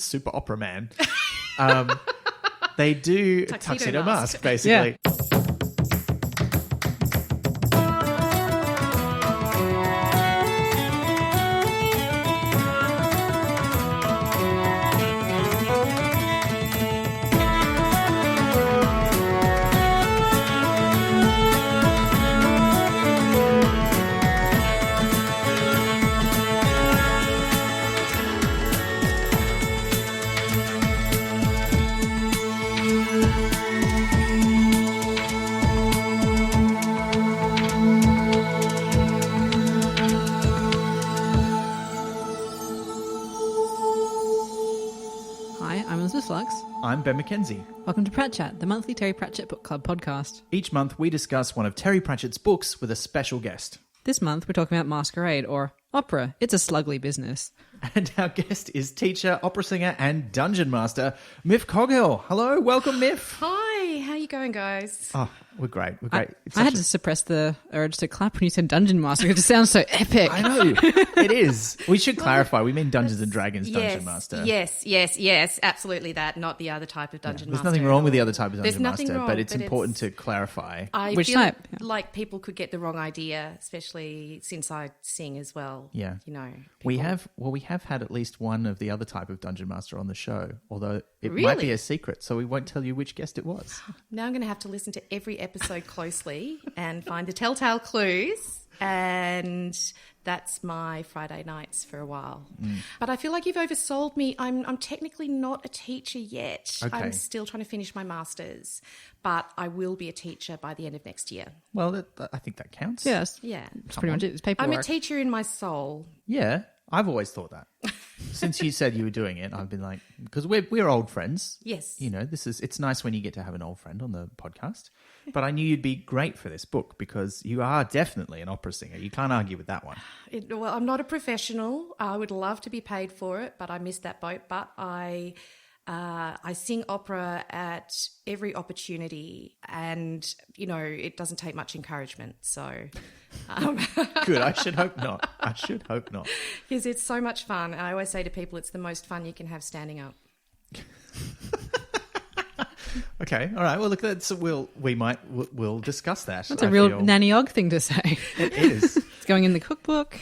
super opera man. They do tuxedo mask basically. Yeah. I'm Ben McKenzie. Welcome to Pratchat, the monthly Terry Pratchett Book Club podcast. Each month we discuss one of Terry Pratchett's books with a special guest. This month we're talking about Maskerade, or Opera. It's a slugly business. And our guest is teacher, opera singer and dungeon master, Myf Coghill. Hello, welcome Myf. Hi, how you going, guys? Oh, we're great. We're great. I had to suppress the urge to clap when you said dungeon master because it sounds so epic. I know. It is. We should clarify. We mean Dungeons and Dragons dungeon master. Yes. Absolutely that, not the other type of dungeon master. There's nothing wrong with the other type of dungeon nothing master, wrong, but it's important to clarify. I Which feel type? Yeah. like people could get the wrong idea, especially since I sing as well. Yeah. You know. We have had at least one of the other type of dungeon master on the show, although it Really? might be a secret, so we won't tell you which guest it was. Now I'm going to have to listen to every episode closely and find the telltale clues, and that's my Friday nights for a while. But I feel like you've oversold me. I'm technically not a teacher yet. Okay. I'm still trying to finish my master's, but I will be a teacher by the end of next year. Well, I think that counts. Yes. Yeah. That's pretty much it. It's paperwork. I'm a teacher in my soul. Yeah, I've always thought that. Since you said you were doing it, I've been like, because we're old friends. Yes. You know, it's nice when you get to have an old friend on the podcast. But I knew you'd be great for this book because you are definitely an opera singer. You can't argue with that one. Well, I'm not a professional. I would love to be paid for it, but I missed that boat. But I sing opera at every opportunity, and you know it doesn't take much encouragement. So, Good. I should hope not. Because it's so much fun. I always say to people, it's the most fun you can have standing up. Okay. All right. Well, look, we'll discuss that. That's a real nanny og thing to say. It is. It's going in the cookbook.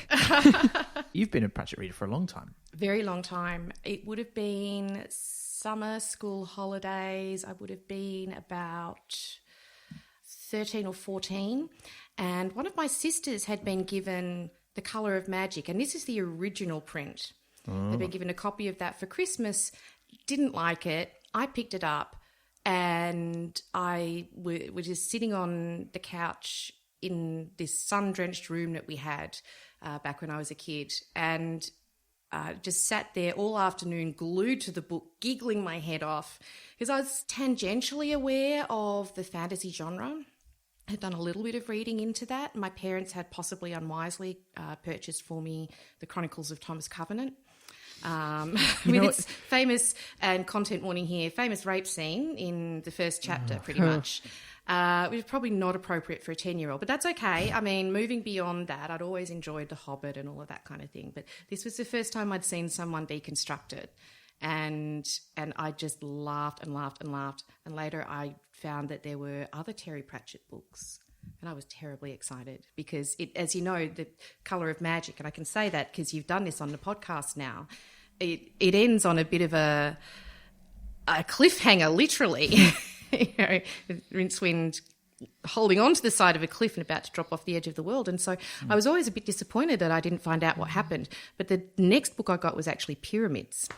You've been a Pratchett reader for a long time. Very long time. It would have been summer school holidays. I would have been about 13 or 14. And one of my sisters had been given The Colour of Magic. And this is the original print. They'd been given a copy of that for Christmas. Didn't like it. I picked it up. And I was just sitting on the couch in this sun-drenched room that we had back when I was a kid, and just sat there all afternoon glued to the book, giggling my head off, because I was tangentially aware of the fantasy genre. I had done a little bit of reading into that. My parents had possibly unwisely purchased for me the Chronicles of Thomas Covenant. With its famous, and content warning here, famous rape scene in the first chapter, pretty much, which is probably not appropriate for a 10-year-old, but that's okay. I mean, moving beyond that, I'd always enjoyed The Hobbit and all of that kind of thing, but this was the first time I'd seen someone deconstruct it, and I just laughed and laughed and laughed, and later I found that there were other Terry Pratchett books. And I was terribly excited because it, as you know, The Colour of Magic, and I can say that because you've done this on the podcast now, it ends on a bit of a cliffhanger, literally. You know, Rincewind holding on to the side of a cliff and about to drop off the edge of the world. And so I was always a bit disappointed that I didn't find out what happened. But the next book I got was actually Pyramids.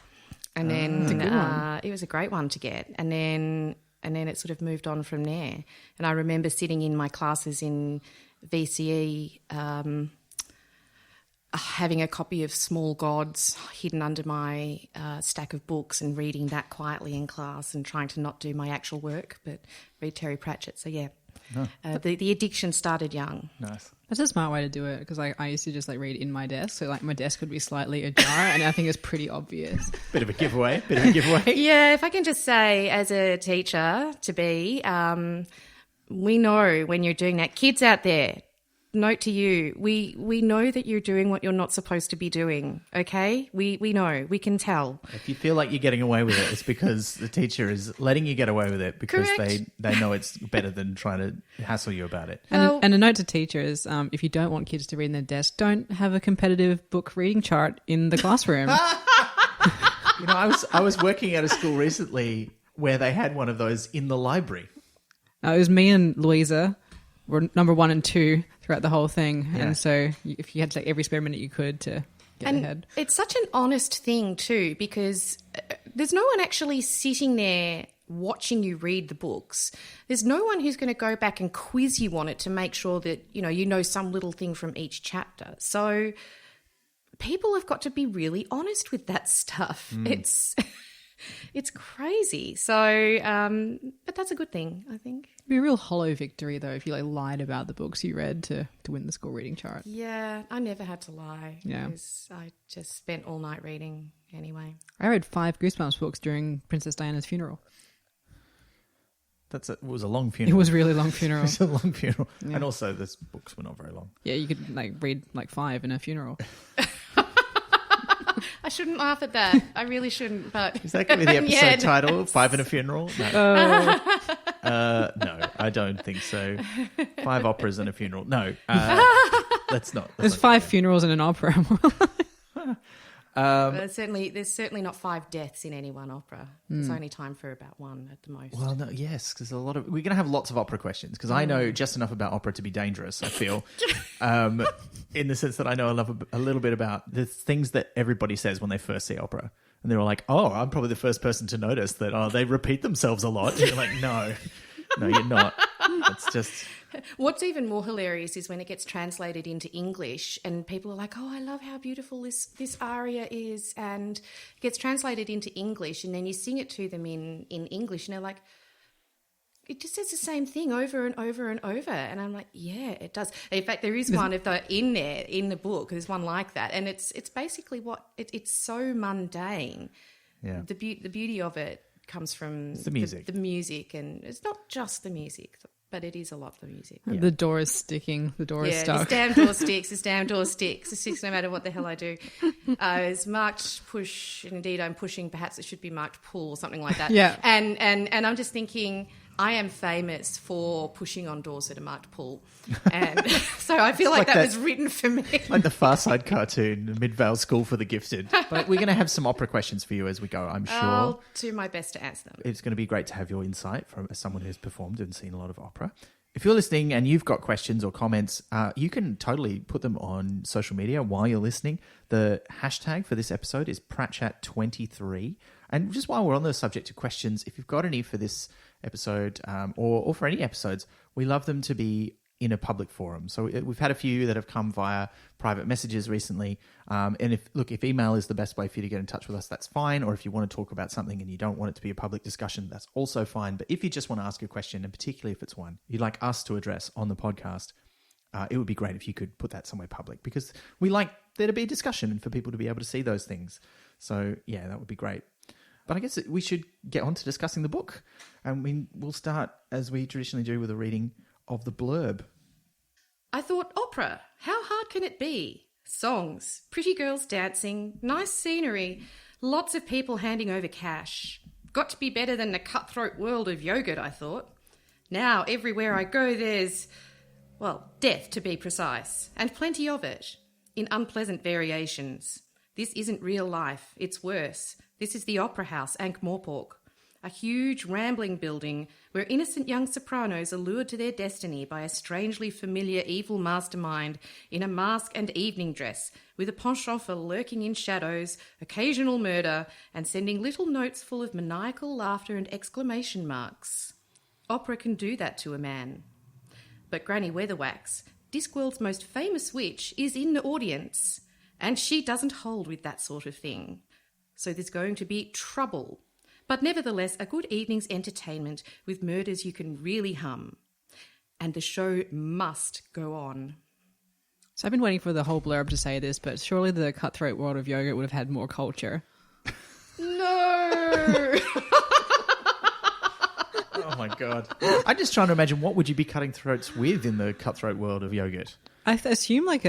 And then it was a great one to get. And then it sort of moved on from there. And I remember sitting in my classes in VCE, having a copy of Small Gods hidden under my stack of books and reading that quietly in class and trying to not do my actual work, but read Terry Pratchett. So, yeah, the addiction started young. Nice. That's a smart way to do it because I used to just read in my desk. So my desk would be slightly ajar and I think it's pretty obvious. Bit of a giveaway. Yeah, if I can just say as a teacher to be, we know when you're doing that. Kids out there, note to you, we know that you're doing what you're not supposed to be doing, okay? We know. We can tell. If you feel like you're getting away with it, it's because the teacher is letting you get away with it because they know it's better than trying to hassle you about it. And a note to teachers, if you don't want kids to read in their desk, don't have a competitive book reading chart in the classroom. You know, I was working at a school recently where they had one of those in the library. It was me and Louisa were number 1 and 2 throughout the whole thing. Yeah. And so if you had to take every spare minute you could to get ahead. It's such an honest thing too, because there's no one actually sitting there watching you read the books. There's no one who's going to go back and quiz you on it to make sure that, you know some little thing from each chapter. So people have got to be really honest with that stuff. It's crazy. So, but that's a good thing, I think. It'd be a real hollow victory, though, if you lied about the books you read to win the school reading chart. Yeah, I never had to lie. Yeah. Because I just spent all night reading anyway. I read 5 Goosebumps books during Princess Diana's funeral. It was a long funeral. It was a really long funeral. It was a long funeral. Yeah. And also, the books were not very long. Yeah, you could read 5 in a funeral. I shouldn't laugh at that. I really shouldn't. But Is that going to be the episode title? 5 in a funeral? No. No, I don't think so. 5 operas and a funeral. No, let's not. There's 5 funerals and an opera. there's certainly not 5 deaths in any one opera. There's only time for about 1 at the most. Well, no, yes, because we're going to have lots of opera questions because I know just enough about opera to be dangerous, I feel, in the sense that I know a little bit about the things that everybody says when they first see opera. And they're all like, oh, I'm probably the first person to notice that, they repeat themselves a lot. And you're like, no, you're not. It's just... What's even more hilarious is when it gets translated into English and people are like, oh, I love how beautiful this aria is, and it gets translated into English and then you sing it to them in English and they're like, it just says the same thing over and over and over. And I'm like, yeah, it does. In fact, there is one in there, in the book, there's one like that. And it's basically it's so mundane. Yeah. The beauty of it comes from the music. The music, and it's not just the music, but it is a lot of the music. Yeah. The door is sticking. The door is stuck. This damn door sticks. This damn door sticks. It sticks no matter what the hell I do. It's marked push, and indeed I'm pushing. Perhaps it should be marked pull or something like that. Yeah. And I'm just thinking, I am famous for pushing on doors that are marked pull. And so I feel like that was written for me. Like the Far Side cartoon, Midvale School for the Gifted. But we're going to have some opera questions for you as we go, I'm sure. I'll do my best to answer them. It's going to be great to have your insight from someone who's performed and seen a lot of opera. If you're listening and you've got questions or comments, you can totally put them on social media while you're listening. The hashtag for this episode is Pratchat23. And just while we're on the subject of questions, if you've got any for this episode or for any episodes, we love them to be in a public forum. So we've had a few that have come via private messages recently. And if email is the best way for you to get in touch with us, that's fine. Or if you want to talk about something and you don't want it to be a public discussion, that's also fine. But if you just want to ask a question, and particularly if it's one you'd like us to address on the podcast, it would be great if you could put that somewhere public, because we like there to be a discussion and for people to be able to see those things. So yeah, that would be great. But I guess we should get on to discussing the book. And we'll start, as we traditionally do, with a reading of the blurb. I thought, opera, how hard can it be? Songs, pretty girls dancing, nice scenery, lots of people handing over cash. Got to be better than the cutthroat world of yogurt, I thought. Now, everywhere I go, there's, death to be precise, and plenty of it, in unpleasant variations. This isn't real life, it's worse. This is the Opera House, Ankh-Morpork, a huge rambling building where innocent young sopranos are lured to their destiny by a strangely familiar evil mastermind in a mask and evening dress, with a penchant for lurking in shadows, occasional murder, and sending little notes full of maniacal laughter and exclamation marks. Opera can do that to a man. But Granny Weatherwax, Discworld's most famous witch, is in the audience, and she doesn't hold with that sort of thing. So there's going to be trouble, but nevertheless a good evening's entertainment with murders you can really hum. And the show must go on. So I've been waiting for the whole blurb to say this, but surely the cutthroat world of yogurt would have had more culture. No! Oh my God. I'm just trying to imagine, what would you be cutting throats with in the cutthroat world of yogurt? I assume like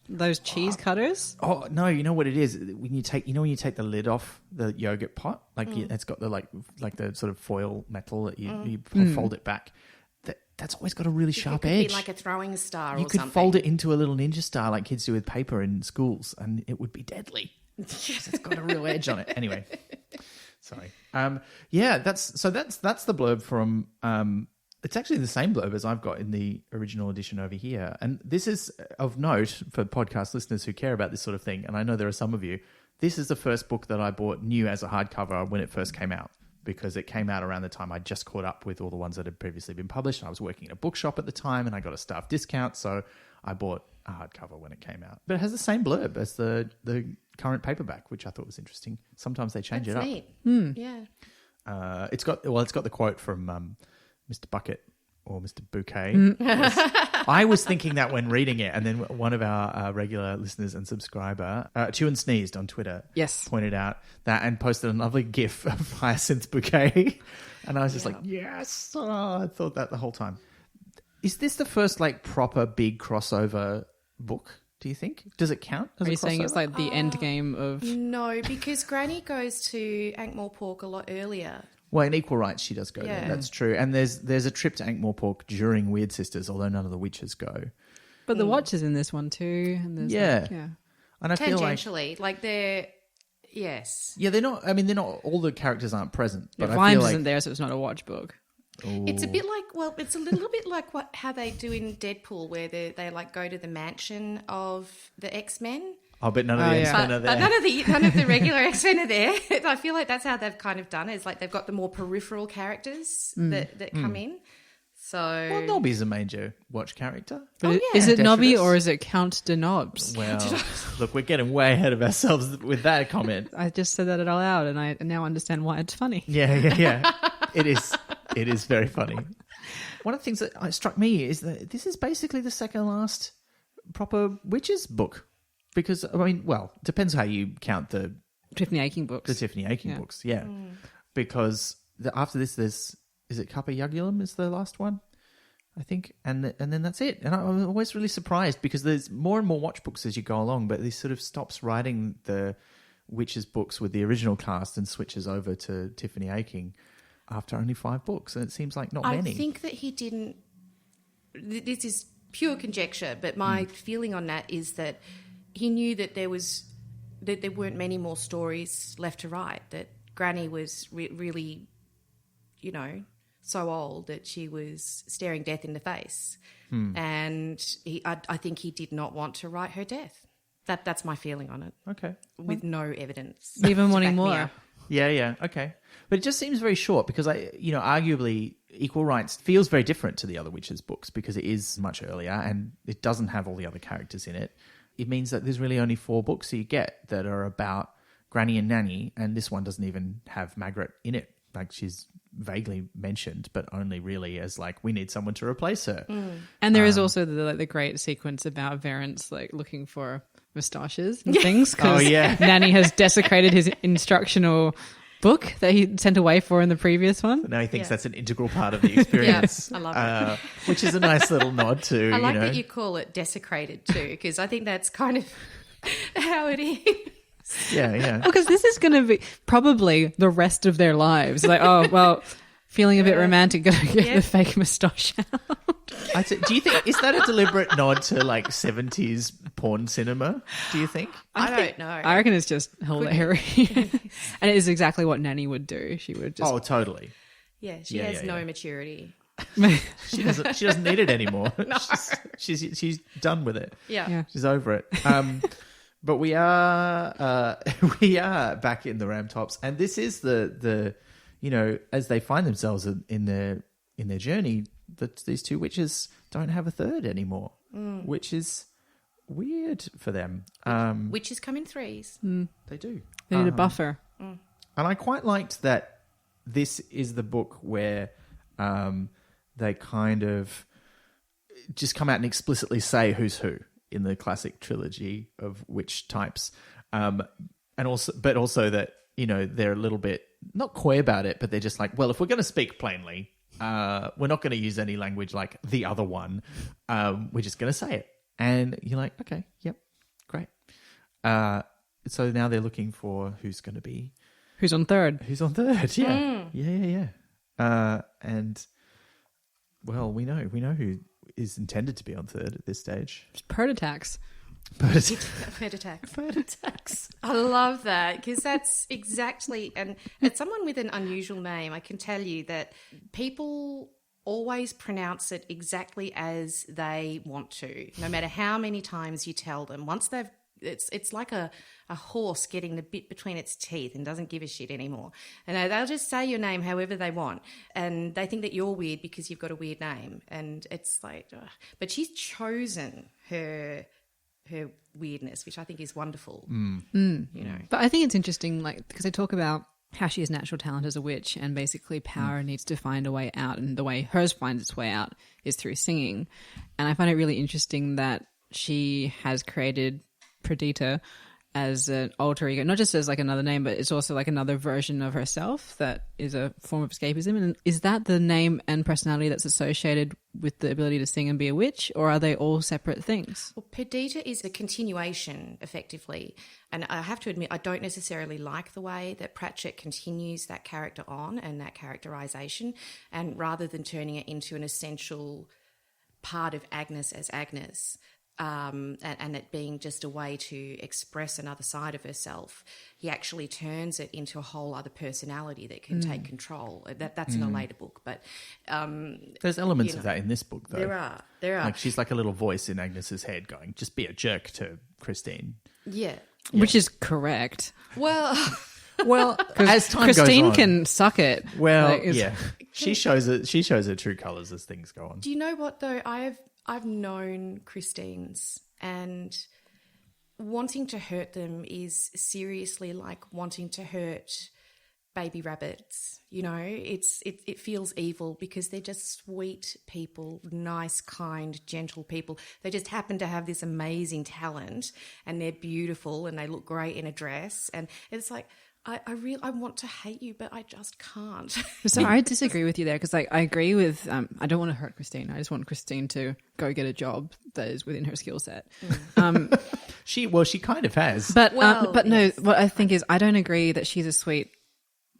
those cheese cutters. Oh no! You know what it is when you take the lid off the yogurt pot, like it's got the like the sort of foil metal that you fold it back. That's always got a really sharp edge. Be like a throwing star. You or could something. fold it into a little ninja star like kids do with paper in schools, and it would be deadly. It's got a real edge on it. Anyway, sorry. That's the blurb from. It's actually the same blurb as I've got in the original edition over here, and this is of note for podcast listeners who care about this sort of thing. And I know there are some of you. This is the first book that I bought new as a hardcover when it first came out, because it came out around the time I just caught up with all the ones that had previously been published. I was working in a bookshop at the time, and I got a staff discount, so I bought a hardcover when it came out. But it has the same blurb as the current paperback, which I thought was interesting. Sometimes they change That's it up. Neat. Yeah. It's got the quote from Mr. Bucket or Mr. Bouquet. I was thinking that when reading it, and then one of our regular listeners and subscriber, Chew and Sneezed on Twitter, pointed out that and posted a lovely GIF of Hyacinth Bouquet, and I was just like, yes, I thought that the whole time. Is this the first like proper big crossover book? Do you think? Does it count as Are a you crossover? saying it's like the end game of... No, because Granny goes to Ankh-Morpork a lot earlier. Well, in Equal Rights, she does go there. That's true. And there's a trip to Ankh-Morpork during Weird Sisters, although none of the witches go. But the Watch is in this one too. And there's And I feel like they're... Yes. Yeah, they're not... I mean, they're not... All the characters aren't present. But Vimes isn't there, so it's not a Watch book. Ooh. It's a bit like... Well, it's a little bit like how they do in Deadpool, where they like go to the mansion of the X-Men. Oh, but none of the X-Men are there. None of the regular X-Men are there. I feel like that's how they've kind of done it. It's like they've got the more peripheral characters that come in. So, well, Nobby's a major Watch character. But is it Nobby or is it Count de Nobs? Well, look, we're getting way ahead of ourselves with that comment. I just said that out loud, and I now understand why it's funny. Yeah. It is very funny. One of the things that struck me is that this is basically the second last proper witches book. Because, I mean, well, depends how you count the Tiffany Aching books. The Tiffany Aching books, yeah. Because after this, is it Kappa Yagulum is the last one, I think? And then that's it. And I'm always really surprised because there's more and more Watch books as you go along, but he sort of stops writing the witches books with the original cast and switches over to Tiffany Aching after only 5 books. And it seems like not many. I think that he didn't... This is pure conjecture, but my feeling on that is that he knew that there weren't many more stories left to write, that Granny was really, so old that she was staring death in the face. And I think he did not want to write her death. That's my feeling on it. Okay. With no evidence. Even wanting more. Yeah, okay. But it just seems very short because arguably Equal Rights feels very different to the other witches books because it is much earlier and it doesn't have all the other characters in it. It means that there's really only 4 books you get that are about Granny and Nanny, and this one doesn't even have Margaret in it. Like, she's vaguely mentioned, but only really as like, we need someone to replace her. And there is also the great sequence about Verence like looking for moustaches and things because Nanny has desecrated his instructional book that he sent away for in the previous one. Now he thinks that's an integral part of the experience. I love it. Which is a nice little nod to, I like that you call it desecrated too, because I think that's kind of how it is. Yeah. Because this is going to be probably the rest of their lives. Like, oh, well, feeling a bit romantic, gotta get the fake moustache out. Do you think, is that a deliberate nod to like 70s porn cinema, do you think? I don't know. I reckon it's just hilarious. And it is exactly what Nanny would do. She would just... Oh, totally. Yeah, she has no maturity. She doesn't need it anymore. No. She's done with it. Yeah. She's over it. But we are back in the Ram Tops, and this is the as they find themselves in their journey, that these 2 witches don't have a third anymore, which is weird for them. Witches come in 3s. They do. They need a buffer. And I quite liked that this is the book where they kind of just come out and explicitly say who's who in the classic trilogy of witch types, and also that they're a little bit not coy about it, but they're just like, well, if we're going to speak plainly, we're not going to use any language like the other one. We're just going to say it, And you're like, okay, yep, great. So now they're looking for who's going to be... Who's on third? Yeah. And, well, we know who is intended to be on third at this stage. It's Pratchat. Pratchat. I love that because that's exactly... And it's someone with an unusual name. I can tell you that people always pronounce it exactly as they want to, no matter how many times you tell them. Once they've... It's like a horse getting the bit between its teeth and doesn't give a shit anymore. And they'll just say your name however they want. And they think that you're weird because you've got a weird name. And it's like... Ugh. But she's chosen her weirdness, which I think is wonderful. You know. But I think it's interesting, like, because they talk about how she has natural talent as a witch and basically power needs to find a way out, and the way hers finds its way out is through singing. And I find it really interesting that she has created Perdita as an alter ego, not just as like another name, but it's also like another version of herself that is a form of escapism. And is that the name and personality that's associated with the ability to sing and be a witch, or are they all separate things? Well, Perdita is a continuation, effectively. And I have to admit, I don't necessarily like the way that Pratchett continues that character on and that characterisation, and rather than turning it into an essential part of Agnes as Agnes, and it being just a way to express another side of herself, he actually turns it into a whole other personality that can take control. That's in a later book, but there's elements of that in this book, though. There are. Like, she's like a little voice in Agnes's head going, "Just be a jerk to Christine." Yeah. Which is correct. Well, as time Christine goes on, can suck it. Well, she shows it. She shows her true colours as things go on. Do you know what though? I've known Christines, and wanting to hurt them is seriously like wanting to hurt baby rabbits. You know, it feels evil because they're just sweet people, nice, kind, gentle people. They just happen to have this amazing talent, and they're beautiful, and they look great in a dress, and it's like, I want to hate you, but I just can't. So I disagree with you there, because I agree with I don't want to hurt Christine. I just want Christine to go get a job that is within her skill set. She kind of has, but no. What I think is, I don't agree that she's a sweet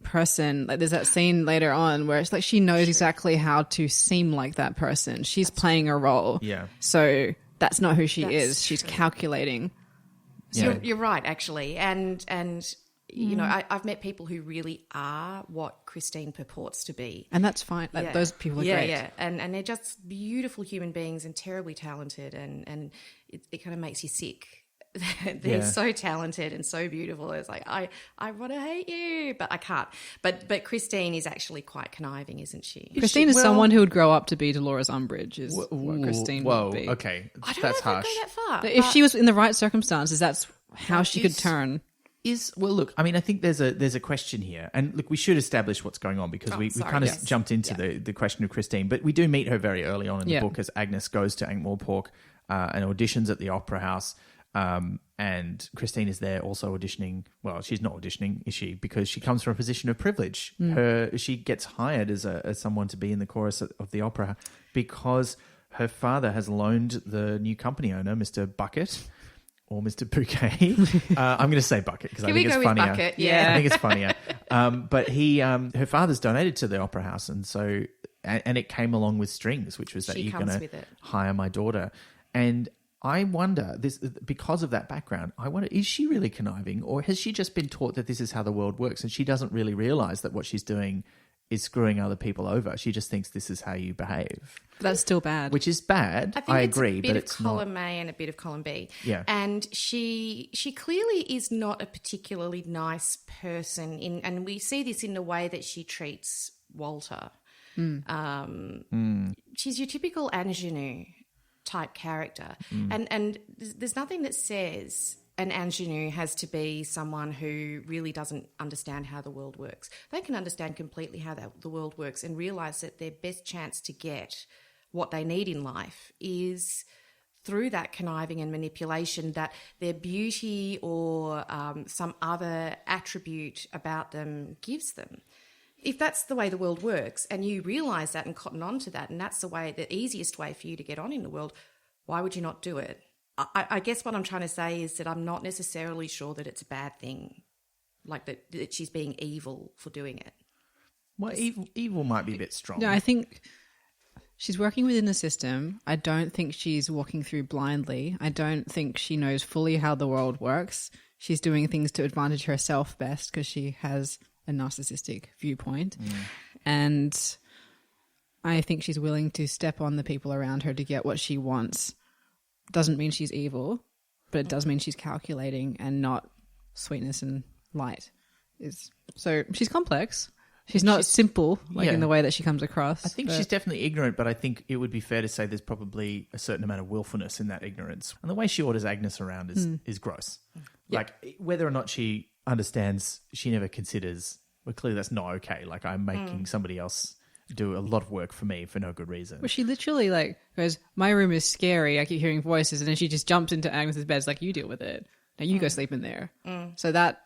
person. Like, there's that scene later on where it's like she knows exactly how to seem like that person. She's playing a role. Yeah. So that's not who she is. She's calculating. So you're right, actually, and. You know, I've met people who really are what Christine purports to be. And that's fine. Like, those people are great. Yeah, and they're just beautiful human beings and terribly talented, and it kind of makes you sick. They're so talented and so beautiful. It's like, I want to hate you, but I can't. But Christine is actually quite conniving, isn't she? Christine is someone who would grow up to be Dolores Umbridge, is what Christine would be. Okay, I don't that's know harsh. if I'd go that far. If she was in the right circumstances, that's how she could turn. Look, I mean, I think there's a question here, and look, we should establish what's going on, because we kind of jumped into the question of Christine, but we do meet her very early on in the book as Agnes goes to Ankh-Morpork and auditions at the Opera House, and Christine is there also auditioning. Well, she's not auditioning, is she? Because she comes from a position of privilege. She gets hired as someone to be in the chorus of the opera because her father has loaned the new company owner, Mr. Bucket, or Mr. Bouquet. I'm going to say Bucket because I think it's funnier. Bucket? I think it's funnier. But her father's donated to the Opera House, and so and it came along with strings, which was that you're going to hire my daughter. And I wonder, because of that background, is she really conniving, or has she just been taught that this is how the world works, and she doesn't really realise that what she's doing is screwing other people over? She just thinks this is how you behave. That's still bad. Which is bad. I agree, but it's not. A bit of column A and a bit of column B. Yeah. And she clearly is not a particularly nice person, and we see this in the way that she treats Walter. She's your typical ingenue type character. And there's nothing that says an ingenue has to be someone who really doesn't understand how the world works. They can understand completely how the world works and realise that their best chance to get what they need in life is through that conniving and manipulation that their beauty or some other attribute about them gives them. If that's the way the world works and you realise that and cotton on to that, and that's the easiest way for you to get on in the world, why would you not do it? I guess what I'm trying to say is that I'm not necessarily sure that it's a bad thing, like that she's being evil for doing it. Well, evil might be a bit strong. No, I think she's working within the system. I don't think she's walking through blindly. I don't think she knows fully how the world works. She's doing things to advantage herself best because she has a narcissistic viewpoint. And I think she's willing to step on the people around her to get what she wants. Doesn't mean she's evil, but it does mean she's calculating and not sweetness and light. So she's complex. She's not simple, in the way that she comes across. I think she's definitely ignorant, but I think it would be fair to say there's probably a certain amount of willfulness in that ignorance. And the way she orders Agnes around is gross. Like, whether or not she understands, she never considers, well, clearly that's not okay. Like, I'm making somebody else do a lot of work for me for no good reason. Well, she literally, goes, my room is scary, I keep hearing voices, and then she just jumps into Agnes's bed. It's like, you deal with it. Now you go sleep in there. So that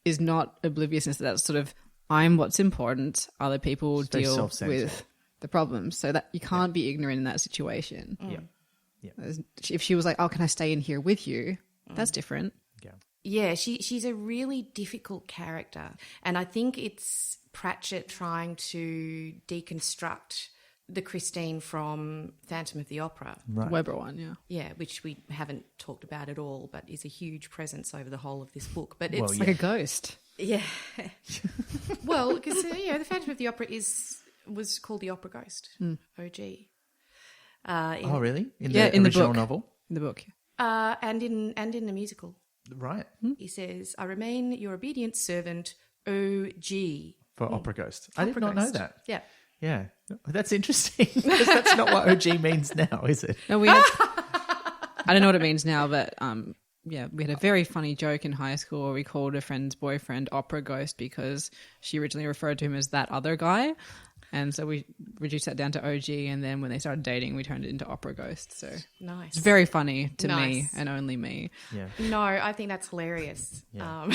is not obliviousness. That's sort of, I'm what's important. Other people deal with the problems. So that you can't be ignorant in that situation. If she was like, oh, can I stay in here with you? That's different. Yeah, she's a really difficult character. And I think it's Pratchett trying to deconstruct the Christine from Phantom of the Opera. Right. Weber one, yeah. Yeah, which we haven't talked about at all, but is a huge presence over the whole of this book. But it's like a ghost. Yeah. Well, because, the Phantom of the Opera was called the Opera Ghost, OG. Oh, really? In the original book. novel? In the book. And in the musical. Right. He says, I remain your obedient servant, OG. For Opera Ghost. I did not know that. Yeah. Yeah. That's interesting because that's not what OG means now, is it? No, I don't know what it means now, but we had a very funny joke in high school where we called a friend's boyfriend Opera Ghost because she originally referred to him as that other guy. And so we reduced that down to OG, and then when they started dating, we turned it into Opera Ghost. So nice. It's very funny to me and only me. Yeah. No, I think that's hilarious. Yeah.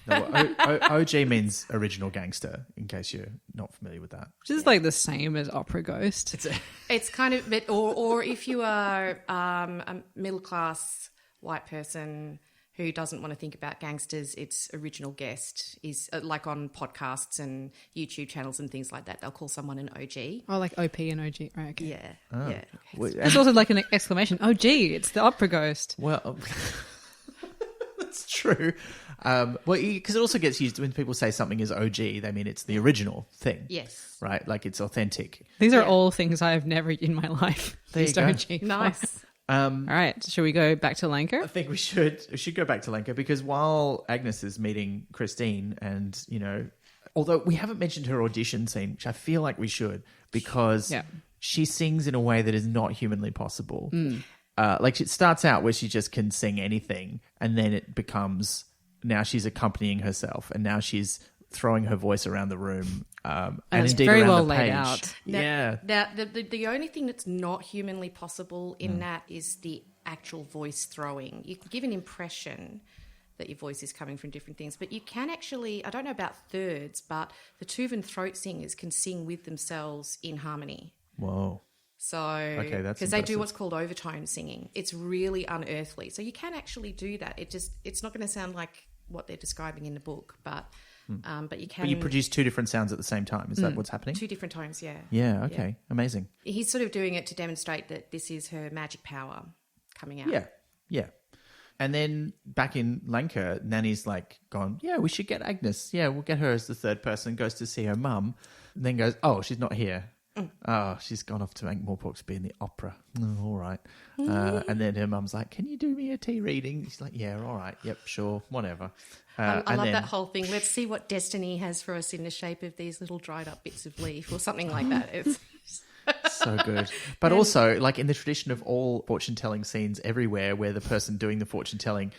OG means original gangster, in case you're not familiar with that. Which is like the same as Opera Ghost. It's kind of, or if you are a middle class white person who doesn't want to think about gangsters, its original guest is like on podcasts and YouTube channels and things like that. They'll call someone an OG. Oh, like OP and OG. Right, okay. Yeah. Oh. Yeah. Well, it's also like an exclamation. Oh, gee, it's the Opera Ghost. Well, that's true. Because it also gets used when people say something is OG, they mean it's the original thing. Yes. Right? Like it's authentic. These are all things I have never in my life used OG. Nice. All right. Shall we go back to Lanka? I think we should go back to Lanka because while Agnes is meeting Christine and, although we haven't mentioned her audition scene, which I feel like we should because she sings in a way that is not humanly possible. Like it starts out where she just can sing anything and then it becomes now she's accompanying herself and now she's throwing her voice around the room and it's indeed very around well the laid page. out. Now, the only thing that's not humanly possible in that is the actual voice throwing. You can give an impression that your voice is coming from different things, but you can actually, I don't know about thirds, but the Tuvan throat singers can sing with themselves in harmony. Whoa. So, okay, that's because they do what's called overtone singing. It's really unearthly. So you can actually do that. It's not going to sound like what they're describing in the book, but you can. But you produce two different sounds at the same time. Is that what's happening? Two different tones, yeah. Yeah, okay. Yeah. Amazing. He's sort of doing it to demonstrate that this is her magic power coming out. Yeah. And then back in Lanka, Nanny's like gone, yeah, we should get Agnes. Yeah, we'll get her as the third person, goes to see her mum, and then goes, oh, she's not here. Oh, she's gone off to make more books, be in the opera. Oh, all right. And then her mum's like, can you do me a tea reading? She's like, yeah, all right. Yep, sure, whatever. I love that whole thing. Let's see what destiny has for us in the shape of these little dried up bits of leaf or something like that. It's so good. But also, like in the tradition of all fortune-telling scenes everywhere where the person doing the fortune-telling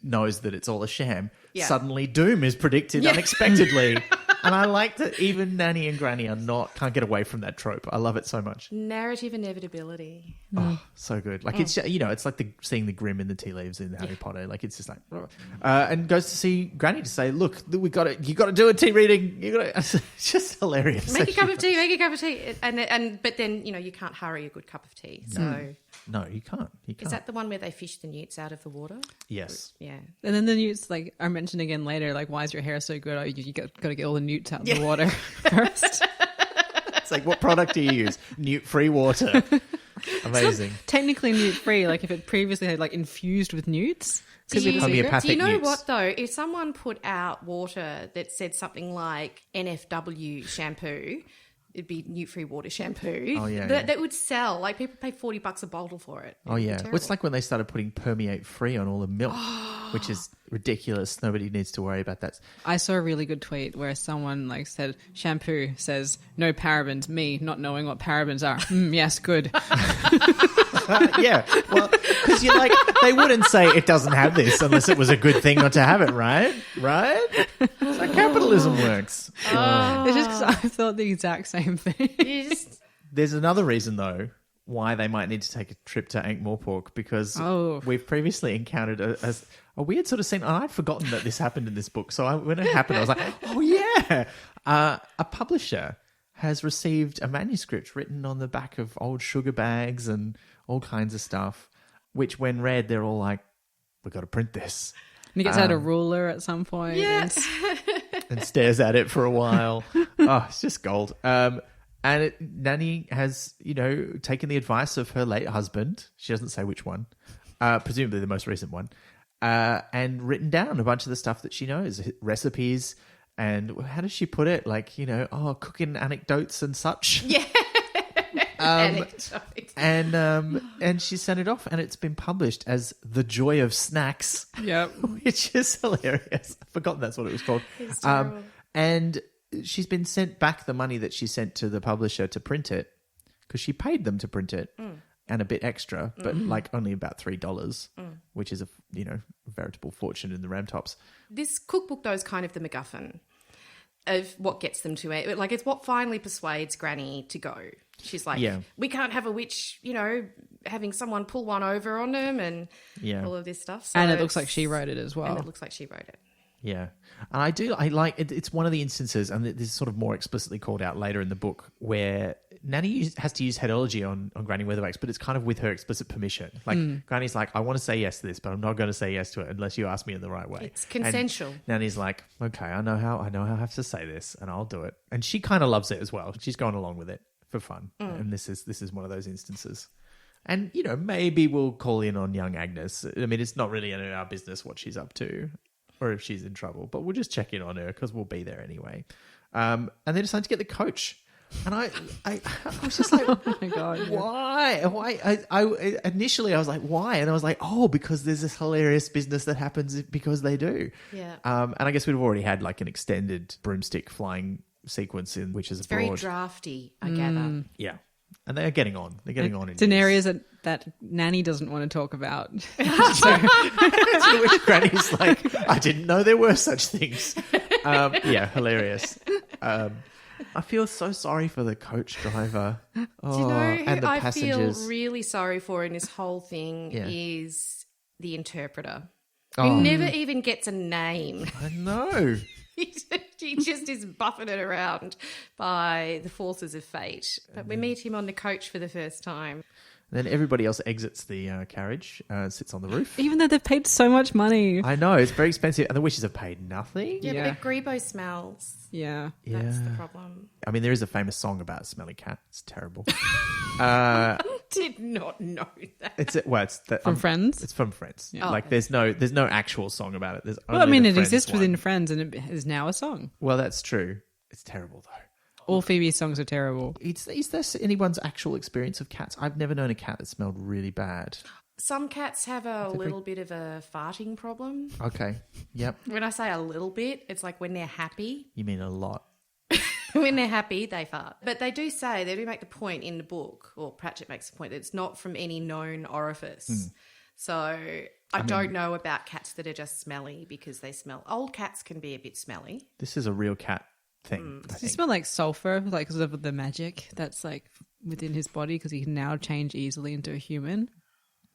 knows that it's all a sham, suddenly doom is predicted unexpectedly. And I like that even Nanny and Granny can't get away from that trope. I love it so much. Narrative inevitability. Oh, so good. Like it's it's like seeing the Grimm in the tea leaves in Harry Potter. Like it's just like, and goes to see Granny to say, look, you got to do a tea reading. It's just hilarious. Make a cup of tea. But then you can't hurry a good cup of tea. So No, you can't. You can't. Is that the one where they fish the newts out of the water? Yes. Yeah. And then the newts are mentioned again later. Like, why is your hair so good? Oh, you got to get all the newts out of the water first. It's like, what product do you use? Newt-free water. Amazing. Technically newt-free. Like, if it previously had infused with newts, could be the secret. Homeopathic Do you know newts. what though? If someone put out water that said something like NFW shampoo, it'd be newt-free water shampoo. Oh, yeah, That would sell. Like, people pay $40 a bottle for it. Oh, yeah. Well, it's like when they started putting permeate free on all the milk, which is ridiculous. Nobody needs to worry about that. I saw a really good tweet where someone said, shampoo says, no parabens, me not knowing what parabens are. Yes, good. Yeah. Well, because you're like, they wouldn't say it doesn't have this unless it was a good thing not to have it, right? Right? That's how capitalism works. It's just because I thought the exact same thing. There's another reason, though, why they might need to take a trip to Ankh-Morpork, because we've previously encountered a weird sort of scene. And I'd forgotten that this happened in this book. So when it happened, I was like, oh, yeah. A publisher has received a manuscript written on the back of old sugar bags and all kinds of stuff, which when read, they're all like, we've got to print this. And he gets out a ruler at some point. Yeah. And stares at it for a while. Oh, it's just gold. And Nanny has, taken the advice of her late husband. She doesn't say which one, presumably the most recent one, and written down a bunch of the stuff that she knows, recipes, and how does she put it? Cooking anecdotes and such. Yeah. And she sent it off, and it's been published as The Joy of Snacks. Yep. Which is hilarious. I've forgotten that's what it was called. It's terrible. And she's been sent back the money that she sent to the publisher to print it, because she paid them to print it and a bit extra, but only about $3, which is a veritable fortune in the Ramtops. This cookbook, though, is kind of the MacGuffin of what gets them to it. It's what finally persuades Granny to go. She's like, we can't have a witch, having someone pull one over on them and all of this stuff. So and it looks like she wrote it as well. And it looks like she wrote it. Yeah. And I like it. It's one of the instances, and this is sort of more explicitly called out later in the book, where Nanny has to use headology on Granny Weatherwax, but it's kind of with her explicit permission. Granny's like, I want to say yes to this, but I'm not going to say yes to it unless you ask me in the right way. It's consensual. And Nanny's like, okay, I know how I have to say this, and I'll do it. And she kind of loves it as well. She's going along with it for fun. And this is one of those instances. And, maybe we'll call in on young Agnes. I mean, it's not really in our business what she's up to, or if she's in trouble, but we'll just check in on her because we'll be there anyway. And they decide to get the coach. And I was just like, oh my God, why? I initially I was like, why? And I was like, oh, because there's this hilarious business that happens because they do. Yeah. And I guess we'd have already had an extended broomstick flying sequence in Witches Abroad. Very drafty, I gather. Yeah. And they're getting on. They're getting on. It's in areas that Nanny doesn't want to talk about. To which Granny's like, I didn't know there were such things. Hilarious. I feel so sorry for the coach driver. Do you know and who the I passengers. feel really sorry for in this whole thing is the interpreter, who Oh. never even gets a name. I know. He just is buffeted around by the forces of fate. But we meet him on the coach for the first time. Then everybody else exits the carriage, sits on the roof. Even though they've paid so much money. I know, it's very expensive. And the witches have paid nothing. Yeah. But Greebo smells. Yeah. That's the problem. I mean, there is a famous song about a smelly cat. It's terrible. Did not know that. It's From Friends? It's from Friends. Yeah. Like, there's no actual song about it. There's Well, I only mean, the it Friends exists one. within Friends and it is now a song. Well, that's true. It's terrible, though. All Phoebe's songs are terrible. Is there anyone's actual experience of cats? I've never known a cat that smelled really bad. Some cats have a little bit of a farting problem. Okay. Yep. When I say a little bit, it's like when they're happy. You mean a lot. When they're happy, they fart. But they do make the point in the book, or Pratchett makes the point, that it's not from any known orifice. So I don't know about cats that are just smelly because they smell. Old cats can be a bit smelly. This is a real cat thing. I Does he think. smell like sulfur, like because of the magic that's within his body because he can now change easily into a human?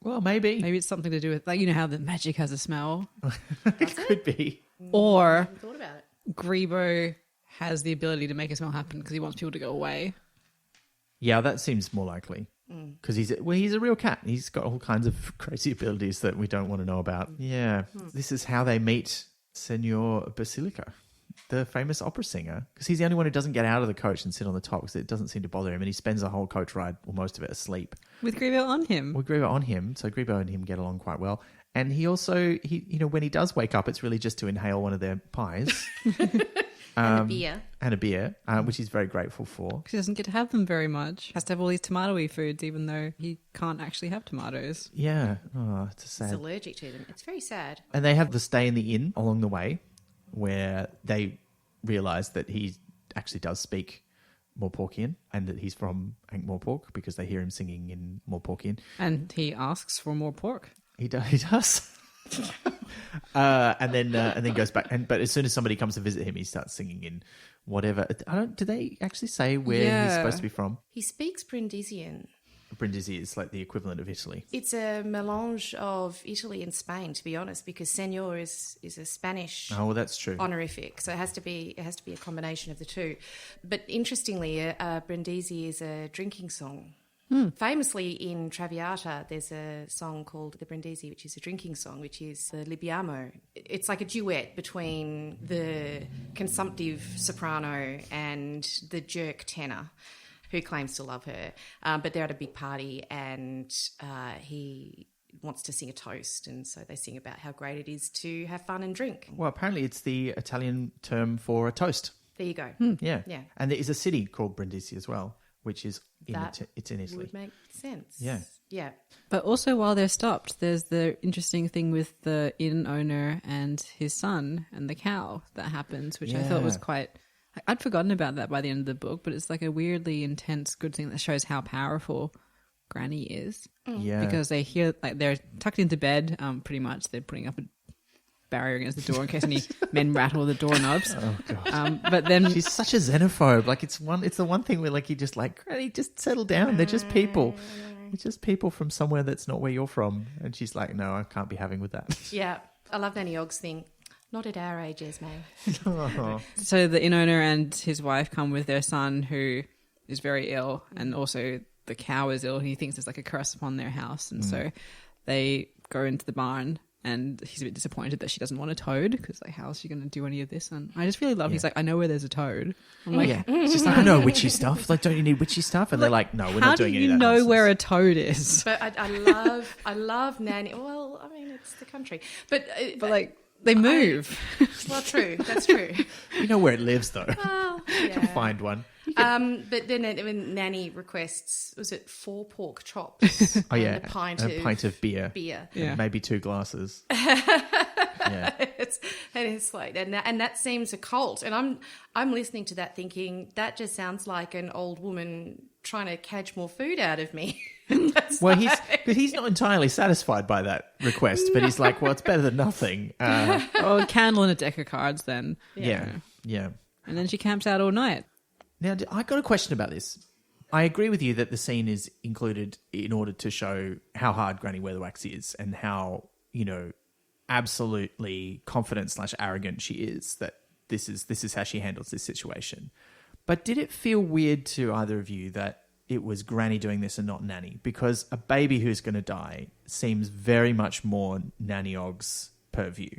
Well, maybe. Maybe it's something to do with how the magic has a smell. It could be. Or I haven't thought about it. Greebo has the ability to make a smell happen because he wants people to go away. Yeah, that seems more likely. Because he's a real cat. He's got all kinds of crazy abilities that we don't want to know about. Yeah. This is how they meet Senor Basilica, the famous opera singer, because he's the only one who doesn't get out of the coach and sit on the top because it doesn't seem to bother him, and he spends the whole coach ride, or most of it, asleep. With Greebo on him. So Greebo and him get along quite well. And he also, when he does wake up, it's really just to inhale one of their pies. And a beer. Which he's very grateful for. Because he doesn't get to have them very much. Has to have all these tomatoey foods, even though he can't actually have tomatoes. Yeah. Oh, it's sad. He's allergic to them. It's very sad. And they have the stay in the inn along the way, where they realise that he actually does speak Morporkian and that he's from Ankh-Morpork because they hear him singing in Morporkian. And he asks for more pork. He does. And then goes back. But as soon as somebody comes to visit him, he starts singing in whatever. Do they actually say where he's supposed to be from? He speaks Brindisian. Brindisi is like the equivalent of Italy. It's a melange of Italy and Spain, to be honest, because Senor is a Spanish. Oh, well, that's true. Honorific, so it has to be a combination of the two. But interestingly, Brindisi is a drinking song. Famously in Traviata, there's a song called the Brindisi, which is a drinking song, which is the Libiamo. It's like a duet between the consumptive soprano and the jerk tenor, who claims to love her. But they're at a big party and he wants to sing a toast, and so they sing about how great it is to have fun and drink. Well, apparently it's the Italian term for a toast. There you go. Yeah. And there is a city called Brindisi as well, which is it's in Italy. Would make sense. Yeah. But also while they're stopped, there's the interesting thing with the inn owner and his son and the cow that happens, which I thought was quite... I'd forgotten about that by the end of the book, but it's like a weirdly intense, good thing that shows how powerful Granny is. Yeah. Because they hear, like, they're tucked into bed, pretty much. They're putting up a barrier against the door in case any men rattle the doorknobs. Oh, God. But then... She's such a xenophobe. Like, it's the one thing where, like, you just like, Granny, just settle down. They're just people. It's just people from somewhere that's not where you're from. And she's like, no, I can't be having with that. Yeah. I love Nanny Ogg's thing. Not at our age, Esme. So the inn owner and his wife come with their son, who is very ill, and also the cow is ill. He thinks there's like a curse upon their house, and so they go into the barn, and he's a bit disappointed that she doesn't want a toad, because like, how is she going to do any of this? And I just really love. He's like, I know where there's a toad. I'm like, it's just like, I know witchy stuff. Like, don't you need witchy stuff? And they're like, no, we're not doing any of that. How do you know nonsense. where a toad is? But I love Nanny. Well, I mean, it's the country, but like. They move. Well, true. That's true. You know where it lives, though. Well, You can find one. But then when Nanny requests, was it 4 pork chops? Oh, yeah. And a pint of beer. Yeah. And maybe 2 glasses. Yeah. It's like, and that seems a cult. And I'm listening to that thinking, that just sounds like an old woman trying to catch more food out of me. Well, he's not entirely satisfied by that request, but he's like, well, it's better than nothing. A candle and a deck of cards then. Yeah. And then she camps out all night. Now, I got a question about this. I agree with you that the scene is included in order to show how hard Granny Weatherwax is and how, absolutely confident / arrogant she is, that this is how she handles this situation. But did it feel weird to either of you that it was Granny doing this and not Nanny? Because a baby who's going to die seems very much more Nanny Ogg's purview,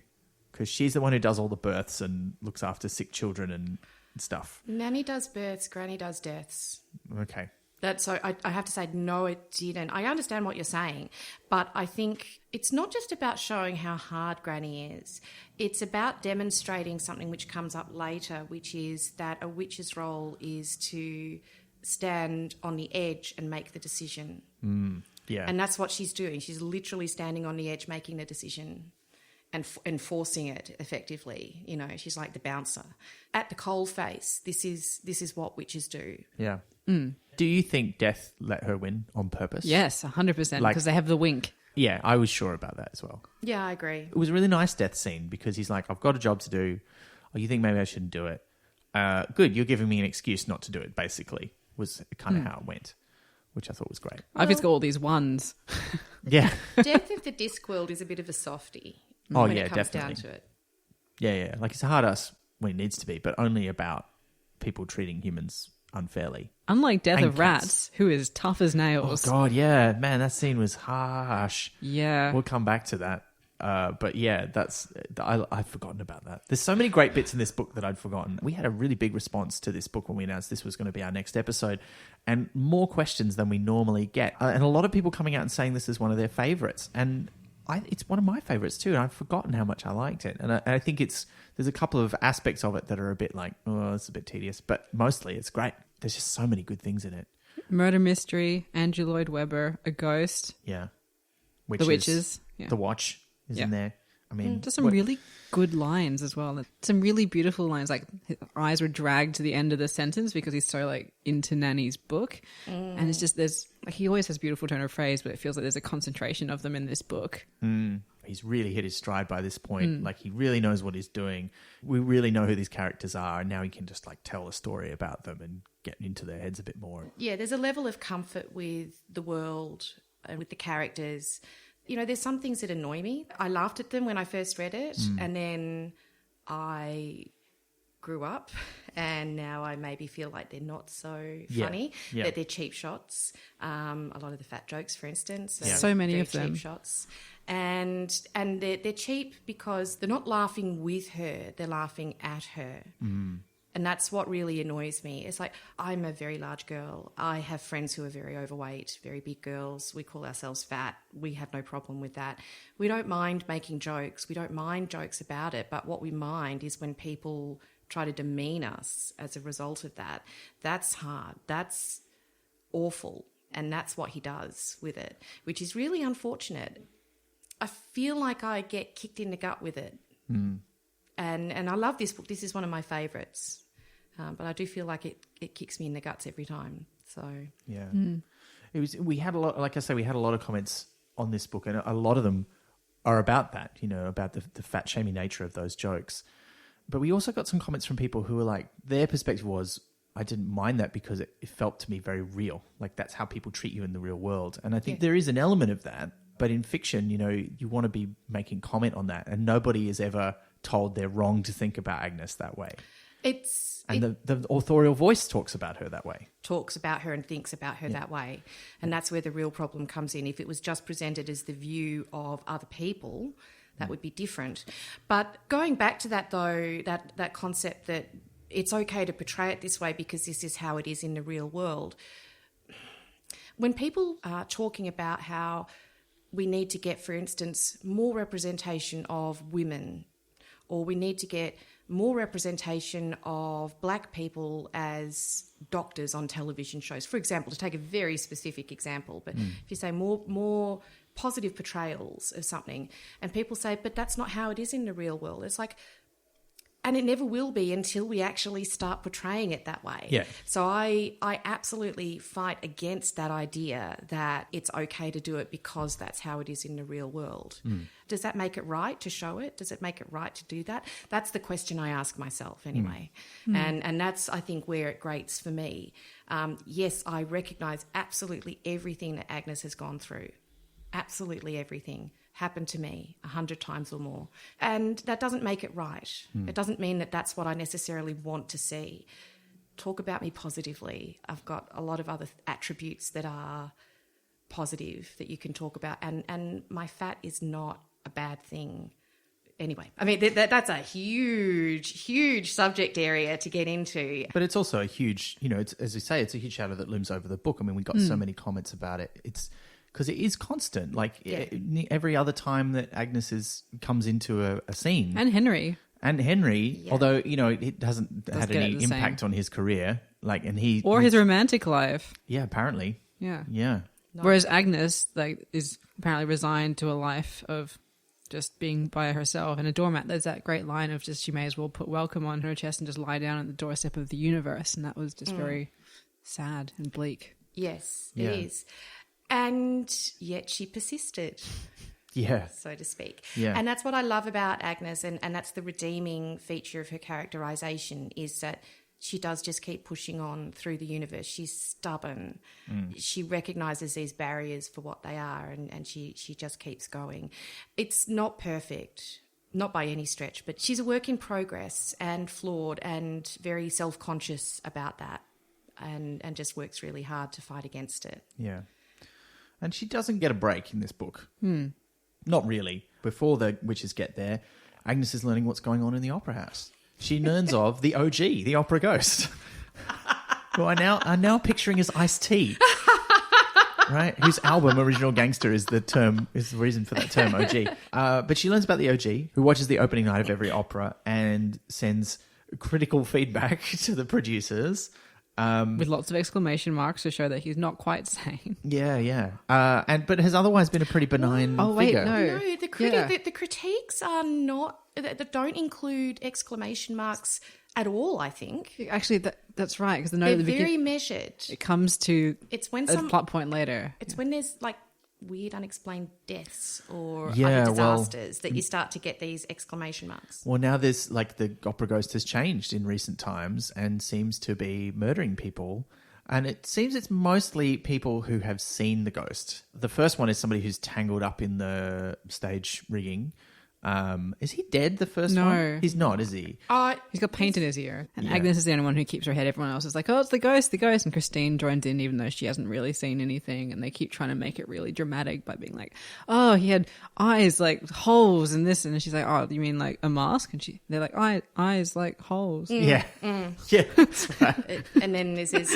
because she's the one who does all the births and looks after sick children and stuff. Nanny does births, Granny does deaths. Okay. So I have to say, no, it didn't. I understand what you're saying, but I think it's not just about showing how hard Granny is. It's about demonstrating something which comes up later, which is that a witch's role is to stand on the edge and make the decision. Yeah. And that's what she's doing. She's literally standing on the edge, making the decision and enforcing it effectively. She's like the bouncer. At the coalface, this is what witches do. Yeah. Do you think Death let her win on purpose? Yes, 100%, because they have the wink. Yeah, I was sure about that as well. Yeah, I agree. It was a really nice death scene because he's like, I've got a job to do. Oh, you think maybe I shouldn't do it? Good, you're giving me an excuse not to do it, basically, was kind of how it went, which I thought was great. I've just got all these ones. Yeah. Death of the Discworld is a bit of a softie. Oh, when yeah, it comes definitely. down to it. Yeah. Like, it's a hard ass when it needs to be, but only about people treating humans unfairly. Unlike Death And of Rats, who is tough as nails. Oh, God, yeah. Man, that scene was harsh. Yeah. We'll come back to that. But yeah, I've forgotten about that. There's so many great bits in this book that I'd forgotten. We had a really big response to this book when we announced this was going to be our next episode, and more questions than we normally get. And a lot of people coming out and saying this is one of their favorites. And it's one of my favorites too. And I've forgotten how much I liked it. And I think there's a couple of aspects of it that are a bit like, oh, it's a bit tedious, but mostly it's great. There's just so many good things in it. Murder mystery, Andrew Lloyd Webber, a ghost. Yeah. The Witches. Yeah. The Watch is in there. I mean, just some really good lines as well. Some really beautiful lines, like his eyes were dragged to the end of the sentence because he's so like into Nanny's book. And it's just, he always has beautiful turn of phrase, but it feels like there's a concentration of them in this book. He's really hit his stride by this point. Like, he really knows what he's doing. We really know who these characters are, and now he can just like tell a story about them and get into their heads a bit more. Yeah, there's a level of comfort with the world and with the characters. You know, there's some things that annoy me. I laughed at them when I first read it, and then I grew up, and now I maybe feel like they're not so funny, that they're cheap shots. A lot of the fat jokes, for instance. So many of them. Cheap shots. And they're cheap because they're not laughing with her, they're laughing at her. And that's what really annoys me. It's like, I'm a very large girl. I have friends who are very overweight, very big girls. We call ourselves fat. We have no problem with that. We don't mind making jokes. We don't mind jokes about it. But what we mind is when people try to demean us as a result of that. That's hard. That's awful. And that's what he does with it, which is really unfortunate. I feel like I get kicked in the gut with it. And I love this book. This is one of my favourites. But I do feel like it kicks me in the guts every time. So yeah, we had a lot. Like I say, we had a lot of comments on this book, and a lot of them are about that. You know, about the fat shaming nature of those jokes. But we also got some comments from people who were like, their perspective was, I didn't mind that because it felt to me very real. Like, that's how people treat you in the real world. And I think there is an element of that. But in fiction, you know, you want to be making comment on that, and nobody is ever told they're wrong to think about Agnes that way. The authorial voice talks about her that way. Talks about her and thinks about her that way. And that's where the real problem comes in. If it was just presented as the view of other people, that would be different. But going back to that, though, that concept that it's okay to portray it this way because this is how it is in the real world. When people are talking about how we need to get, for instance, more representation of women, or we need to get more representation of black people as doctors on television shows, for example, to take a very specific example. But if you say more positive portrayals of something, and people say, but that's not how it is in the real world. It's like, and it never will be until we actually start portraying it that way. Yeah. So I absolutely fight against that idea that it's okay to do it because that's how it is in the real world. Does that make it right to show it? Does it make it right to do that? That's the question I ask myself anyway. And that's, I think, where it grates for me. Yes, I recognise absolutely everything that Agnes has gone through. Absolutely everything happened to me 100 times or more. And that doesn't make it right. It doesn't mean that that's what I necessarily want to see. Talk about me positively. I've got a lot of other attributes that are positive that you can talk about. And my fat is not a bad thing. Anyway, I mean, that's a huge subject area to get into. But it's also a huge, you know, it's, as you say, it's a huge shadow that looms over the book. I mean, we got so many comments about it. It's because it is constant. Like every other time that Agnes comes into a scene. And Henry, although, you know, it hasn't had any impact on his career. Like, and his romantic life. Yeah, apparently. Yeah. Yeah. No. Whereas Agnes, like, is apparently resigned to a life of just being by herself and a doormat. There's that great line of just, she may as well put welcome on her chest and just lie down at the doorstep of the universe. And that was just very sad and bleak. Yes, it is. And yet she persisted, so to speak. Yeah. And that's what I love about Agnes, and that's the redeeming feature of her characterisation, is that she does just keep pushing on through the universe. She's stubborn. She recognises these barriers for what they are, and she just keeps going. It's not perfect, not by any stretch, but she's a work in progress and flawed and very self-conscious about that. and just works really hard to fight against it. Yeah. And she doesn't get a break in this book. Not really. Before the witches get there, Agnes is learning what's going on in the opera house. She learns of the OG, the opera ghost, who I'm now picturing as Ice-T. Right, whose album "Original Gangster" is the reason for that term, OG. But she learns about the OG, who watches the opening night of every opera and sends critical feedback to the producers, with lots of exclamation marks to show that he's not quite sane. Yeah. But has otherwise been a pretty benign figure. No, the critiques are not. They don't include exclamation marks at all, I think. Actually, that's right, because they're very measured. It comes to when a plot point later. It's when there's like weird unexplained deaths or other disasters that you start to get these exclamation marks. Well, now there's like the opera ghost has changed in recent times and seems to be murdering people. And it seems it's mostly people who have seen the ghost. The first one is somebody who's tangled up in the stage rigging. Is he dead, the first one? No. He's not, is he? He's got paint in his ear. And Agnes is the only one who keeps her head. Everyone else is like, oh, it's the ghost. And Christine joins in even though she hasn't really seen anything. And they keep trying to make it really dramatic by being like, oh, he had eyes like holes and this. And she's like, oh, you mean like a mask? And they're like, eyes like holes. Yeah. Yeah, that's right. And then this is,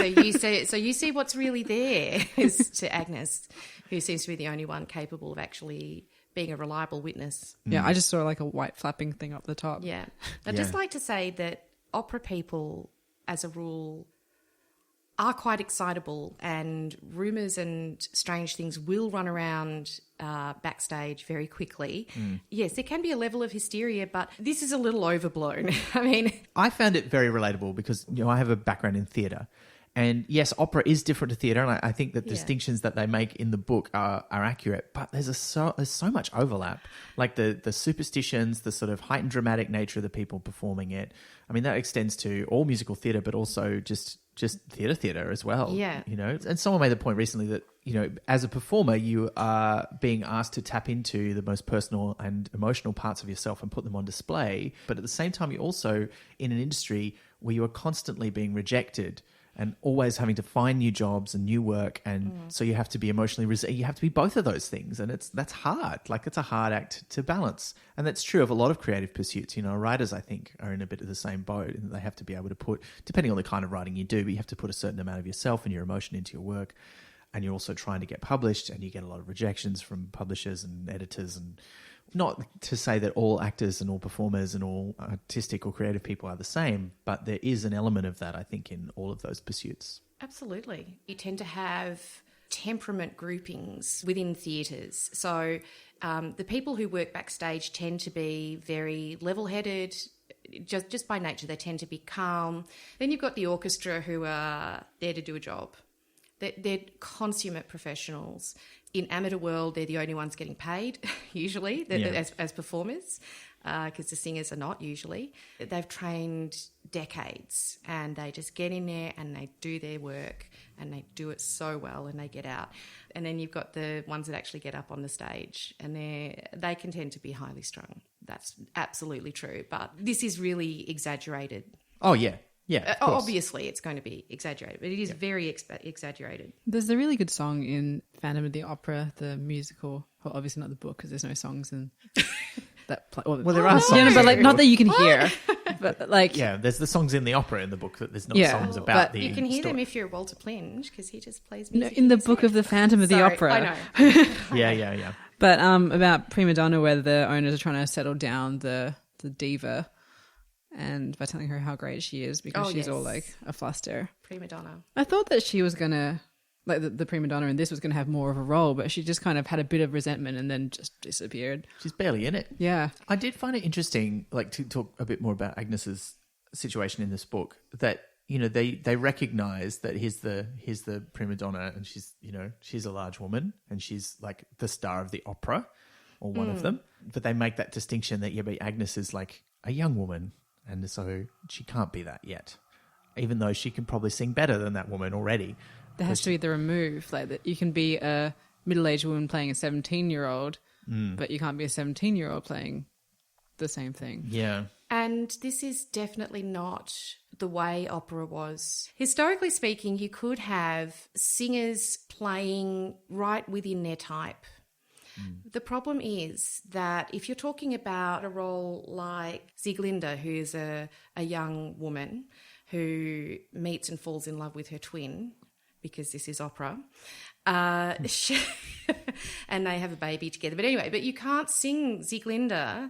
so you see what's really there is to Agnes, who seems to be the only one capable of actually being a reliable witness. Yeah, I just saw like a white flapping thing up the top. Yeah. I'd just like to say that opera people, as a rule, are quite excitable, and rumours and strange things will run around backstage very quickly. Yes, there can be a level of hysteria, but this is a little overblown. I mean... I found it very relatable because, I have a background in theatre. And yes, opera is different to theatre, and I think that distinctions that they make in the book are accurate, but there's so much overlap. Like the superstitions, the sort of heightened dramatic nature of the people performing it. I mean, that extends to all musical theatre, but also just theatre as well. Yeah. And someone made the point recently that, as a performer, you are being asked to tap into the most personal and emotional parts of yourself and put them on display. But at the same time, you're also in an industry where you are constantly being rejected and always having to find new jobs and new work. And so you have to be emotionally resilient. You have to be both of those things. And that's hard. Like, it's a hard act to balance. And that's true of a lot of creative pursuits. Writers, I think, are in a bit of the same boat, and they have to be able to put, depending on the kind of writing you do, but you have to put a certain amount of yourself and your emotion into your work. And you're also trying to get published, and you get a lot of rejections from publishers and editors. And not to say that all actors and all performers and all artistic or creative people are the same, but there is an element of that, I think, in all of those pursuits. Absolutely. You tend to have temperament groupings within theatres. So the people who work backstage tend to be very level-headed. Just by nature, they tend to be calm. Then you've got the orchestra who are there to do a job. They're consummate professionals. In amateur world, they're the only ones getting paid, usually, as performers, because the singers are not usually. They've trained decades, and they just get in there and they do their work, and they do it so well, and they get out. And then you've got the ones that actually get up on the stage, and they can tend to be highly strung. That's absolutely true. But this is really exaggerated. Oh, yeah. Yeah, obviously it's going to be exaggerated, but it is very exaggerated. There's a really good song in Phantom of the Opera, the musical. Well, obviously not the book because there's no songs in that play. Well, there are songs. But like not that you can hear. But like, there's the songs in the opera in the book, that there's not songs about the. You can hear story. them if you're Walter Plinge, because he just plays music. No, in the book of the Phantom of the Opera. I know. Yeah. But about Prima Donna, where the owners are trying to settle down the diva. And by telling her how great she is because she's all like a fluster. Prima donna. I thought that she was going to, like the prima donna in this was going to have more of a role, but she just kind of had a bit of resentment and then just disappeared. She's barely in it. Yeah. I did find it interesting, like, to talk a bit more about Agnes's situation in this book, that, they recognize that here's the prima donna, and she's a large woman and she's like the star of the opera, or one of them. But they make that distinction that, but Agnes is like a young woman. And so she can't be that yet, even though she can probably sing better than that woman already. There has to be the remove, like that you can be a middle-aged woman playing a 17-year-old, but you can't be a 17-year-old playing the same thing. Yeah. And this is definitely not the way opera was. Historically speaking, you could have singers playing right within their type. The problem is that if you're talking about a role like Sieglinde, who's a young woman who meets and falls in love with her twin, because this is opera, and they have a baby together. But anyway, you can't sing Sieglinde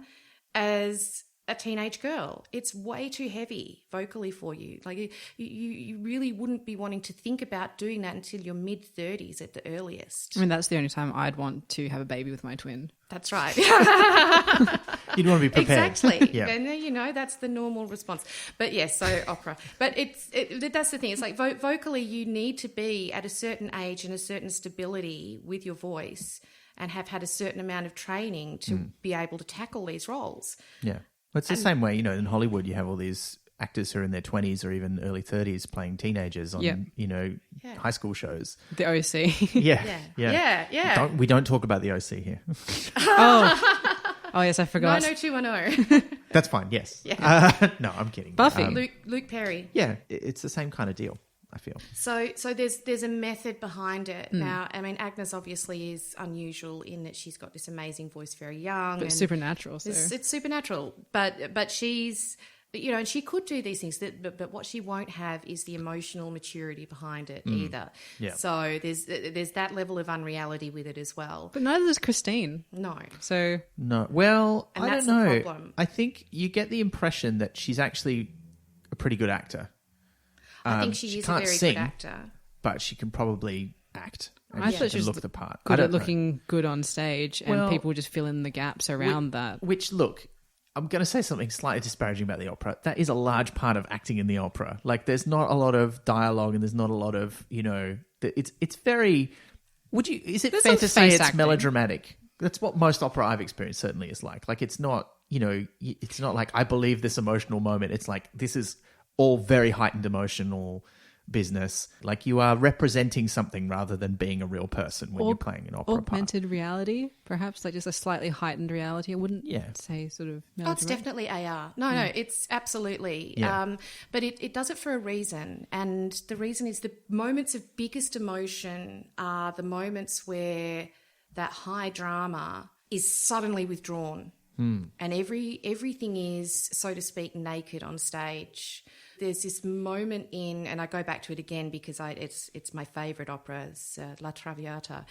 as a teenage girl. It's way too heavy vocally for you. Like you really wouldn't be wanting to think about doing that until your mid-30s at the earliest. I mean, that's the only time I'd want to have a baby with my twin. That's right. You'd want to be prepared. Exactly. Yeah. And, that's the normal response. But yes, so opera. But that's the thing. It's like vocally you need to be at a certain age and a certain stability with your voice and have had a certain amount of training to be able to tackle these roles. Yeah. Well, it's the same way, in Hollywood you have all these actors who are in their 20s or even early 30s playing teenagers on, high school shows. The OC. Yeah. We don't talk about the OC here. Oh, yes, I forgot. 90210. That's fine, yes. Yeah. No, I'm kidding. Buffy. Luke Perry. Yeah, it's the same kind of deal, I feel. So there's a method behind it. Now, I mean, Agnes obviously is unusual in that she's got this amazing voice very young. But supernatural. So. It's supernatural. But she's, and she could do these things, but what she won't have is the emotional maturity behind it either. Yeah. So there's that level of unreality with it as well. But neither does Christine. No. So. No. Well, And I that's don't know. the problem. I think you get the impression that she's actually a pretty good actor. I think she is a can't very sing, good actor. But she can probably act. And I she thought she can was look the part. good I at don't know. looking good on stage, and people just fill in the gaps around that. Which, look, I'm going to say something slightly disparaging about the opera. That is a large part of acting in the opera. Like, there's not a lot of dialogue and there's not a lot of, it's very... Is it There's fair some to say face it's acting. melodramatic? That's what most opera I've experienced certainly is like. Like, it's not, it's not like I believe this emotional moment. It's like, this is all very heightened emotional business. Like, you are representing something rather than being a real person when you're playing an opera part. Augmented reality, perhaps, like just a slightly heightened reality. I wouldn't say sort of melodramatic. Oh, it's definitely AR. No, it's absolutely. Yeah. But it does it for a reason. And the reason is the moments of biggest emotion are the moments where that high drama is suddenly withdrawn. And everything is, so to speak, naked on stage. There's this moment and I go back to it again because it's my favourite opera, it's La Traviata.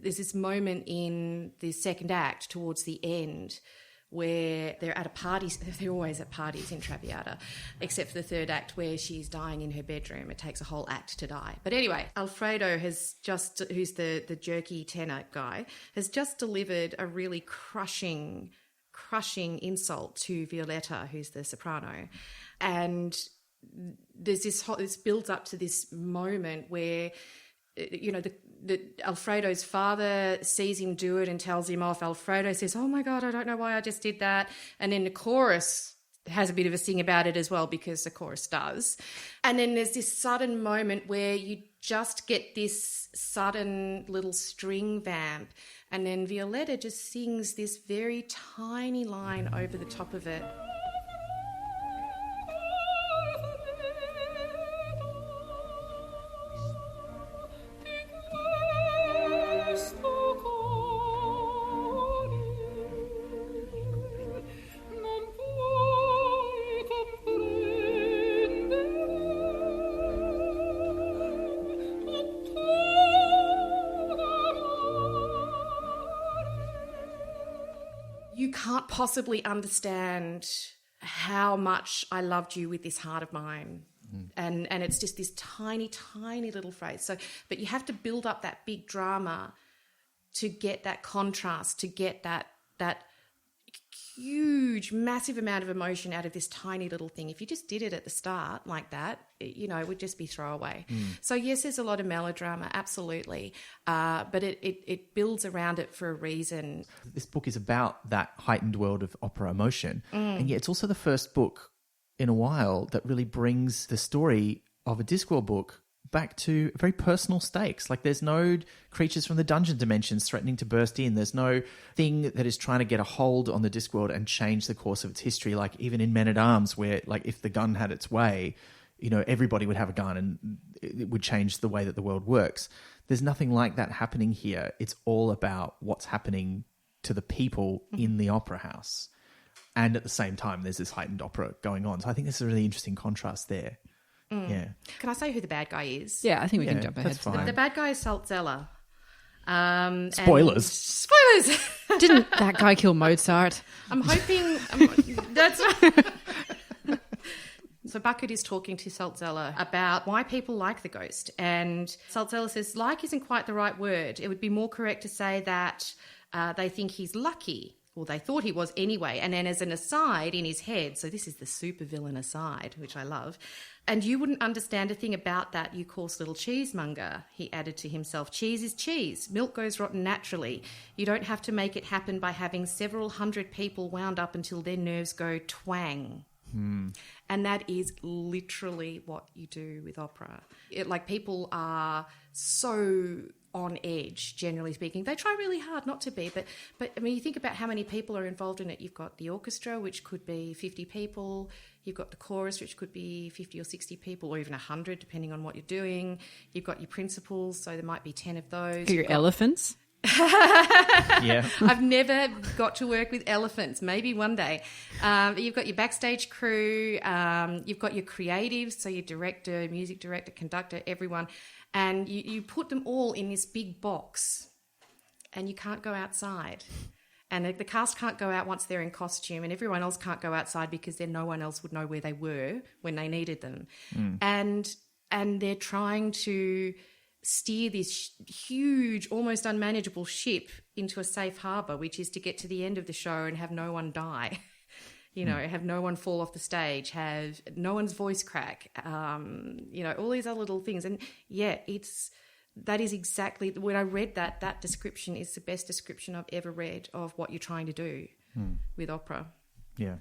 There's this moment in the second act towards the end where they're at a party. They're always at parties in Traviata, except for the third act where she's dying in her bedroom. It takes a whole act to die. But anyway, Alfredo who's the jerky tenor guy, has just delivered a really crushing insult to Violetta, who's the soprano. And there's this builds up to this moment where, the Alfredo's father sees him do it and tells him off. Alfredo says, "Oh my God, I don't know why I just did that." And then the chorus has a bit of a sing about it as well, because the chorus does. And then there's this sudden moment where you just get this sudden little string vamp, and then Violetta just sings this very tiny line over the top of it. You can't possibly understand how much I loved you with this heart of mine. And it's just this tiny, tiny little phrase. So, but you have to build up that big drama to get that contrast, to get that huge, massive amount of emotion out of this tiny little thing. If you just did it at the start like that, it would just be throwaway. So yes, there's a lot of melodrama, absolutely, but it builds around it for a reason. This book is about that heightened world of opera emotion, and yet it's also the first book in a while that really brings the story of a Discworld book back to very personal stakes. Like there's no creatures from the dungeon dimensions threatening to burst in. There's no thing that is trying to get a hold on the Discworld and change the course of its history. Like even in Men-at-Arms, where like if the gun had its way, everybody would have a gun and it would change the way that the world works. There's nothing like that happening here. It's all about what's happening to the people in the opera house. And at the same time, there's this heightened opera going on. So I think this is a really interesting contrast there. Yeah. Can I say who the bad guy is? Yeah, I think we can jump ahead. That's fine. The bad guy is Saltzella. Spoilers. Spoilers. Didn't that guy kill Mozart? I'm hoping that's. So Bucket is talking to Saltzella about why people like the ghost, and Saltzella says like isn't quite the right word. It would be more correct to say that they think he's lucky. Well, they thought he was anyway. And then as an aside in his head, so this is the supervillain aside, which I love, and you wouldn't understand a thing about that, you coarse little cheesemonger, he added to himself. Cheese is cheese. Milk goes rotten naturally. You don't have to make it happen by having several hundred people wound up until their nerves go twang. And that is literally what you do with opera. People are so on edge, generally speaking. They try really hard not to be, but I mean, you think about how many people are involved in it. You've got the orchestra, which could be 50 people. You've got the chorus, which could be 50 or 60 people, or even 100, depending on what you're doing. You've got your principals, so there might be 10 of those. Your elephants? Yeah. I've never got to work with elephants. Maybe one day. You've got your backstage crew. You've got your creatives, so your director, music director, conductor, everyone. And you put them all in this big box and you can't go outside. And the cast can't go out once they're in costume, and everyone else can't go outside because then no one else would know where they were when they needed them. And they're trying to steer this huge, almost unmanageable ship into a safe harbour, which is to get to the end of the show and have no one die. Have no one fall off the stage, have no one's voice crack, all these other little things. And yeah, that is exactly, when I read that description is the best description I've ever read of what you're trying to do with opera. Yeah.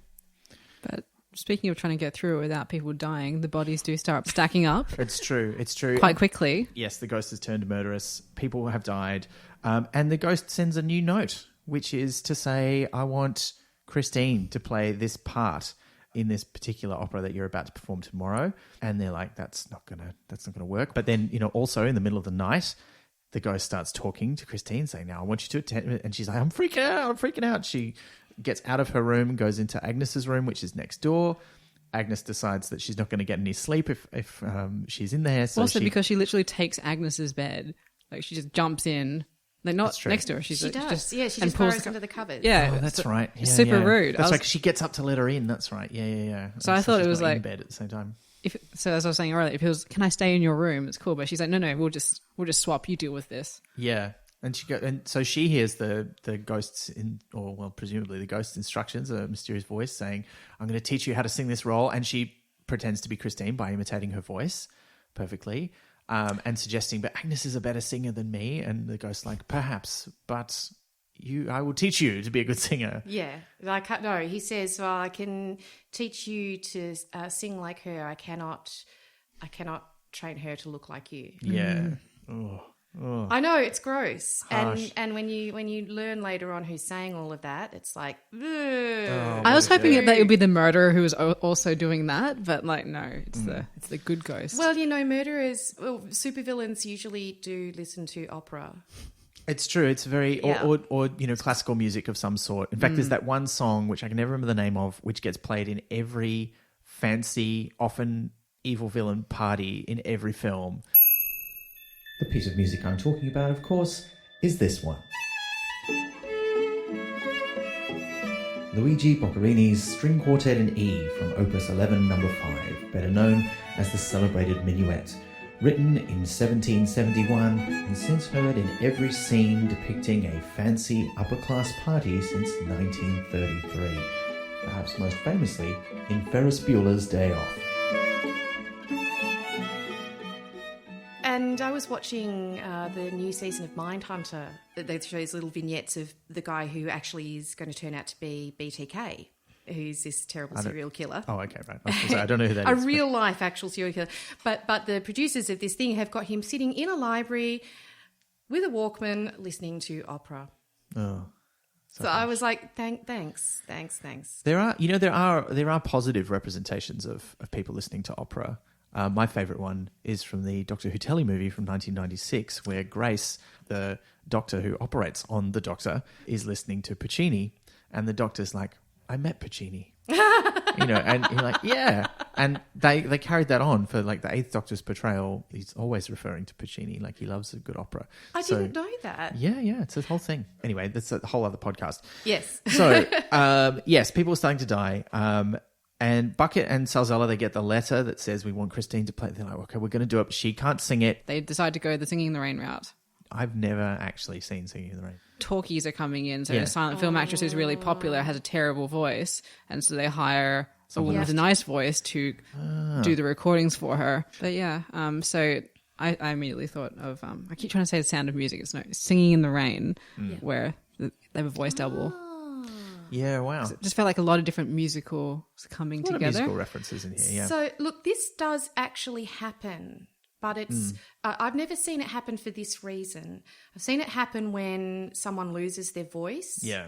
But speaking of trying to get through it without people dying, the bodies do start stacking up. It's true. Quite quickly. Yes, the ghost has turned murderous. People have died. And the ghost sends a new note, which is to say, I want Christine to play this part in this particular opera that you're about to perform tomorrow. And they're like, that's not gonna work. But then, also in the middle of the night, the ghost starts talking to Christine, saying, now I want you to attend. And she's like, I'm freaking out. She gets out of her room, goes into Agnes's room, which is next door. Agnes decides that she's not going to get any sleep if she's in there. So also because she literally takes Agnes's bed. Like she just jumps in. Like not next to her. She does. She just burrows under the covers. Yeah. Oh, that's right. Yeah, super rude. That's right. She gets up to let her in. That's right. Yeah. So I thought it was like in bed at the same time. So as I was saying earlier, if it was, can I stay in your room? It's cool. But she's like, no, we'll just swap. You deal with this. Yeah. And so she hears the ghost's presumably the ghost's instructions, a mysterious voice saying, I'm going to teach you how to sing this role. And she pretends to be Christine by imitating her voice perfectly. And suggesting, but Agnes is a better singer than me. And the ghost's like, perhaps, but I will teach you to be a good singer. Yeah. He says, well, I can teach you to sing like her. I cannot train her to look like you. Yeah. Oh. I know, it's gross. Harsh. And when you learn later on who's saying all of that, it's like, I was hoping that it would be the murderer who was also doing that, but no, it's the good ghost. Well, supervillains usually do listen to opera. It's true. It's very or classical music of some sort. In fact, there's that one song which I can never remember the name of, which gets played in every fancy, often evil villain party in every film. The piece of music I'm talking about, of course, is this one. Luigi Boccherini's String Quartet in E from Opus 11 No. 5, better known as the celebrated Minuet, written in 1771 and since heard in every scene depicting a fancy upper-class party since 1933, perhaps most famously in Ferris Bueller's Day Off. And I was watching the new season of Mindhunter. They show these little vignettes of the guy who actually is going to turn out to be BTK who's this terrible serial killer. Oh, okay, right. I was gonna say, I don't know who that A is. real life actual serial killer. But the producers of this thing have got him sitting in a library with a Walkman listening to opera. Oh. So I was like, thanks. There are positive representations of people listening to opera. My favourite one is from the Doctor Who telly movie from 1996, where Grace, the doctor who operates on the Doctor, is listening to Puccini, and the Doctor's like, "I met Puccini," and you're like, "Yeah." And they carried that on for like the Eighth Doctor's portrayal. He's always referring to Puccini, like he loves a good opera. I didn't know that. Yeah, it's a whole thing. Anyway, that's a whole other podcast. Yes. So, yes, people are starting to die. And Bucket and Salzella, they get the letter that says we want Christine to play. They're like, okay, we're going to do it, but she can't sing it. They decide to go the Singing in the Rain route. I've never actually seen Singing in the Rain. Talkies are coming in, so a silent film actress who's really popular has a terrible voice, and so they hire someone with a nice voice to do the recordings for her. But so I immediately thought of I keep trying to say The Sound of Music. It's Singing in the Rain, where they have a voice double. Yeah, wow. It just felt like a lot of different musicals coming together. A lot of musical references in here, yeah. So, look, this does actually happen, but it's I've never seen it happen for this reason. I've seen it happen when someone loses their voice. Yeah.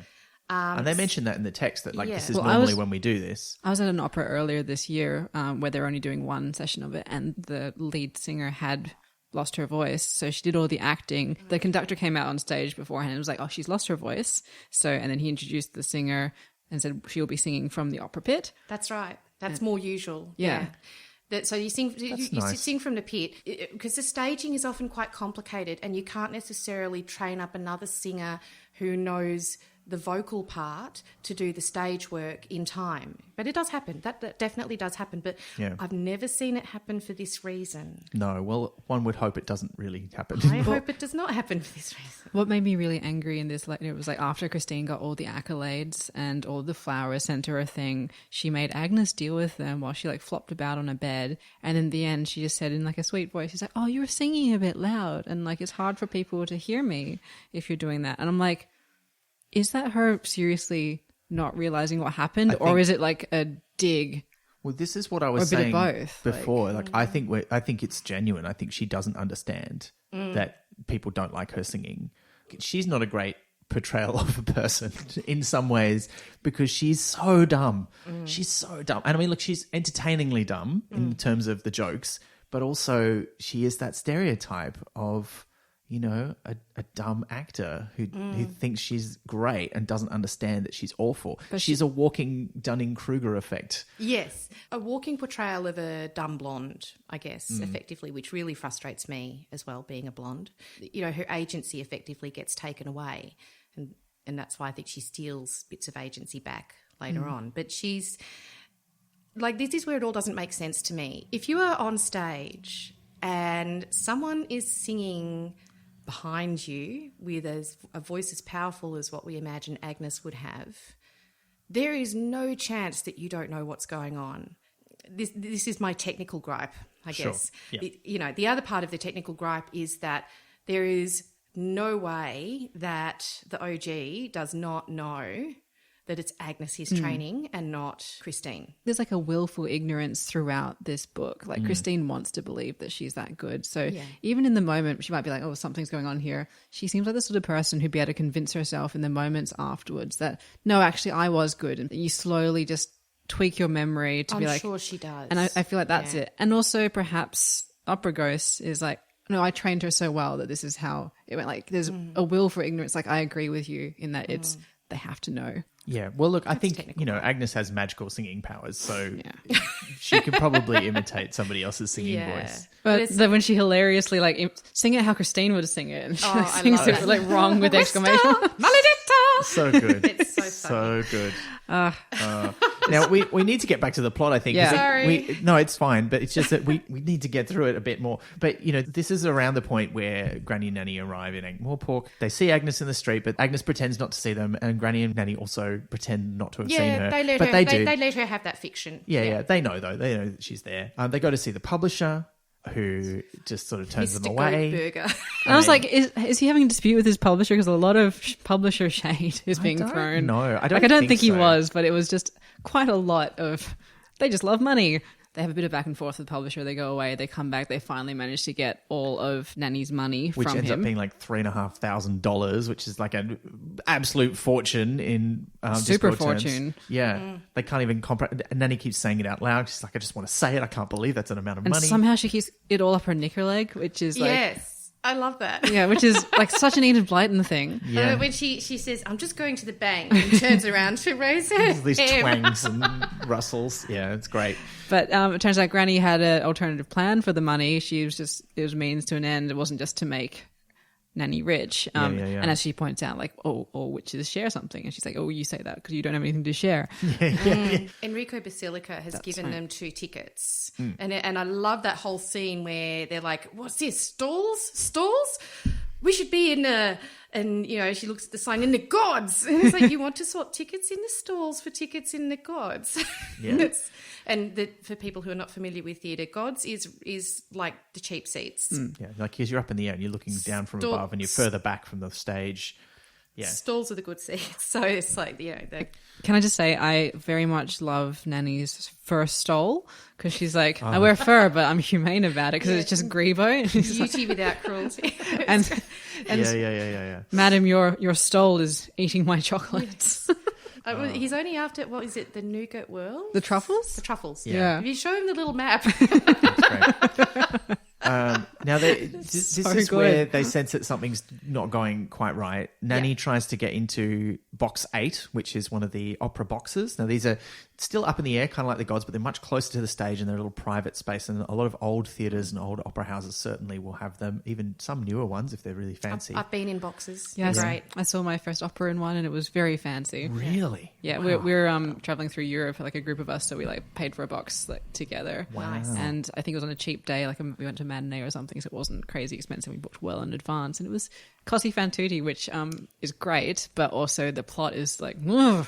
And they mentioned that in the text that this is normally when we do this. I was at an opera earlier this year where they're only doing one session of it, and the lead singer had lost her voice, so she did all the acting. The conductor came out on stage beforehand and was like, "Oh, she's lost her voice." And then he introduced the singer and said she'll be singing from the opera pit. That's right. That's more usual. Yeah. So you sing, you nice. sing from the pit, because the staging is often quite complicated, and you can't necessarily train up another singer who knows the vocal part to do the stage work in time. But it does happen. That definitely does happen. But I've never seen it happen for this reason. No, well, one would hope it doesn't really happen. I hope it does not happen for this reason. What made me really angry in this, it was like after Christine got all the accolades and all the flowers sent to her thing, she made Agnes deal with them while she flopped about on a bed. And in the end, she just said in a sweet voice, she's like, "Oh, you were singing a bit loud. And it's hard for people to hear me if you're doing that." And I'm like, is that her seriously not realizing what happened, or is it a dig? Well, this is what I was saying before. I think it's genuine. I think she doesn't understand that people don't like her singing. She's not a great portrayal of a person in some ways because she's so dumb. She's so dumb. And I mean, look, she's entertainingly dumb in terms of the jokes, but also she is that stereotype of, a dumb actor who thinks she's great and doesn't understand that she's awful. But she's a walking Dunning-Kruger effect. Yes, a walking portrayal of a dumb blonde, I guess, effectively, which really frustrates me as well, being a blonde. Her agency effectively gets taken away, and that's why I think she steals bits of agency back later on. But she's... this is where it all doesn't make sense to me. If you are on stage and someone is singing behind you with a voice as powerful as what we imagine Agnes would have, there is no chance that you don't know what's going on. This is my technical gripe, I guess. Yeah. The other part of the technical gripe is that there is no way that the OG does not know that it's Agnes he's training and not Christine. There's a willful ignorance throughout this book. Christine wants to believe that she's that good. So even in the moment, she might be like, "Oh, something's going on here." She seems like the sort of person who'd be able to convince herself in the moments afterwards that, no, actually, I was good. And you slowly just tweak your memory to be like... I'm sure she does. And I feel like that's it. And also perhaps Opera Ghost is like, no, I trained her so well that this is how it went. There's a will for ignorance. I agree with you in that it's... they have to know. Yeah, well, look, I think, Agnes has magical singing powers, so she could probably imitate somebody else's singing voice. But then when she hilariously, sing it how Christine would sing it, and she sings it wrong with exclamation. Maledetta! So good. It's so funny. So good. Now, we need to get back to the plot, I think. Yeah. Sorry. No, it's fine, but it's just that we need to get through it a bit more. But, this is around the point where Granny and Nanny arrive in Ankh-Morpork. They see Agnes in the street, but Agnes pretends not to see them, and Granny and Nanny also pretend not to have seen her. They let her have that fiction. Yeah, they know, though. They know that she's there. They go to see the publisher. who just sort of turns Mr. them away. Goldberger. And I was like, is he having a dispute with his publisher? Because a lot of publisher shade is being thrown. No, I don't think he so. was, but it was just quite a lot of, they just love money. They have a bit of back and forth with the publisher. They go away. They come back. They finally manage to get all of Nanny's money which from him. Which ends up being like $3,500, which is like an absolute fortune in super Discworld fortune. terms. Yeah. They can't even comprehend. And Nanny keeps saying it out loud. She's like, I just want to say it. I can't believe that's an amount of and money. Somehow she keeps it all up her knicker leg, which is like... Yes. I love that. Yeah, which is like such an Enid Blyton thing. Yeah. When she says, I'm just going to the bank, and turns around to Rose. These twangs and rustles. Yeah, it's great. But it turns out Granny had an alternative plan for the money. She was just, it was means to an end. It wasn't just to make Nanny rich. And as she points out, like, all witches share something. And she's like, oh, you say that because you don't have anything to share. Enrico Basilica has given them 2 tickets. And I love that whole scene where they're like, what's this, stalls? We should be in and, you know, she looks at the sign, in the gods. And it's like, you want to swap tickets in the stalls for tickets in the gods. Yeah. For people who are not familiar with theatre, gods is like the cheap seats. Yeah, like because you're up in the air and you're looking down from above and you're further back from the stage. Yeah. Stalls are the good seats. So it's like, you know, Can I just say, I very much love Nanny's fur stole because she's like, I wear fur, but I'm humane about it because it's just Greebo. Beauty without cruelty. and Yeah. Madam, your stole is eating my chocolates. He's only after, what is it, the nougat world? The truffles? The truffles. Yeah. If you show him the little map. That's great. Now, this is good. where they sense that something's not going quite right. Nanny tries to get into box 8, which is one of the opera boxes. Now, these are still up in the air, kind of like the gods, but they're much closer to the stage and they're a little private space. And a lot of old theatres and old opera houses certainly will have them, even some newer ones if they're really fancy. I've been in boxes. Yes, Great. I saw my first opera in one and it was very fancy. Really? Yeah, Wow. we're traveling through Europe, like a group of us, so we like paid for a box like together. Wow. Nice. And I think it was on a cheap day, like we went to a matinee or something, so it wasn't crazy expensive. We booked well in advance, and it was cosy fan tutti, which is great, but also the plot is like, ugh.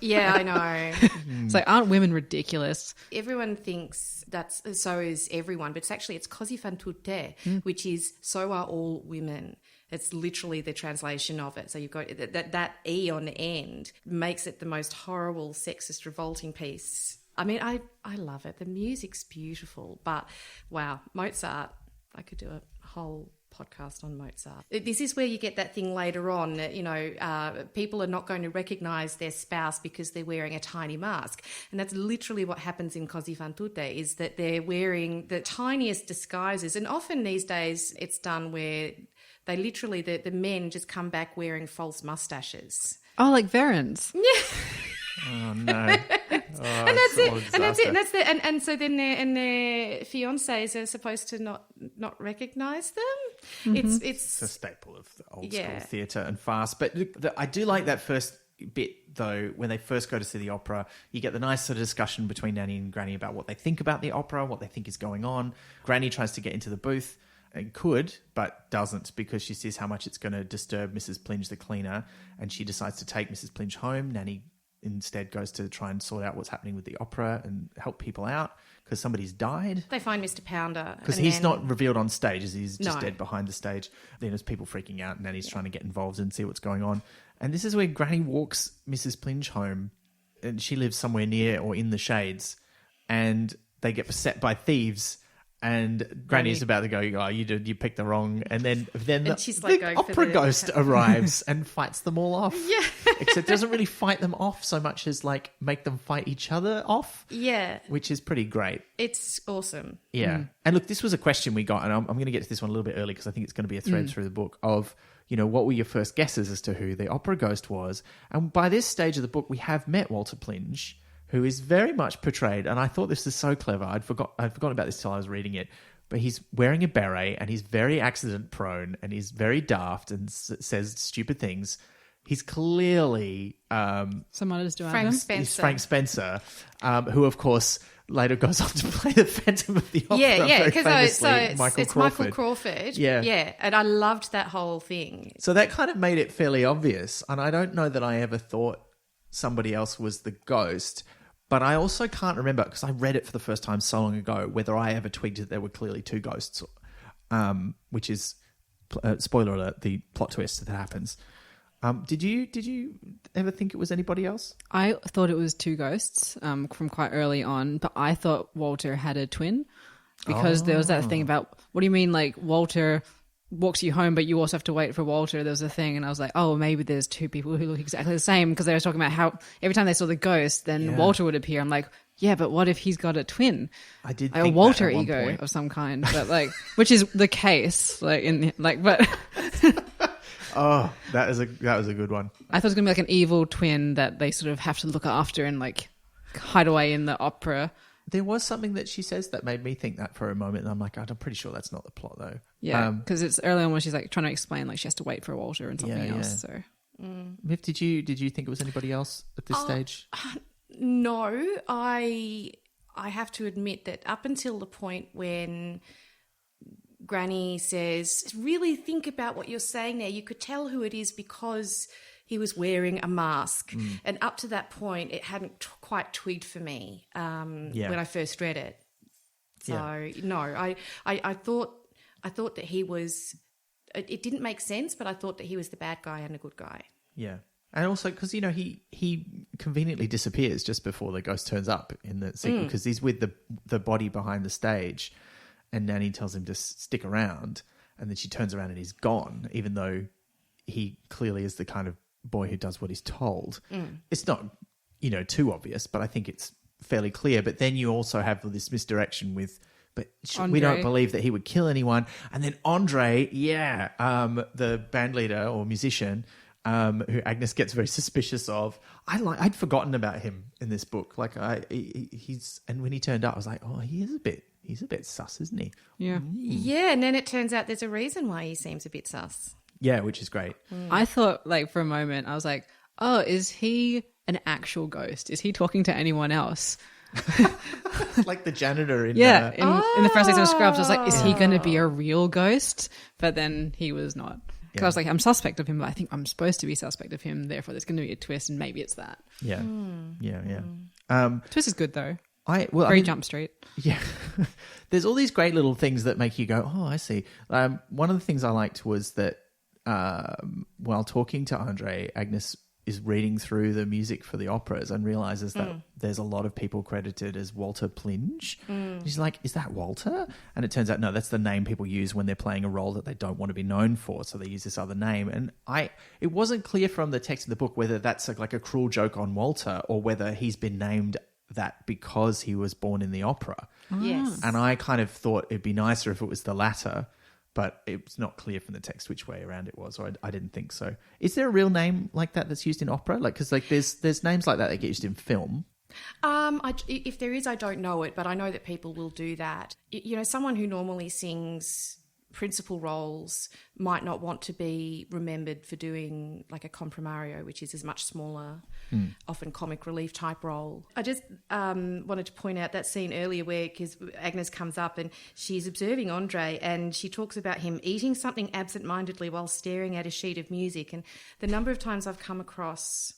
Yeah, I know. It's like, aren't women ridiculous? Everyone thinks so is everyone, but it's così fan tutte, which is so are all women. It's literally the translation of it. So you've got that E on the end makes it the most horrible, sexist, revolting piece. I mean, I love it. The music's beautiful, but wow, Mozart, I could do a whole podcast on Mozart. This is where you get that thing later on that, you know, people are not going to recognise their spouse because they're wearing a tiny mask. And that's literally what happens in Così fan tutte, is that they're wearing the tiniest disguises. And often these days it's done where they literally, the men just come back wearing false moustaches. Oh, like Verens. Yeah. Oh, no. And that's it. And so then their fiancés are supposed to not recognise them. Mm-hmm. It's a staple of the old school theatre and farce. But I do like that first bit, though, when they first go to see the opera. You get the nice sort of discussion between Nanny and Granny about what they think about the opera, what they think is going on. Granny tries to get into the booth and could, but doesn't, because she sees how much it's going to disturb Mrs. Plinge, the cleaner, and she decides to take Mrs. Plinge home. Nanny instead goes to try and sort out what's happening with the opera and help people out because somebody's died. They find Mr. Pounder. Because he's not revealed on stage, as he's just dead behind the stage. Then there's people freaking out and Nanny's trying to get involved and see what's going on. And this is where Granny walks Mrs. Plinge home, and she lives somewhere near or in the shades, and they get beset by thieves. And Granny's about to go, oh, you picked the wrong. And then she's like the opera ghost arrives and fights them all off. Yeah. Except doesn't really fight them off so much as like make them fight each other off. Yeah. Which is pretty great. It's awesome. Yeah. And look, this was a question we got, and I'm going to get to this one a little bit early because I think it's going to be a thread through the book of, you know, what were your first guesses as to who the opera ghost was? And by this stage of the book, we have met Walter Plinge, who is very much portrayed, and I thought this is so clever. I'd forgotten about this till I was reading it. But he's wearing a beret, and he's very accident prone, and he's very daft and says stupid things. He's clearly Someone is doing Frank them. Spencer. He's Frank Spencer, who of course later goes on to play the Phantom of the Opera. Yeah, because it's Michael Crawford. Yeah, and I loved that whole thing. So that kind of made it fairly obvious, and I don't know that I ever thought somebody else was the ghost. But I also can't remember, because I read it for the first time so long ago, whether I ever twigged that there were clearly two ghosts, which is, spoiler alert, the plot twist that happens. Did you ever think it was anybody else? I thought it was two ghosts from quite early on, but I thought Walter had a twin because there was that thing about, what do you mean, like, Walter walks you home, but you also have to wait for Walter. There was a thing, and I was like, oh, maybe there's two people who look exactly the same, because they were talking about how every time they saw the ghost, then Walter would appear. I'm like, yeah, but what if he's got a twin? I did like think a Walter that at one ego point. of some kind, but like, which is the case, like but. Oh, that was a good one. I thought it was gonna be like an evil twin that they sort of have to look after and like hide away in the opera. There was something that she says that made me think that for a moment, and I'm like, I'm pretty sure that's not the plot, though. Yeah, because it's early on when she's like trying to explain, like she has to wait for Walter and something else. So, Myf, did you think it was anybody else at this stage? No, I have to admit that up until the point when Granny says, really think about what you're saying there, you could tell who it is because he was wearing a mask. And up to that point, it hadn't quite twigged for me when I first read it. So, no, I thought that he was... It didn't make sense, but I thought that he was the bad guy and a good guy. Yeah. And also because, he conveniently disappears just before the ghost turns up in the sequel, because he's with the body behind the stage, and Nanny tells him to stick around, and then she turns around and he's gone, even though he clearly is the kind of boy who does what he's told. It's not, too obvious, but I think it's fairly clear. But then you also have this misdirection with, we don't believe that he would kill anyone. And then Andre, the band leader or musician, who Agnes gets very suspicious of. I'd forgotten about him in this book. Like and when he turned up, I was like, oh, he's a bit sus, isn't he? Yeah. Yeah, and then it turns out there's a reason why he seems a bit sus. Yeah, which is great. I thought, like, for a moment, I was like, oh, is he an actual ghost? Is he talking to anyone else? Like the janitor in... in the first season of Scrubs, I was like, is he going to be a real ghost? But then he was not. Because I was like, I'm suspect of him, but I think I'm supposed to be suspect of him. Therefore, there's going to be a twist, and maybe it's that. Yeah. Twist is good, though. Jump Street. Yeah. There's all these great little things that make you go, oh, I see. One of the things I liked was that while talking to Andre, Agnes is reading through the music for the operas and realizes that there's a lot of people credited as Walter Plinge. She's like, is that Walter? And it turns out, no, that's the name people use when they're playing a role that they don't want to be known for. So they use this other name. And it wasn't clear from the text of the book whether that's like a cruel joke on Walter or whether he's been named that because he was born in the opera. Yes. And I kind of thought it'd be nicer if it was the latter, but it's not clear from the text which way around it was, or I didn't think so. Is there a real name like that that's used in opera? Like, because like there's names like that get used in film. If there is, I don't know it, but I know that people will do that. Someone who normally sings principal roles might not want to be remembered for doing like a comprimario, which is much smaller, often comic relief type role. I just wanted to point out that scene earlier where, because Agnes comes up and she's observing Andre and she talks about him eating something absentmindedly while staring at a sheet of music. And the number of times I've come across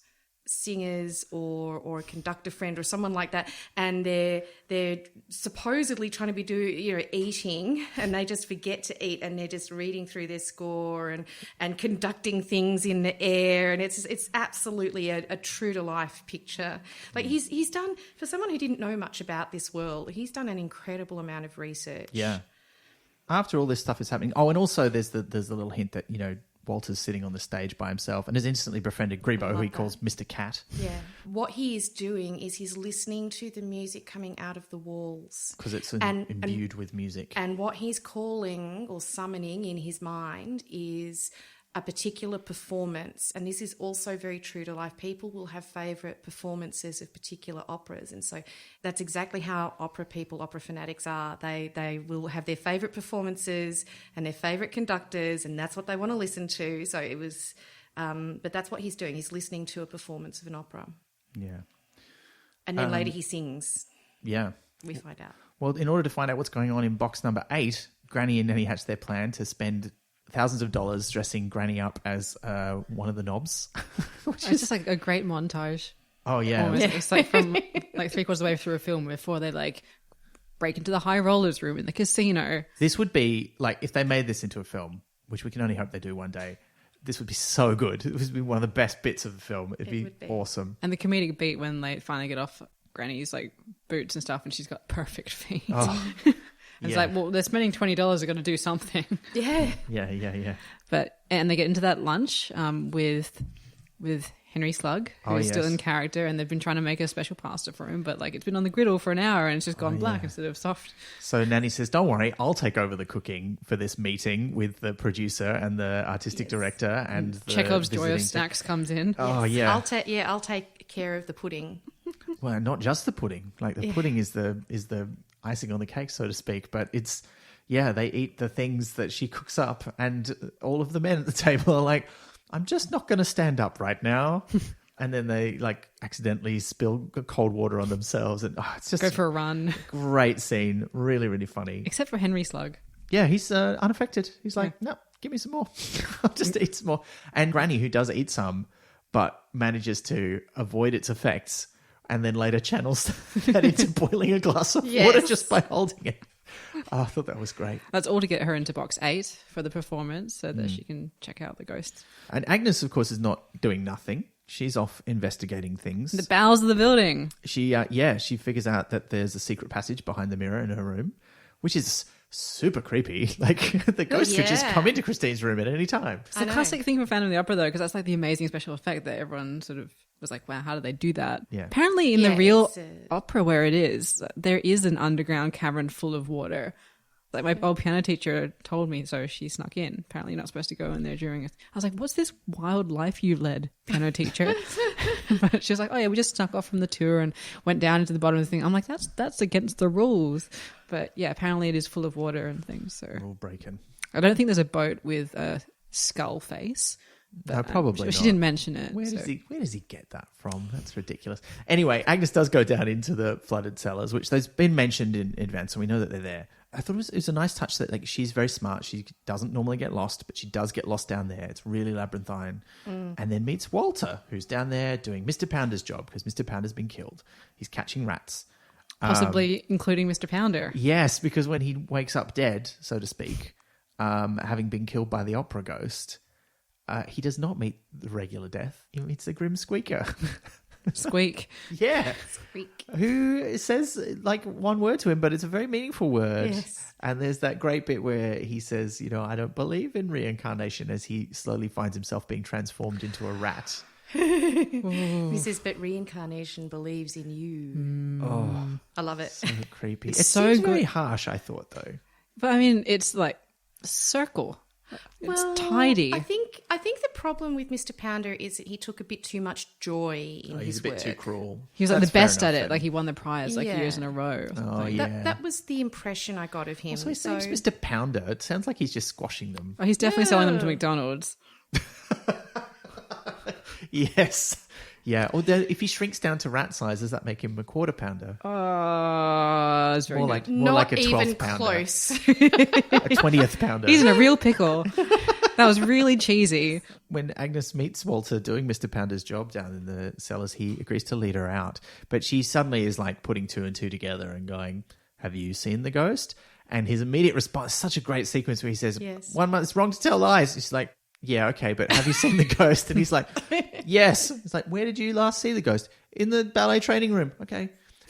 singers or a conductor friend or someone like that, and they're supposedly trying to be eating, and they just forget to eat, and they're just reading through their score and conducting things in the air, and it's absolutely a true to life picture. Like he's done, for someone who didn't know much about this world, he's done an incredible amount of research. Yeah. After all this stuff is happening, and also there's the little hint that Walter's sitting on the stage by himself and has instantly befriended Greebo, who he calls Mr. Cat. Yeah. What he is doing is he's listening to the music coming out of the walls. Because it's imbued with music. And what he's calling or summoning in his mind is a particular performance. And this is also very true to life. People will have favourite performances of particular operas. And so that's exactly how opera fanatics are. They will have their favourite performances and their favourite conductors, and that's what they want to listen to. So it was, but that's what he's doing. He's listening to a performance of an opera. Yeah. And then later he sings. Yeah. We find out. Well, in order to find out what's going on in box number 8, Granny and Nanny hatch their plan to spend thousands of dollars dressing Granny up as one of the knobs. It's just like a great montage. Oh, yeah. Almost. It's like from like 3/4 of the way through a film before they like break into the high rollers room in the casino. This would be like, if they made this into a film, which we can only hope they do one day, this would be so good. It would be one of the best bits of the film. It'd be awesome. And the comedic beat when they finally get off Granny's like boots and stuff and she's got perfect feet. Oh, It's like, well, they're spending $20. They're going to do something. Yeah. Yeah. And they get into that lunch with Henry Slug, who's still in character, and they've been trying to make a special pasta for him, but like it's been on the griddle for an hour and it's just gone black instead of soft. So Nanny says, don't worry, I'll take over the cooking for this meeting with the producer and the artistic director and the Chekhov's Joy of Snacks comes in. Oh, yeah. I'll take care of the pudding. Well, not just the pudding. Like the pudding is the icing on the cake, so to speak. But it's, they eat the things that she cooks up, and all of the men at the table are like, I'm just not going to stand up right now. And then they like accidentally spill cold water on themselves, and it's just go for a run. Great scene, really, really funny. Except for Henry Slug. Yeah, he's unaffected. He's like, no, give me some more. I'll just eat some more. And Granny, who does eat some, but manages to avoid its effects, and then later channels that into boiling a glass of water just by holding it. Oh, I thought that was great. That's all to get her into box 8 for the performance so that she can check out the ghosts. And Agnes, of course, is not doing nothing. She's off investigating things. The bowels of the building. She figures out that there's a secret passage behind the mirror in her room, which is super creepy. Like the ghost could just come into Christine's room at any time. It's a classic thing for Phantom of the Opera, though, because that's like the amazing special effect that everyone sort of was like, wow, how did they do that? Yeah. Apparently in the real opera where it is, there is an underground cavern full of water. Like my old piano teacher told me, so she snuck in. Apparently you're not supposed to go in there during it. I was like, what's this wild life you led, piano teacher? But she was like, oh yeah, we just snuck off from the tour and went down into the bottom of the thing. I'm like, that's against the rules. But yeah, apparently it is full of water and things. So Rule breaking. I don't think there's a boat with a skull face. But, no, probably she didn't mention it. Where does he get that from? That's ridiculous. Anyway, Agnes does go down into the flooded cellars, which they've been mentioned in advance, so we know that they're there. I thought it was a nice touch that like she's very smart. She doesn't normally get lost, but she does get lost down there. It's really labyrinthine. And then meets Walter, who's down there doing Mr. Pounder's job because Mr. Pounder's been killed. He's catching rats. Possibly including Mr. Pounder. Yes, because when he wakes up dead, so to speak, having been killed by the opera ghost, he does not meet the regular death. He meets the Grim Squeaker. Squeak. Yeah. Squeak. Who says like one word to him, but it's a very meaningful word. Yes. And there's that great bit where he says, I don't believe in reincarnation, as he slowly finds himself being transformed into a rat. He says, but reincarnation believes in you. Oh, I love it. so creepy. It's It so seems good. very harsh, I thought, though. But I mean, it's like circle. It's tidy. I think the problem with Mr. Pounder is that he took a bit too much joy in He's his a bit work. too cruel. He was like That's the best fair at enough it. then. Like he won the prize like Yeah. years in a row. Oh, yeah. That was the impression I got of him. So his name's Mr. Pounder. It sounds like he's just squashing them. Oh, he's definitely selling them to McDonald's. Yes. Yeah. Or if he shrinks down to rat size, does that make him a quarter pounder? Oh, it's very More good. like more Not like a 12th even pounder. close. A 20th pounder. He's in a real pickle. That was really cheesy. When Agnes meets Walter doing Mr. Pounder's job down in the cellars, he agrees to lead her out. But she suddenly is like putting two and two together and going, have you seen the ghost? And his immediate response, such a great sequence where he says, Yes. 1 month, it's wrong to tell lies. She's like, yeah, okay, but have you seen the ghost? And he's like, yes. It's like, where did you last see the ghost? In the ballet training room. Okay.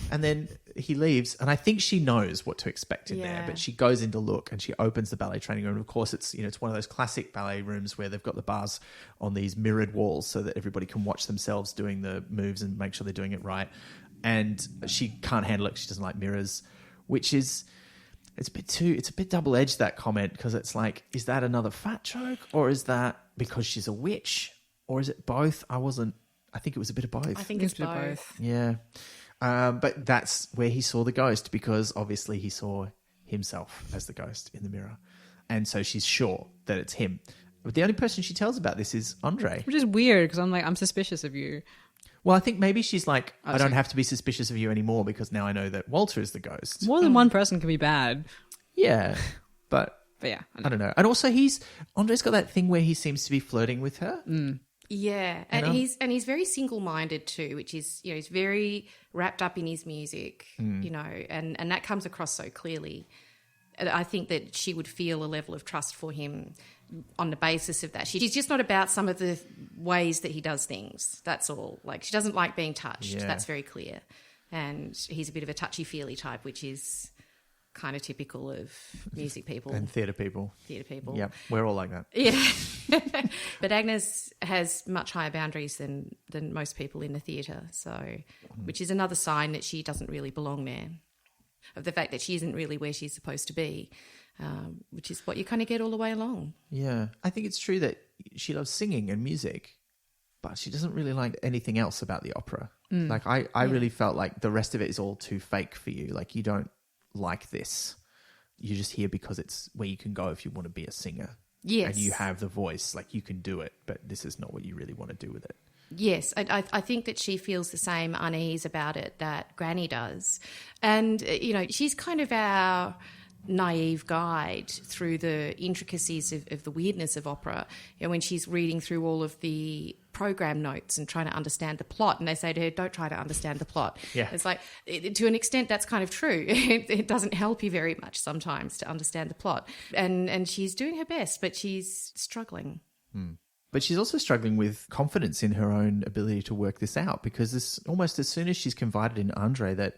And then he leaves, and I think she knows what to expect in there, but she goes in to look and she opens the ballet training room. Of course, it's it's one of those classic ballet rooms where they've got the bars on these mirrored walls so that everybody can watch themselves doing the moves and make sure they're doing it right. And she can't handle it. She doesn't like mirrors, which is it's a bit double-edged, that comment, because it's like, is that another fat joke, or is that because she's a witch, or is it both? I think it was a bit of both. I think it's both. Yeah. But that's where he saw the ghost, because obviously he saw himself as the ghost in the mirror. And so she's sure that it's him. But the only person she tells about this is Andre. Which is weird because I'm like, I'm suspicious of you. Well, I think maybe she's like, I don't have to be suspicious of you anymore because now I know that Walter is the ghost. More than one person can be bad. Yeah. But yeah, I don't know. And also Andre's got that thing where he seems to be flirting with her. Yeah, and he's very single-minded too, which is, he's very wrapped up in his music, and that comes across so clearly. I think that she would feel a level of trust for him on the basis of that. She's just not about some of the ways that he does things. That's all. Like, she doesn't like being touched. Yeah. That's very clear. And he's a bit of a touchy-feely type, which is kind of typical of music people. And theatre people. Yep, we're all like that. Yeah. But Agnes has much higher boundaries than most people in the theatre, which is another sign that she doesn't really belong there, of the fact that she isn't really where she's supposed to be, which is what you kind of get all the way along. Yeah. I think it's true that she loves singing and music, but she doesn't really like anything else about the opera. Like, I really felt like the rest of it is all too fake for you. Like, you don't like this. You're just here because it's where you can go if you want to be a singer. Yes. And you have the voice, like, you can do it, but this is not what you really want to do with it. Yes, I think that she feels the same unease about it that Granny does. And, she's kind of our naive guide through the intricacies of the weirdness of opera. When she's reading through all of the program notes and trying to understand the plot, and they say to her, don't try to understand the plot. Yeah. It's like, to an extent, that's kind of true. It doesn't help you very much sometimes to understand the plot. And she's doing her best, but she's struggling. But she's also struggling with confidence in her own ability to work this out, because almost as soon as she's confided in Andre that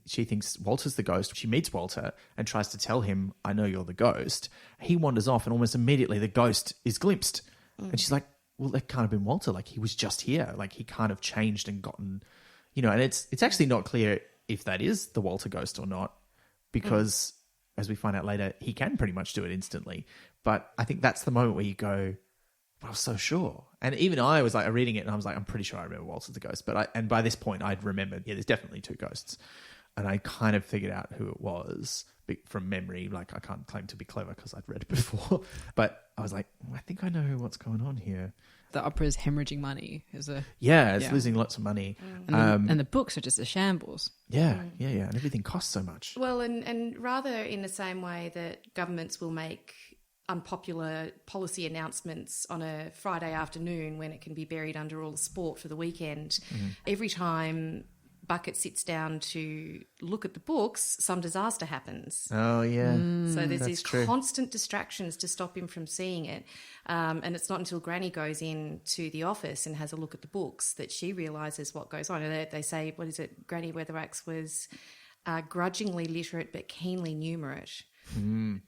she thinks Walter's the ghost, she meets Walter and tries to tell him, I know you're the ghost. He wanders off and almost immediately the ghost is glimpsed. And she's like, well, that can't have been Walter. Like, he was just here. Like, he can't have changed and gotten, and it's actually not clear if that is the Walter ghost or not, because as we find out later, he can pretty much do it instantly. But I think that's the moment where you go, I was so sure. And even I was like reading it and I was like, I'm pretty sure I remember Walter the ghost. And by this point I'd remembered, there's definitely two ghosts. And I kind of figured out who it was from memory. Like, I can't claim to be clever because I'd read it before. But I was like, I think I know what's going on here. The opera's hemorrhaging money. It's losing lots of money. And the books are just a shambles. Yeah. And everything costs so much. Well, and rather in the same way that governments will make unpopular policy announcements on a Friday afternoon when it can be buried under all the sport for the weekend, every time Bucket sits down to look at the books, some disaster happens. Oh, yeah. So there's these constant distractions to stop him from seeing it. And it's not until Granny goes in to the office and has a look at the books that she realises what goes on. And they say, what is it? Granny Weatheraxe was grudgingly literate but keenly numerate.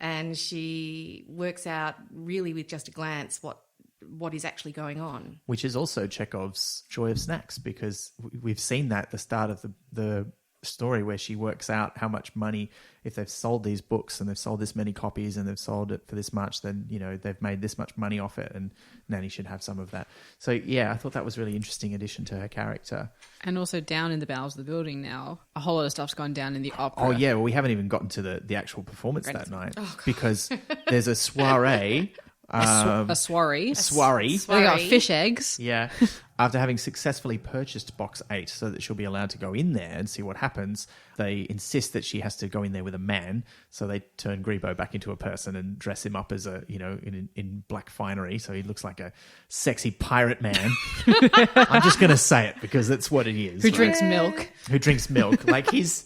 And she works out really with just a glance what is actually going on. Which is also Chekhov's Joy of Snacks, because we've seen that at the start of the story where she works out how much money, if they've sold these books and they've sold this many copies and they've sold it for this much, then, they've made this much money off it and Nanny should have some of that. So, yeah, I thought that was a really interesting addition to her character. And also down in the bowels of the building now, a whole lot of stuff's gone down in the opera. Oh, yeah, well, we haven't even gotten to the actual performance that night because there's a soiree. A soiree. Soiree. We got fish eggs. Yeah. After having successfully purchased box 8 so that she'll be allowed to go in there and see what happens, they insist that she has to go in there with a man. So they turn Greebo back into a person and dress him up as in black finery. So he looks like a sexy pirate man. I'm just going to say it because that's what it is. Who drinks milk. Who drinks milk. Like he's...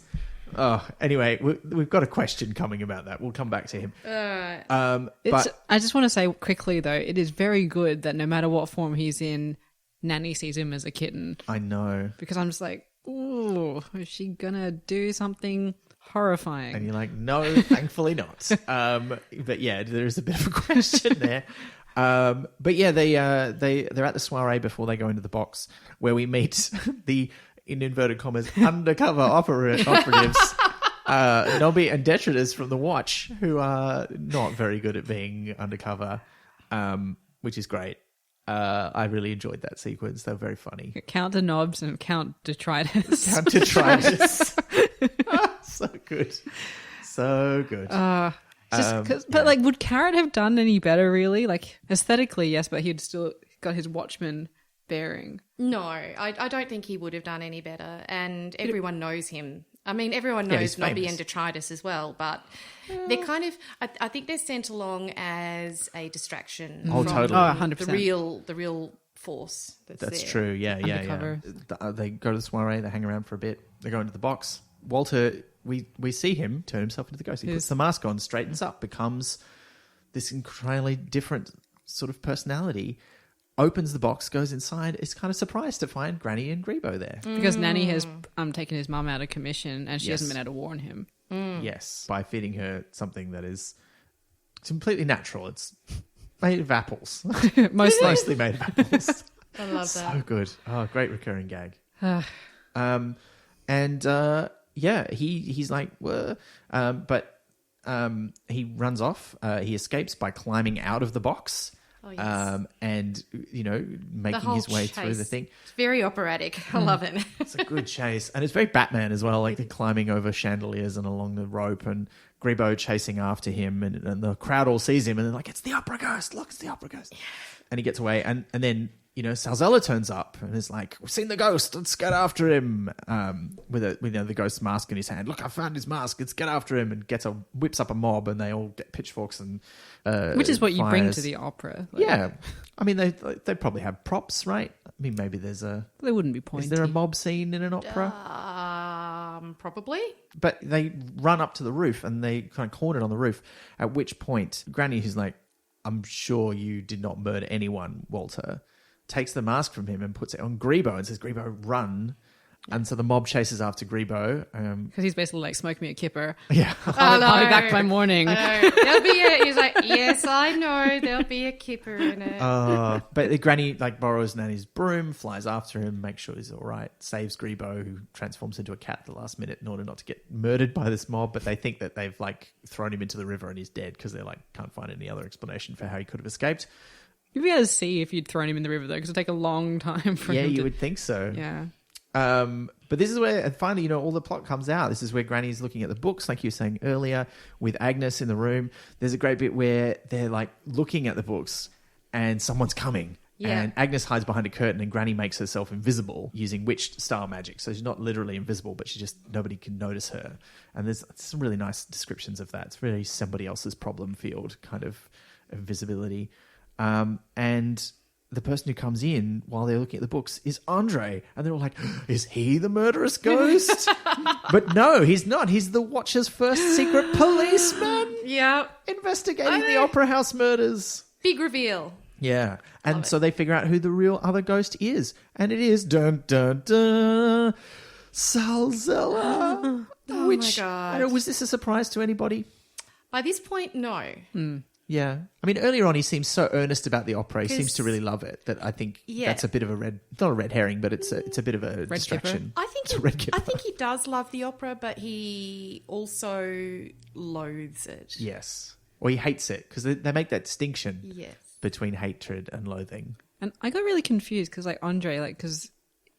Oh, anyway, we've got a question coming about that. We'll come back to him. But I just want to say quickly, though, it is very good that no matter what form he's in, Nanny sees him as a kitten. I know. Because I'm just like, ooh, is she going to do something horrifying? And you're like, no, thankfully not. But yeah, there is a bit of a question there. But yeah, they're at the soiree before they go into the box where we meet the... in inverted commas, undercover operatives, Nobby and Detritus from The Watch, who are not very good at being undercover, which is great. I really enjoyed that sequence. They're very funny. Count the Knobs and Count Detritus. Count Detritus. So good. So good. But like, would Carrot have done any better, really? Like, aesthetically, yes, but he'd still got his Watchman bearing. No, I don't think he would have done any better. And everyone knows him. I mean, everyone knows Nobby and Detritus as well, but they're kind of, I think they're sent along as a distraction from totally. 100%. the real force that's That's there. true. Yeah, Undercover. yeah. They go to the soiree. They hang around for a bit. They go into the box. Walter, we see him turn himself into the ghost. He puts the mask on, straightens up, becomes this incredibly different sort of personality. Opens the box, goes inside. Is kind of surprised to find Granny and Greebo there. Because Nanny has taken his mum out of commission and she hasn't been able to warn him. Yes, by feeding her something that is completely natural. It's made of apples. Mostly made of apples. I love that. So good. Oh, great recurring gag. He's like, "Whoa." But he runs off. He escapes by climbing out of the box. Oh, yes. And, making his way through the thing. It's very operatic. I love it. It's a good chase. And it's very Batman as well, like they're climbing over chandeliers and along the rope and Greebo chasing after him and the crowd all sees him and they're like, it's the opera ghost. Look, it's the opera ghost. Yeah. And he gets away and then, Salzella turns up and is like, we've seen the ghost. Let's get after him with the ghost's mask in his hand. Look, I found his mask. Let's get after him and whips up a mob and they all get pitchforks and which is what fires. you bring to the opera. Yeah. I mean, they probably have props, right? I mean, maybe there's they wouldn't be pointy. Is there a mob scene in an opera? Probably. But they run up to the roof and they kind of cornered on the roof, at which point Granny, who's like, I'm sure you did not murder anyone, Walter, takes the mask from him and puts it on Greebo and says, Greebo, run. And so the mob chases after Greebo. Because he's basically like, smoke me a kipper. Yeah. I'll be back by morning. There'll be he's like, yes, I know, there'll be a kipper in it. But the Granny borrows Nanny's broom, flies after him, makes sure he's all right, saves Greebo, who transforms into a cat at the last minute in order not to get murdered by this mob. But they think that they've thrown him into the river and he's dead because they're can't find any other explanation for how he could have escaped. You'd be able to see if you'd thrown him in the river though, because it'd take a long time for him. Yeah, you would think so. Yeah. But this is where, and finally, all the plot comes out. This is where Granny's looking at the books, like you were saying earlier, with Agnes in the room. There's a great bit where they're looking at the books and someone's coming. Yeah. And Agnes hides behind a curtain and Granny makes herself invisible using witch-style magic. So she's not literally invisible, but nobody can notice her. And there's some really nice descriptions of that. It's really somebody else's problem field kind of invisibility. And the person who comes in while they're looking at the books is Andre. And they're all like, is he the murderous ghost? But no, he's not. He's the Watcher's first secret policeman. Yeah. Investigating the Opera House murders. Big reveal. Yeah. And so they figure out who the real other ghost is. And it is, dun, dun, dun, Salzella. Oh, my God. I don't know, was this a surprise to anybody? By this point, no. Yeah. I mean, earlier on, he seems so earnest about the opera. He seems to really love it that I think that's a bit of not a red herring, but it's a bit of a distraction. I think he does love the opera, but he also loathes it. Yes. Or he hates it because they make that distinction yes. between hatred and loathing. And I got really confused because Andre, because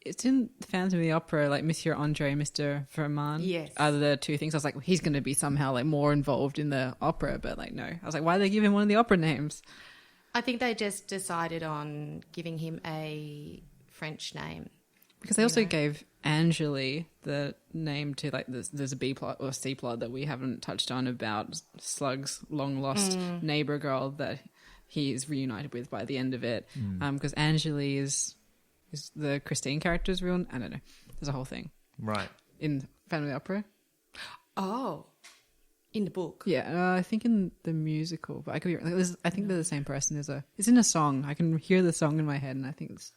it's in Phantom of the Opera, Monsieur Andre and Mr. Verman. Yes. Are the two things. I was like, he's going to be somehow more involved in the opera, but no. I was like, why did they give him one of the opera names? I think they just decided on giving him a French name. Because they also gave Angeli the name to there's a B plot or C plot that we haven't touched on about Slug's long lost neighbor girl that he is reunited with by the end of it. Because Angeli is the Christine character's real? I don't know. There's a whole thing. Right. In Phantom of the Opera. Oh. In the book. Yeah, I think in the musical, but I could be wrong. I think they're the same person. It's in a song. I can hear the song in my head, and I think it's.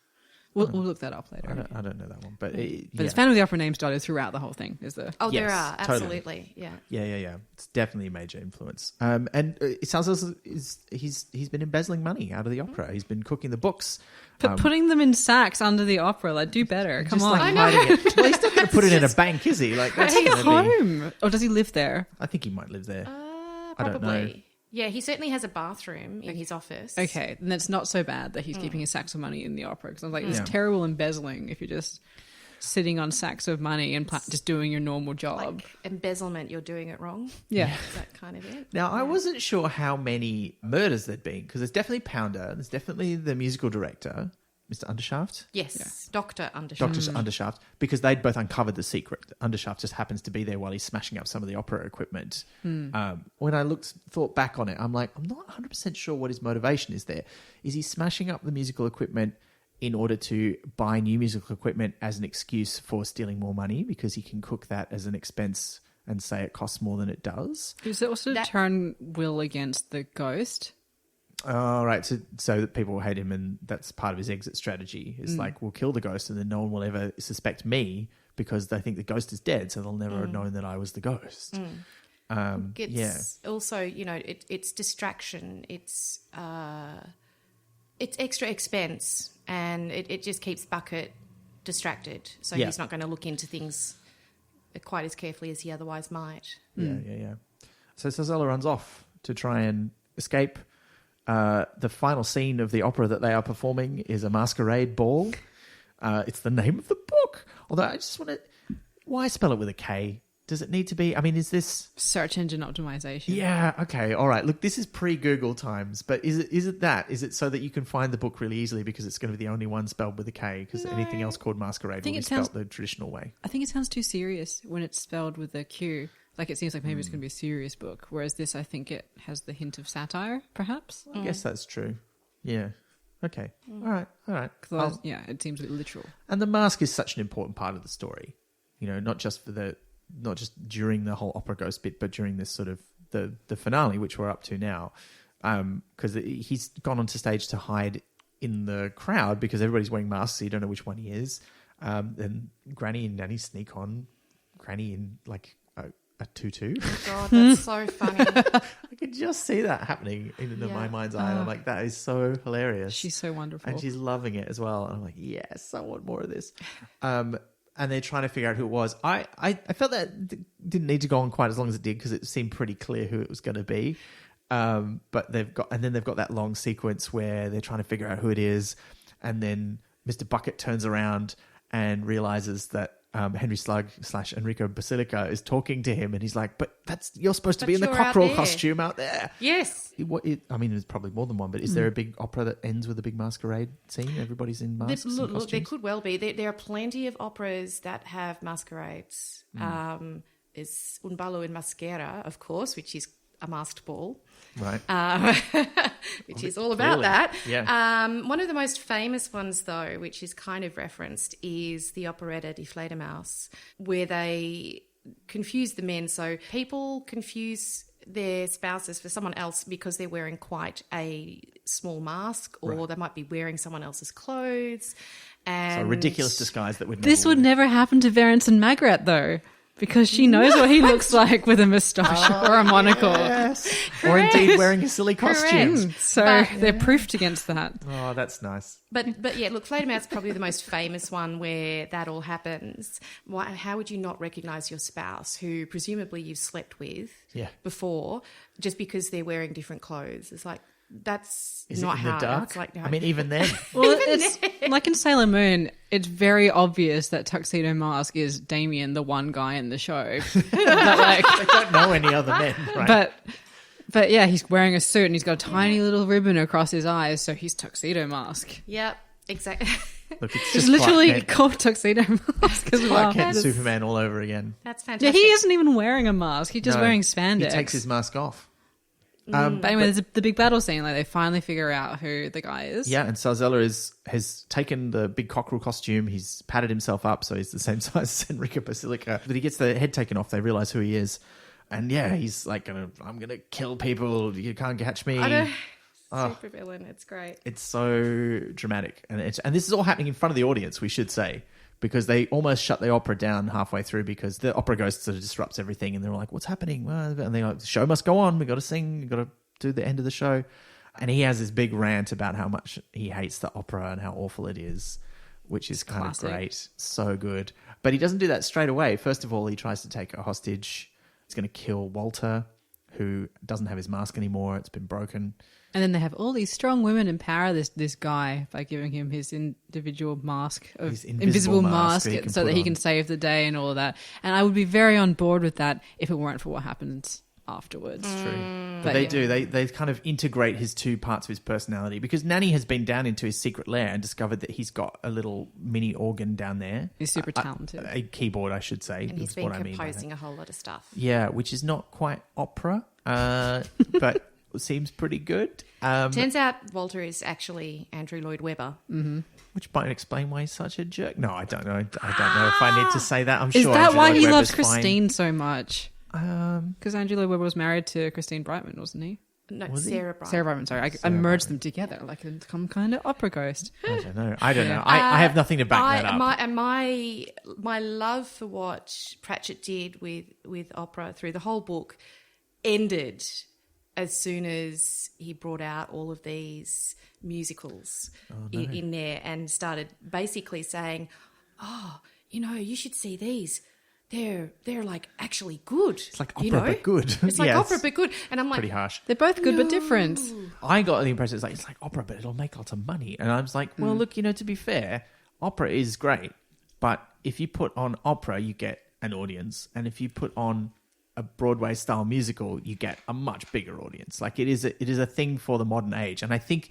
We'll look that up later. I don't know that one, but it's Phantom of the Opera names dotted throughout the whole thing. Is the yes, there are absolutely totally. Yeah. It's definitely a major influence. And it sounds as he's been embezzling money out of the opera. He's been cooking the books, but putting them in sacks under the opera. Do better. Come on, hiding it. Well, he's not going to put it in a bank, is he? That's take it home. Or does he live there? I think he might live there. Probably. I don't know. Yeah, he certainly has a bathroom in his office. Okay, then it's not so bad that he's keeping his sacks of money in the opera. Because I was like, it's terrible embezzling if you're just sitting on sacks of money and just doing your normal job. Embezzlement, you're doing it wrong. Yeah. Is that kind of it? Now, I wasn't sure how many murders there'd been, because there's definitely Pounder, there's definitely the musical director, Mr. Undershaft. Yes, yeah. Dr. Undershaft. Dr. Undershaft, because they'd both uncovered the secret. Undershaft just happens to be there while he's smashing up some of the opera equipment. When I thought back on it, I'm like, I'm not 100% sure what his motivation is there. Is he smashing up the musical equipment in order to buy new musical equipment as an excuse for stealing more money, because he can cook that as an expense and say it costs more than it does. Does it also turn Will against the ghost? Oh, right. So that people will hate him, and that's part of his exit strategy. Is like, we'll kill the ghost and then no one will ever suspect me because they think the ghost is dead, so they'll never have known that I was the ghost. It's also, it's distraction. It's extra expense, and it just keeps Bucket distracted. So he's not going to look into things quite as carefully as he otherwise might. Yeah. So Sazella runs off to try and escape. The final scene of the opera that they are performing is a masquerade ball. It's the name of the book. Although I just want to... Why spell it with a K? Does it need to be... I mean, is this... Search engine optimization. Yeah, okay, all right. Look, this is pre-Google times, but is it that? Is it so that you can find the book really easily because it's going to be the only one spelled with a K? Because anything else called Maskerade will be spelled the traditional way. I think it sounds too serious when it's spelled with a Q. Like, it seems like maybe it's going to be a serious book, whereas this, I think it has the hint of satire, perhaps. I guess that's true. Yeah. Okay. All right. It seems a bit literal. And the mask is such an important part of the story. Not just during the whole opera ghost bit, but during this sort of the finale, which we're up to now, because he's gone onto stage to hide in the crowd because everybody's wearing masks, so you don't know which one he is. Then Granny and Nanny sneak on. Granny in like a tutu. Oh God, that's so funny. I could just see that happening in my mind's eye. And I'm like, that is so hilarious. She's so wonderful. And she's loving it as well. And I'm like, yes, I want more of this. And they're trying to figure out who it was. I felt that didn't need to go on quite as long as it did because it seemed pretty clear who it was going to be. But they've got that long sequence where they're trying to figure out who it is. And then Mr. Bucket turns around and realizes that Henry Slug / Enrico Basilica is talking to him, and he's like, "But you're supposed to be in the cockerel costume out there." Yes. There's probably more than one, but is there a big opera that ends with a big masquerade scene? Everybody's in masks and costumes? Look, there could well be. There are plenty of operas that have masquerades. Is Un ballo in maschera, of course, which is a masked ball. Right. Which is all about that. Yeah. One of the most famous ones, though, which is kind of referenced, is the operetta Die Fledermaus, where they confuse the men. So people confuse their spouses for someone else because they're wearing quite a small mask, or they might be wearing someone else's clothes. And so a ridiculous disguise that would never This would never happen to Verence and Magrat, though. Because she knows what he looks like with a moustache or a monocle. Yes. Or indeed wearing a silly costume. So they're proofed against that. Oh, that's nice. But yeah, look, Fledermaus is probably the most famous one where that all happens. How would you not recognise your spouse, who presumably you've slept with before, just because they're wearing different clothes? It's like, that's is not it in how the dark? it's like. No. I mean, even then. Well, it's like in Sailor Moon, it's very obvious that Tuxedo Mask is Damien, the one guy in the show. But they don't know any other men, right? But yeah, he's wearing a suit and he's got a tiny little ribbon across his eyes, so he's Tuxedo Mask. Yep, exactly. Look, it's literally called Tuxedo Mask as well. Clark Kent Superman all over again. That's fantastic. Yeah, he isn't even wearing a mask. He's just wearing spandex. He takes his mask off. But anyway, there's the big battle scene. Like, they finally figure out who the guy is. Yeah, and Sarzella has taken the big cockerel costume. He's padded himself up, so he's the same size as Enrico Basilica. But he gets the head taken off. They realise who he is. And yeah, he's like, I'm going to kill people. You can't catch me. I know. Super villain. It's great. It's so dramatic. And this is all happening in front of the audience, we should say. Because they almost shut the opera down halfway through because the opera ghost sort of disrupts everything, and they're like, "What's happening?" And they're like, "The show must go on. We got to sing. We got to do the end of the show." And he has this big rant about how much he hates the opera and how awful it is, which is kind of great, so good. But he doesn't do that straight away. First of all, he tries to take a hostage. He's going to kill Walter, who doesn't have his mask anymore. It's been broken. And then they have all these strong women empower this guy by giving him his individual mask, his invisible mask, so that he can save the day and all of that. And I would be very on board with that if it weren't for what happens afterwards. It's true. But they do. They kind of integrate his two parts of his personality, because Nanny has been down into his secret lair and discovered that he's got a little mini organ down there. He's super talented. A keyboard, I should say. And he's been composing a whole lot of stuff. Yeah, which is not quite opera. But seems pretty good. Turns out Walter is actually Andrew Lloyd Webber. Mm-hmm. Which might explain why he's such a jerk. No, I don't know. I don't know if I need to say that. I'm sure. Is that Andrew why Lloyd he Webber's loves fine. Christine so much? Um, Because Andrew Lloyd Webber was married to Christine Brightman, wasn't he? No, Was he? Sarah Brightman. Sarah Brightman, sorry. I merged them together like some kind of opera ghost. I don't know. I have nothing to back that up. My love for what Pratchett did with opera through the whole book ended as soon as he brought out all of these musicals in there and started basically saying, "Oh, you should see these. They're like actually good. It's like opera but good. It's like opera but good." And I'm like, pretty harsh. They're both good but different. I got the impression it's like opera, but it'll make lots of money. And I was like, well, look, to be fair, opera is great, but if you put on opera, you get an audience, and if you put on a Broadway style musical, you get a much bigger audience. Like it is a thing for the modern age, and I think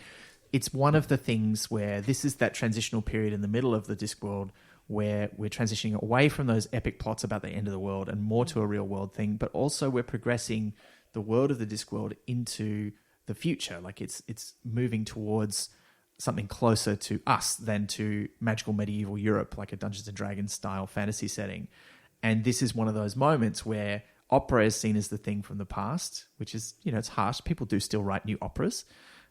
it's one of the things where this is that transitional period in the middle of the Discworld where we're transitioning away from those epic plots about the end of the world and more to a real world thing, but also we're progressing the world of the Discworld into the future. Like it's moving towards something closer to us than to magical medieval Europe, like a Dungeons and Dragons style fantasy setting. And this is one of those moments where opera is seen as the thing from the past, which is, it's harsh. People do still write new operas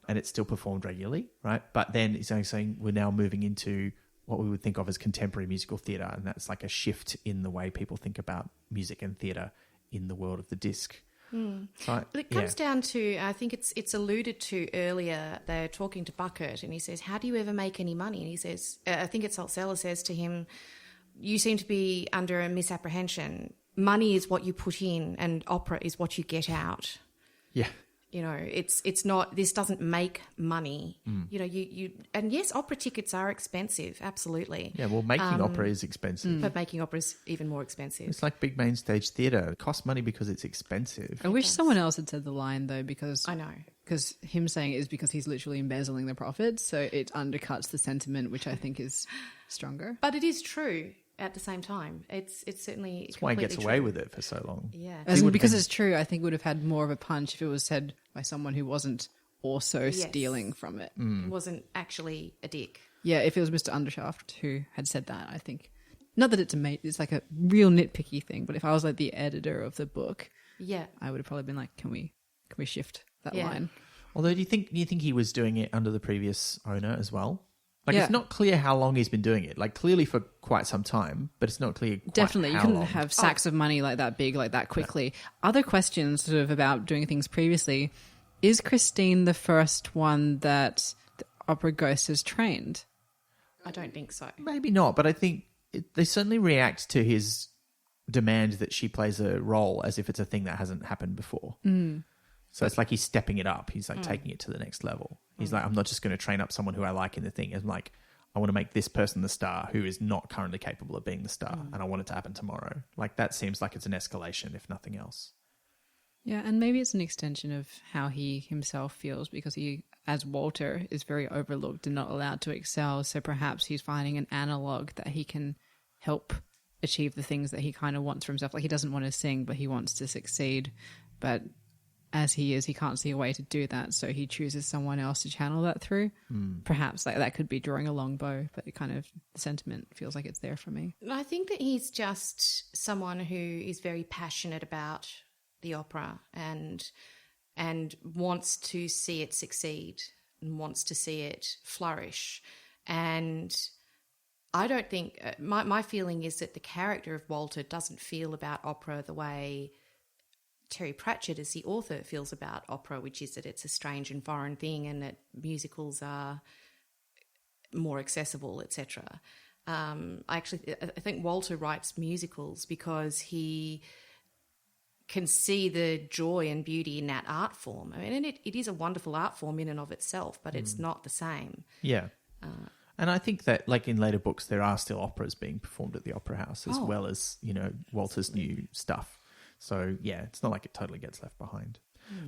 and it's still performed regularly, right? But then it's saying we're now moving into what we would think of as contemporary musical theatre, and that's like a shift in the way people think about music and theatre in the world of the disc. So, it comes down to, I think it's alluded to earlier, they're talking to Bucket and he says, "How do you ever make any money?" And he says, I think it's Saltzella says to him, "You seem to be under a misapprehension. Money is what you put in and opera is what you get out." Yeah. It's not, this doesn't make money. And yes, opera tickets are expensive, absolutely. Yeah, well, making opera is expensive. But making opera is even more expensive. It's like big main stage theatre. It costs money because it's expensive. I wish someone else had said the line, though, because I know. Because him saying it is because he's literally embezzling the profits, so it undercuts the sentiment, which I think is stronger. But it is true. At the same time, it's certainly that's why he gets away with it for so long. Yeah, because it's true. I think it would have had more of a punch if it was said by someone who wasn't also stealing from it. Wasn't actually a dick. Yeah, if it was Mr. Undershaft who had said that, I think not that it's like a real nitpicky thing, but if I was like the editor of the book, I would have probably been like, can we shift that line? Although, do you think he was doing it under the previous owner as well? Like, it's not clear how long he's been doing it. Like, clearly for quite some time, but it's not clear quite Definitely, you how couldn't long. have sacks of money like that big, like that quickly. Yeah. Other questions sort of about doing things previously. Is Christine the first one that the opera ghost has trained? I don't think so. Maybe not, but I think they certainly react to his demand that she plays a role as if it's a thing that hasn't happened before. So it's like he's stepping it up. He's like taking it to the next level. He's like, I'm not just going to train up someone who I like in the thing. I'm like, I want to make this person the star who is not currently capable of being the star. And I want it to happen tomorrow. Like that seems like it's an escalation, if nothing else. Yeah, and maybe it's an extension of how he himself feels because he, as Walter, is very overlooked and not allowed to excel. So perhaps he's finding an analog that he can help achieve the things that he kind of wants for himself. Like he doesn't want to sing, but he wants to succeed. But as he is, he can't see a way to do that, so he chooses someone else to channel that through. Perhaps like that could be drawing a long bow, but it kind of, the sentiment feels like it's there for me. I think that he's just someone who is very passionate about the opera and wants to see it succeed and wants to see it flourish. And I don't think, my feeling is that the character of Walter doesn't feel about opera the way Terry Pratchett as the author feels about opera, which is that it's a strange and foreign thing and that musicals are more accessible, etc. I think Walter writes musicals because he can see the joy and beauty in that art form. I mean, and it is a wonderful art form in and of itself, but it's not the same. Yeah. And I think that, like in later books, there are still operas being performed at the Opera House as well as, Walter's new stuff. So, yeah, it's not like it totally gets left behind.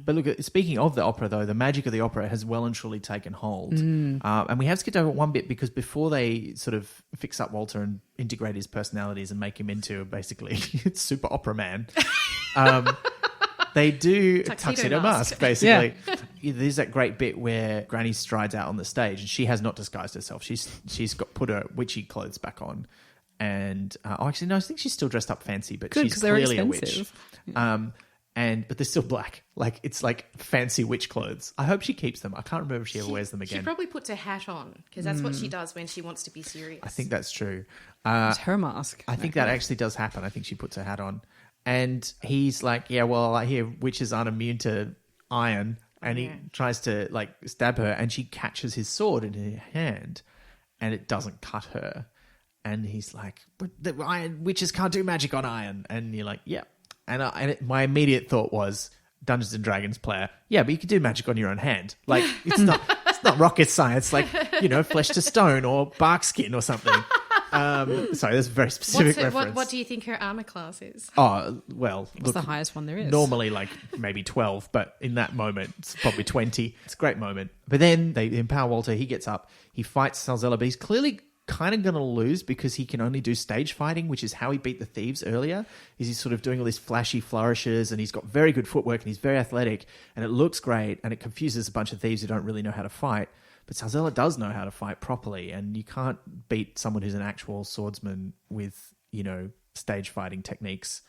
But look, speaking of the opera, though, the magic of the opera has well and truly taken hold. And we have skipped over one bit because before they sort of fix up Walter and integrate his personalities and make him into basically super opera man, They do tuxedo mask, basically. Yeah. There's that great bit where Granny strides out on the stage and she has not disguised herself. She's got put her witchy clothes back on. And actually, no, I think she's still dressed up fancy, but she's clearly a witch. But they're still black. Like, it's like fancy witch clothes. I hope she keeps them. I can't remember if she ever wears them again. She probably puts her hat on because that's what she does when she wants to be serious. I think that's true. It's her mask. I think that actually does happen. I think she puts her hat on. And he's like, yeah, well, I hear witches aren't immune to iron. And he tries to, like, stab her. And she catches his sword in her hand. And it doesn't cut her. And he's like, but the iron witches can't do magic on iron. And you're like, yeah. And my immediate thought was, Dungeons and Dragons player, yeah, but you can do magic on your own hand. Like, it's not rocket science, like, flesh to stone or bark skin or something. Sorry, that's a very specific reference. What do you think her armor class is? Oh, well, it's the highest one there is. Normally, like, maybe 12, but in that moment, it's probably 20. It's a great moment. But then they empower Walter. He gets up. He fights Salzella, but he's clearly kind of going to lose because he can only do stage fighting, which is how he beat the thieves earlier. He's sort of doing all these flashy flourishes, and he's got very good footwork, and he's very athletic, and it looks great, and it confuses a bunch of thieves who don't really know how to fight. But Salzella does know how to fight properly, and you can't beat someone who's an actual swordsman with, stage fighting techniques.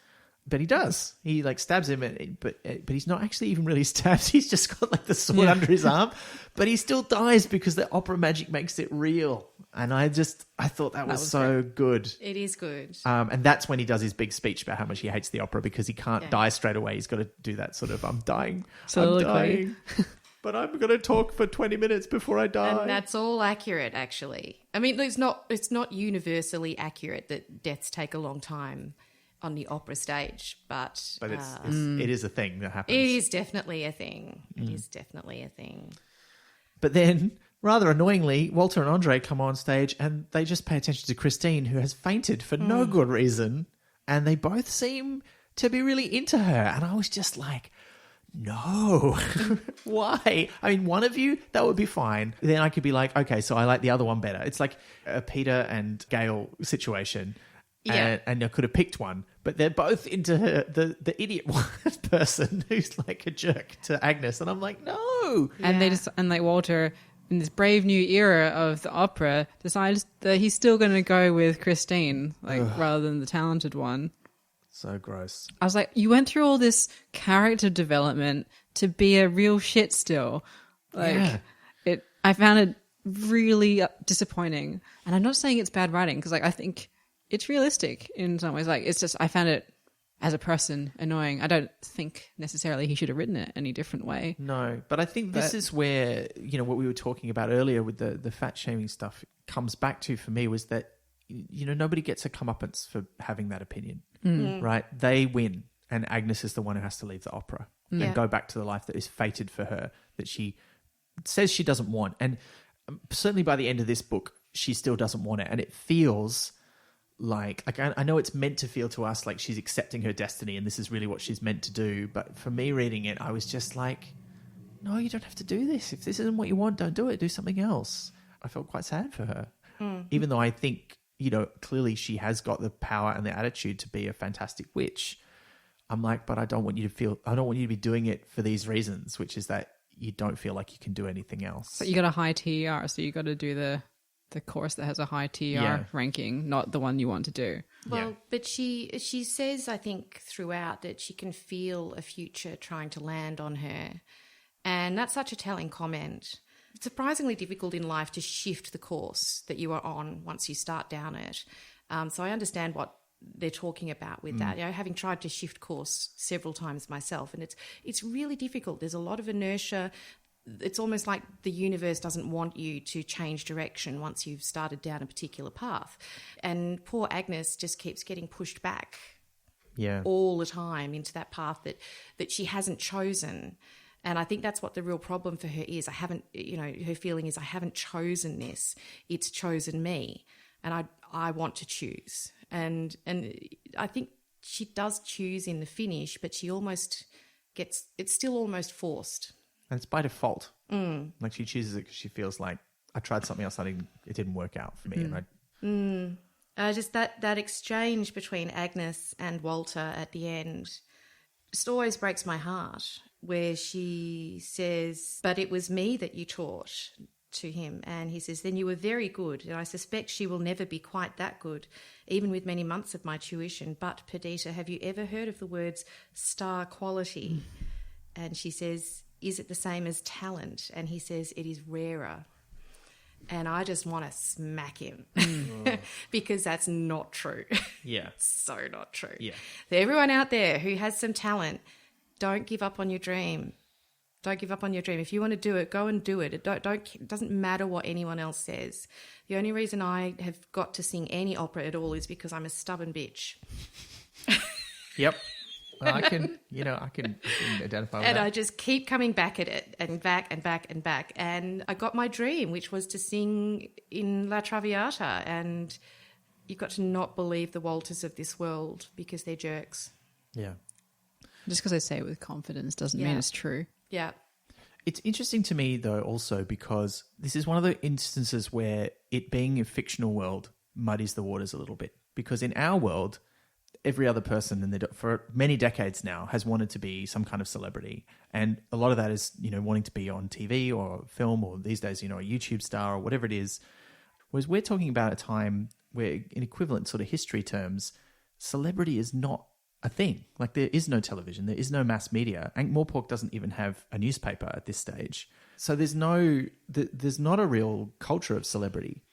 But he does. He, like, stabs him, but he's not actually even really stabbed. He's just got, like, the sword under his arm. But he still dies because the opera magic makes it real. And I thought that was so good. It is good. And that's when he does his big speech about how much he hates the opera because he can't die straight away. He's got to do that sort of, I'm dying. But I'm going to talk for 20 minutes before I die. And that's all accurate, actually. I mean, it's not universally accurate that deaths take a long time on the opera stage, but it is a thing that happens. It is definitely a thing. It is definitely a thing. But then, rather annoyingly, Walter and Andre come on stage and they just pay attention to Christine, who has fainted for no good reason, and they both seem to be really into her. And I was just like, no, why? I mean, one of you, that would be fine. Then I could be like, okay, so I like the other one better. It's like a Peter and Gail situation. Yeah. And I could have picked one, but they're both into her, the idiot one person who's like a jerk to Agnes. And I'm like, no. And they just, and like Walter, in this brave new era of the opera, decides that he's still going to go with Christine, rather than the talented one. So gross. I was like, you went through all this character development to be a real shit still. I found it really disappointing. And I'm not saying it's bad writing, because I think it's realistic in some ways. It's just, I found it as a person annoying. I don't think necessarily he should have written it any different way. No, but I think this is where, what we were talking about earlier with the fat shaming stuff comes back to for me was that, nobody gets a comeuppance for having that opinion, right? They win, and Agnes is the one who has to leave the opera and go back to the life that is fated for her, that she says she doesn't want. And certainly by the end of this book, she still doesn't want it. And it feels like I know it's meant to feel to us like she's accepting her destiny and this is really what she's meant to do. But for me reading it, I was just like, no, you don't have to do this. If this isn't what you want, don't do it. Do something else. I felt quite sad for her, even though I think, clearly she has got the power and the attitude to be a fantastic witch. I'm like, but I don't want you to be doing it for these reasons, which is that you don't feel like you can do anything else. But you got a high TER, so you got to do the course that has a high TER ranking, not the one you want to do. Well, but she says, I think, throughout that she can feel a future trying to land on her. And that's such a telling comment. It's surprisingly difficult in life to shift the course that you are on once you start down it. So I understand what they're talking about with that. Having tried to shift course several times myself, and it's really difficult. There's a lot of inertia. It's almost like the universe doesn't want you to change direction once you've started down a particular path. And poor Agnes just keeps getting pushed back all the time into that path that she hasn't chosen. And I think that's what the real problem for her is. Her feeling is, I haven't chosen this. It's chosen me. And I want to choose. And I think she does choose in the finish, but she almost it's still almost forced. And it's by default. Like she chooses it because she feels like, I tried something else, it didn't work out for me. And just that exchange between Agnes and Walter at the end just always breaks my heart, where she says, "But it was me that you taught," to him, and he says, "Then you were very good, and I suspect she will never be quite that good, even with many months of my tuition. But Perdita, have you ever heard of the words star quality?" And she says, "Is it the same as talent?" And he says, "It is rarer." And I just want to smack him because that's not true. Yeah. So not true. Yeah. So everyone out there who has some talent, don't give up on your dream. Don't give up on your dream. If you want to do it, go and do it. It doesn't matter what anyone else says. The only reason I have got to sing any opera at all is because I'm a stubborn bitch. Yep. Well, I can identify with that. And I just keep coming back at it and back and back and back. And I got my dream, which was to sing in La Traviata. And you've got to not believe the Walters of this world because they're jerks. Yeah. Just because I say it with confidence doesn't mean it's true. Yeah. It's interesting to me, though, also because this is one of the instances where it being a fictional world muddies the waters a little bit. Because in our world, every other person for many decades now has wanted to be some kind of celebrity. And a lot of that is, wanting to be on TV or film or these days, a YouTube star or whatever it is. Whereas we're talking about a time where, in equivalent sort of history terms, celebrity is not a thing. Like, there is no television, there is no mass media. Ankh-Morpork doesn't even have a newspaper at this stage. So there's not a real culture of celebrity.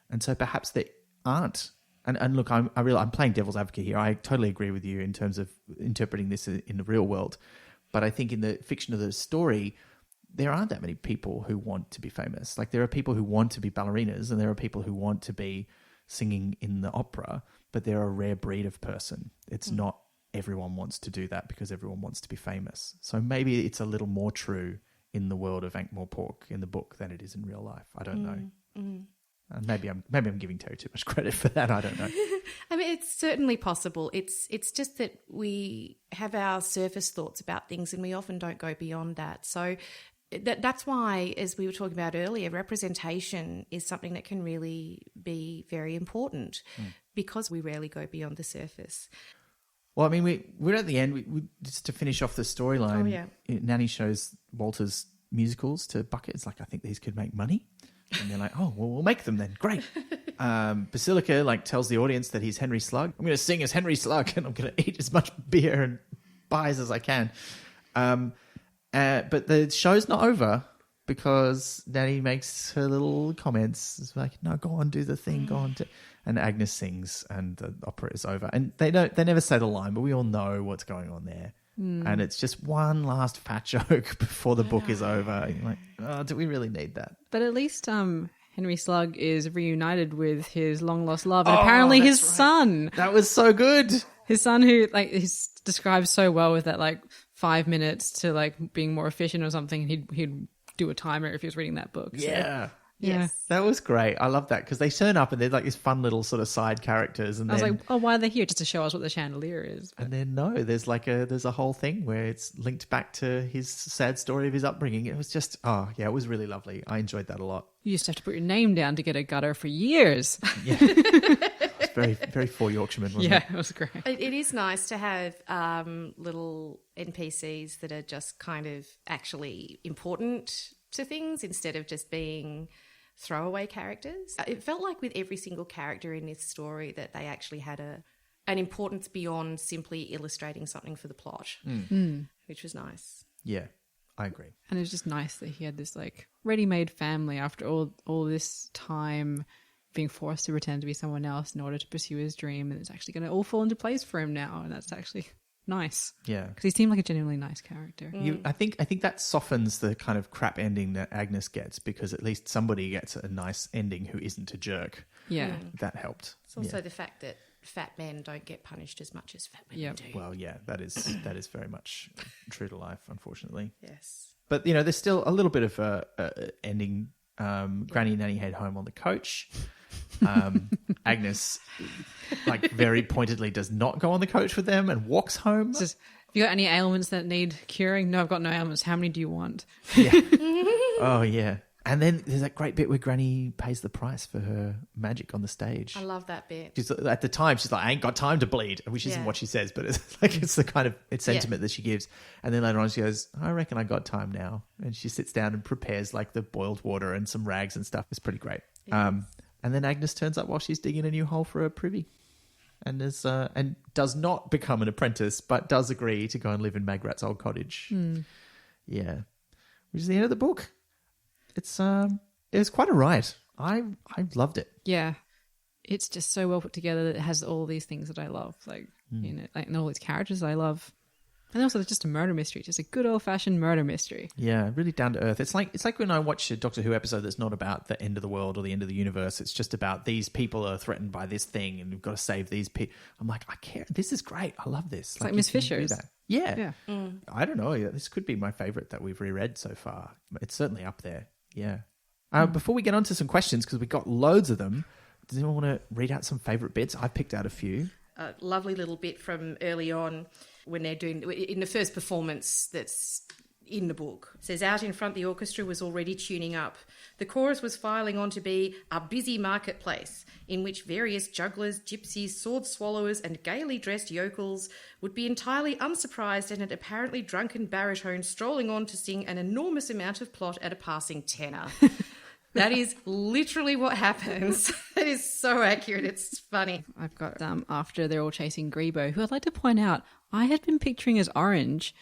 And so perhaps there aren't. And look, I'm playing devil's advocate here. I totally agree with you in terms of interpreting this in the real world. But I think in the fiction of the story, there aren't that many people who want to be famous. Like, there are people who want to be ballerinas and there are people who want to be singing in the opera, but they're a rare breed of person. It's not everyone wants to do that because everyone wants to be famous. So maybe it's a little more true in the world of Ankh-Morpork in the book than it is in real life. I don't know. Maybe I'm giving Terry too much credit for that. I don't know. I mean, it's certainly possible. It's just that we have our surface thoughts about things and we often don't go beyond that. So that's why, as we were talking about earlier, representation is something that can really be very important because we rarely go beyond the surface. Well, I mean, we're at the end. We just to finish off the storyline. Oh, yeah. Nanny shows Walter's musicals to Bucket. It's like, I think these could make money. And they're like, oh, well, we'll make them then. Great. Basilica tells the audience that he's Henry Slug. I'm going to sing as Henry Slug and I'm going to eat as much beer and pies as I can. But the show's not over because Nanny makes her little comments. It's like, no, go on, do the thing, go on. And Agnes sings and the opera is over. And they never say the line, but we all know what's going on there. And it's just one last fat joke before the book is over. And you're like, oh, do we really need that? But at least Henry Slug is reunited with his long-lost love and apparently his son. That was so good. His son who, he's described so well with that, 5 minutes to, being more efficient or something. He'd do a timer if he was reading that book. So. Yeah. Yes. That was great. I love that because they turn up and they're like these fun little sort of side characters. And I was like, oh, why are they here? Just to show us what the chandelier is. But... And then no, there's a whole thing where it's linked back to his sad story of his upbringing. It was just, it was really lovely. I enjoyed that a lot. You used to have to put your name down to get a gutter for years. Yeah. It was very, very Four Yorkshiremen, wasn't it? Yeah, it was great. It is nice to have little NPCs that are just kind of actually important to things instead of just being throwaway characters. It felt like with every single character in this story that they actually had an importance beyond simply illustrating something for the plot, which was nice. Yeah, I agree. And it was just nice that he had this ready-made family after all this time being forced to pretend to be someone else in order to pursue his dream, and it's actually going to all fall into place for him now, and that's actually nice. Yeah, because he seemed like a genuinely nice character. I think that softens the kind of crap ending that Agnes gets because at least somebody gets a nice ending who isn't a jerk. Yeah, that helped. It's also the fact that fat men don't get punished as much as fat women do. Well, yeah, that is very much true to life, unfortunately. Yes, but there's still a little bit of a ending. Granny and Nanny head home on the coach. Agnes, very pointedly, does not go on the coach with them and walks home. Just, have you got any ailments that need curing? No, I've got no ailments. How many do you want? Yeah. Oh, yeah. And then there's that great bit where Granny pays the price for her magic on the stage. I love that bit. At the time, she's like, I ain't got time to bleed, which isn't what she says, but it's the kind of sentiment that she gives. And then later on she goes, I reckon I got time now. And she sits down and prepares like the boiled water and some rags and stuff. It's pretty great. And then Agnes turns up while she's digging a new hole for her privy. And and does not become an apprentice, but does agree to go and live in Magrat's old cottage. Yeah. Which is the end of the book. It was quite a ride. I loved it. Yeah. It's just so well put together that it has all these things that I love. Like, and all these characters I love. And also it's just a murder mystery. Just a good old-fashioned murder mystery. Yeah, really down to earth. It's like when I watch a Doctor Who episode that's not about the end of the world or the end of the universe. It's just about these people are threatened by this thing and we've got to save these people. I'm like, I care. This is great. I love this. It's like Miss Fisher's. Yeah. I don't know. This could be my favourite that we've reread so far. It's certainly up there. Yeah. Before we get on to some questions, because we've got loads of them, does anyone want to read out some favourite bits? I've picked out a few. A lovely little bit from early on when they're doing, in the first performance that's in the book. It says, out in front, the orchestra was already tuning up. The chorus was filing on to be a busy marketplace in which various jugglers, gypsies, sword swallowers and gaily dressed yokels would be entirely unsurprised at an apparently drunken baritone strolling on to sing an enormous amount of plot at a passing tenor. That is literally what happens. It is so accurate. It's funny. I've got after they're all chasing Greebo, who I'd like to point out, I had been picturing as orange.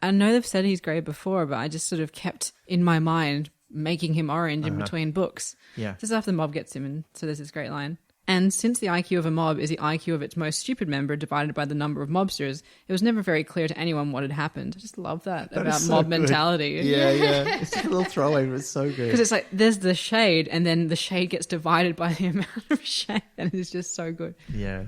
I know they've said he's grey before, but I just sort of kept in my mind making him orange in between books. Yeah. Just after the mob gets him, and so there's this great line. And since the IQ of a mob is the IQ of its most stupid member divided by the number of mobsters, it was never very clear to anyone what had happened. I just love that about so mob good. mentality. Yeah. It's just a little throwaway, but it's so good. Because it's like, there's the shade, and then the shade gets divided by the amount of shade, and it's just so good. Yeah.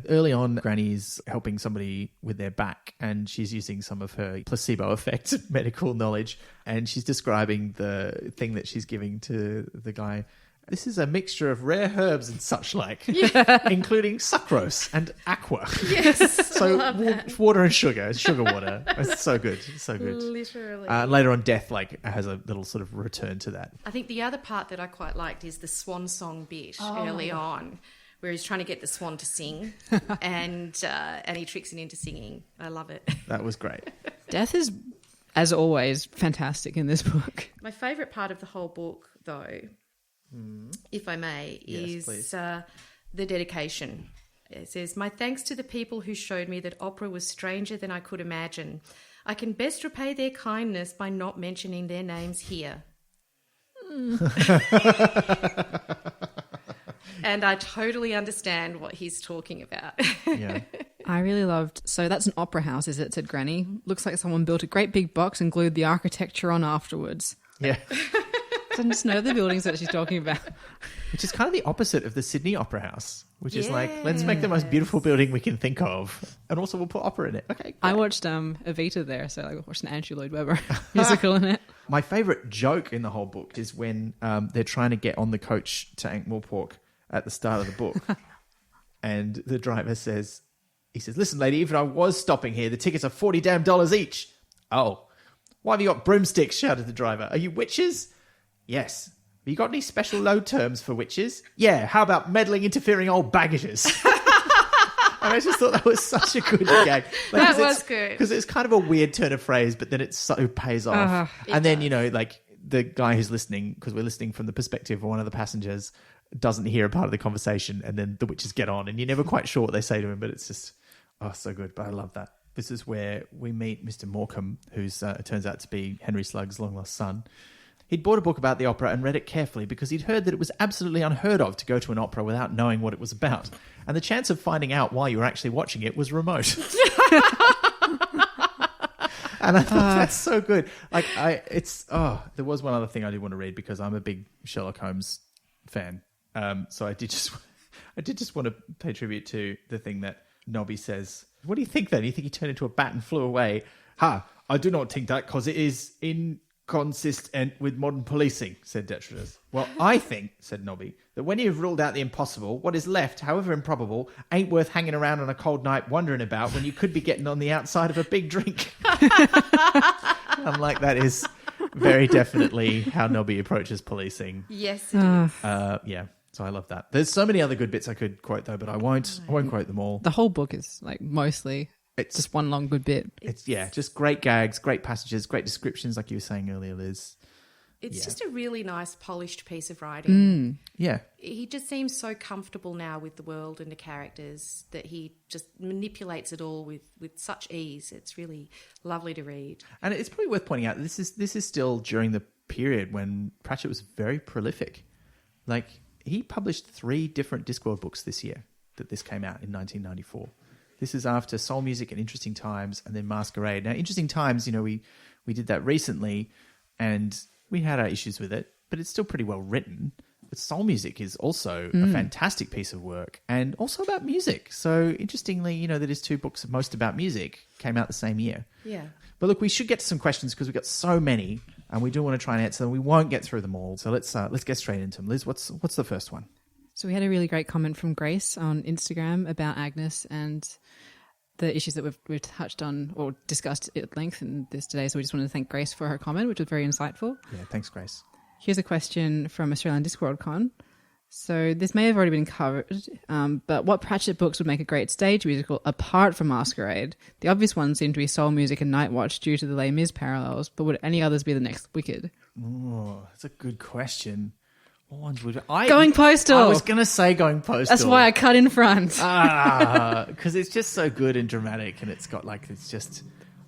Early on, Granny's helping somebody with their back, and she's using some of her placebo effect medical knowledge, and she's describing the thing that she's giving to the guy. This is a mixture of rare herbs and such like, including sucrose and aqua. Yes, So water and sugar water. It's so good. It's so good. Literally. Later on, Death has a little sort of return to that. I think the other part that I quite liked is the swan song bit early on, where he's trying to get the swan to sing, and he tricks it into singing. I love it. That was great. Death is, as always, fantastic in this book. My favourite part of the whole book, though, if I may, Yes, is the dedication. It says, my thanks to the people who showed me that opera was stranger than I could imagine. I can best repay their kindness by not mentioning their names here. And I totally understand what he's talking about. Yeah. I really loved, so that's an opera house, is it? Said Granny. Looks like someone built a great big box and glued the architecture on afterwards. Yeah. I just know the buildings that she's talking about. Which is kind of the opposite of the Sydney Opera House, which is like, let's make the most beautiful building we can think of. And also we'll put opera in it. Okay, great. I watched Evita there, so I watched an Andrew Lloyd Webber musical in it. My favourite joke in the whole book is when they're trying to get on the coach to Ankh-Morpork at the start of the book. And the driver says, listen, lady, even if I was stopping here, the tickets are $40 damn each. Oh, why have you got broomsticks? Shouted the driver. Are you witches? Yes. Have you got any special low terms for witches? Yeah. How about meddling, interfering old baggages? And I just thought that was such a good gag. That was good. Because it's kind of a weird turn of phrase, but then it so pays off. And then, like the guy who's listening, because we're listening from the perspective of one of the passengers, doesn't hear a part of the conversation, and then the witches get on, and you're never quite sure what they say to him, but it's just, so good. But I love that. This is where we meet Mr. Morecambe, who's it turns out to be Henry Slugg's long-lost son. He'd bought a book about the opera and read it carefully because he'd heard that it was absolutely unheard of to go to an opera without knowing what it was about. And the chance of finding out while you were actually watching it was remote. And I thought that's so good. There was one other thing I did want to read because I'm a big Sherlock Holmes fan. So I did just want to pay tribute to the thing that Nobby says. What do you think then? You think he turned into a bat and flew away? I do not think that because it is inconsistent with modern policing, said Detritus. Well, I think, said Nobby, that when you've ruled out the impossible, what is left, however improbable, ain't worth hanging around on a cold night wondering about when you could be getting on the outside of a big drink. I'm like, that is very definitely how Nobby approaches policing. Yes, it is. Yeah. So I love that. There's so many other good bits I could quote though, but I won't quote them all. The whole book is like mostly it's just one long good bit. It's just great gags, great passages, great descriptions, like you were saying earlier, Liz. It's just a really nice, polished piece of writing. Yeah. He just seems so comfortable now with the world and the characters that he just manipulates it all with such ease. It's really lovely to read. And it's probably worth pointing out this is still during the period when Pratchett was very prolific. Like, he published 3 different Discworld books this year that this came out in 1994. This is after Soul Music and Interesting Times and then Maskerade. Now, Interesting Times, we did that recently and we had our issues with it, but it's still pretty well written. But Soul Music is also a fantastic piece of work and also about music. So interestingly, that his 2 books most about music came out the same year. Yeah. But look, we should get to some questions because we've got so many and we do want to try and answer them. We won't get through them all. So let's get straight into them. Liz, what's the first one? So we had a really great comment from Grace on Instagram about Agnes and the issues that we've touched on or discussed at length in this today. So we just wanted to thank Grace for her comment, which was very insightful. Yeah, thanks, Grace. Here's a question from Australian Discworld Con. So this may have already been covered, but what Pratchett books would make a great stage musical apart from Maskerade? The obvious ones seem to be Soul Music and Night Watch due to the Les Mis parallels, but would any others be the next Wicked? Oh, that's a good question. What ones would Going Postal. I was going to say Going Postal. That's why I cut in front. Because it's just so good and dramatic, and it's got it's just,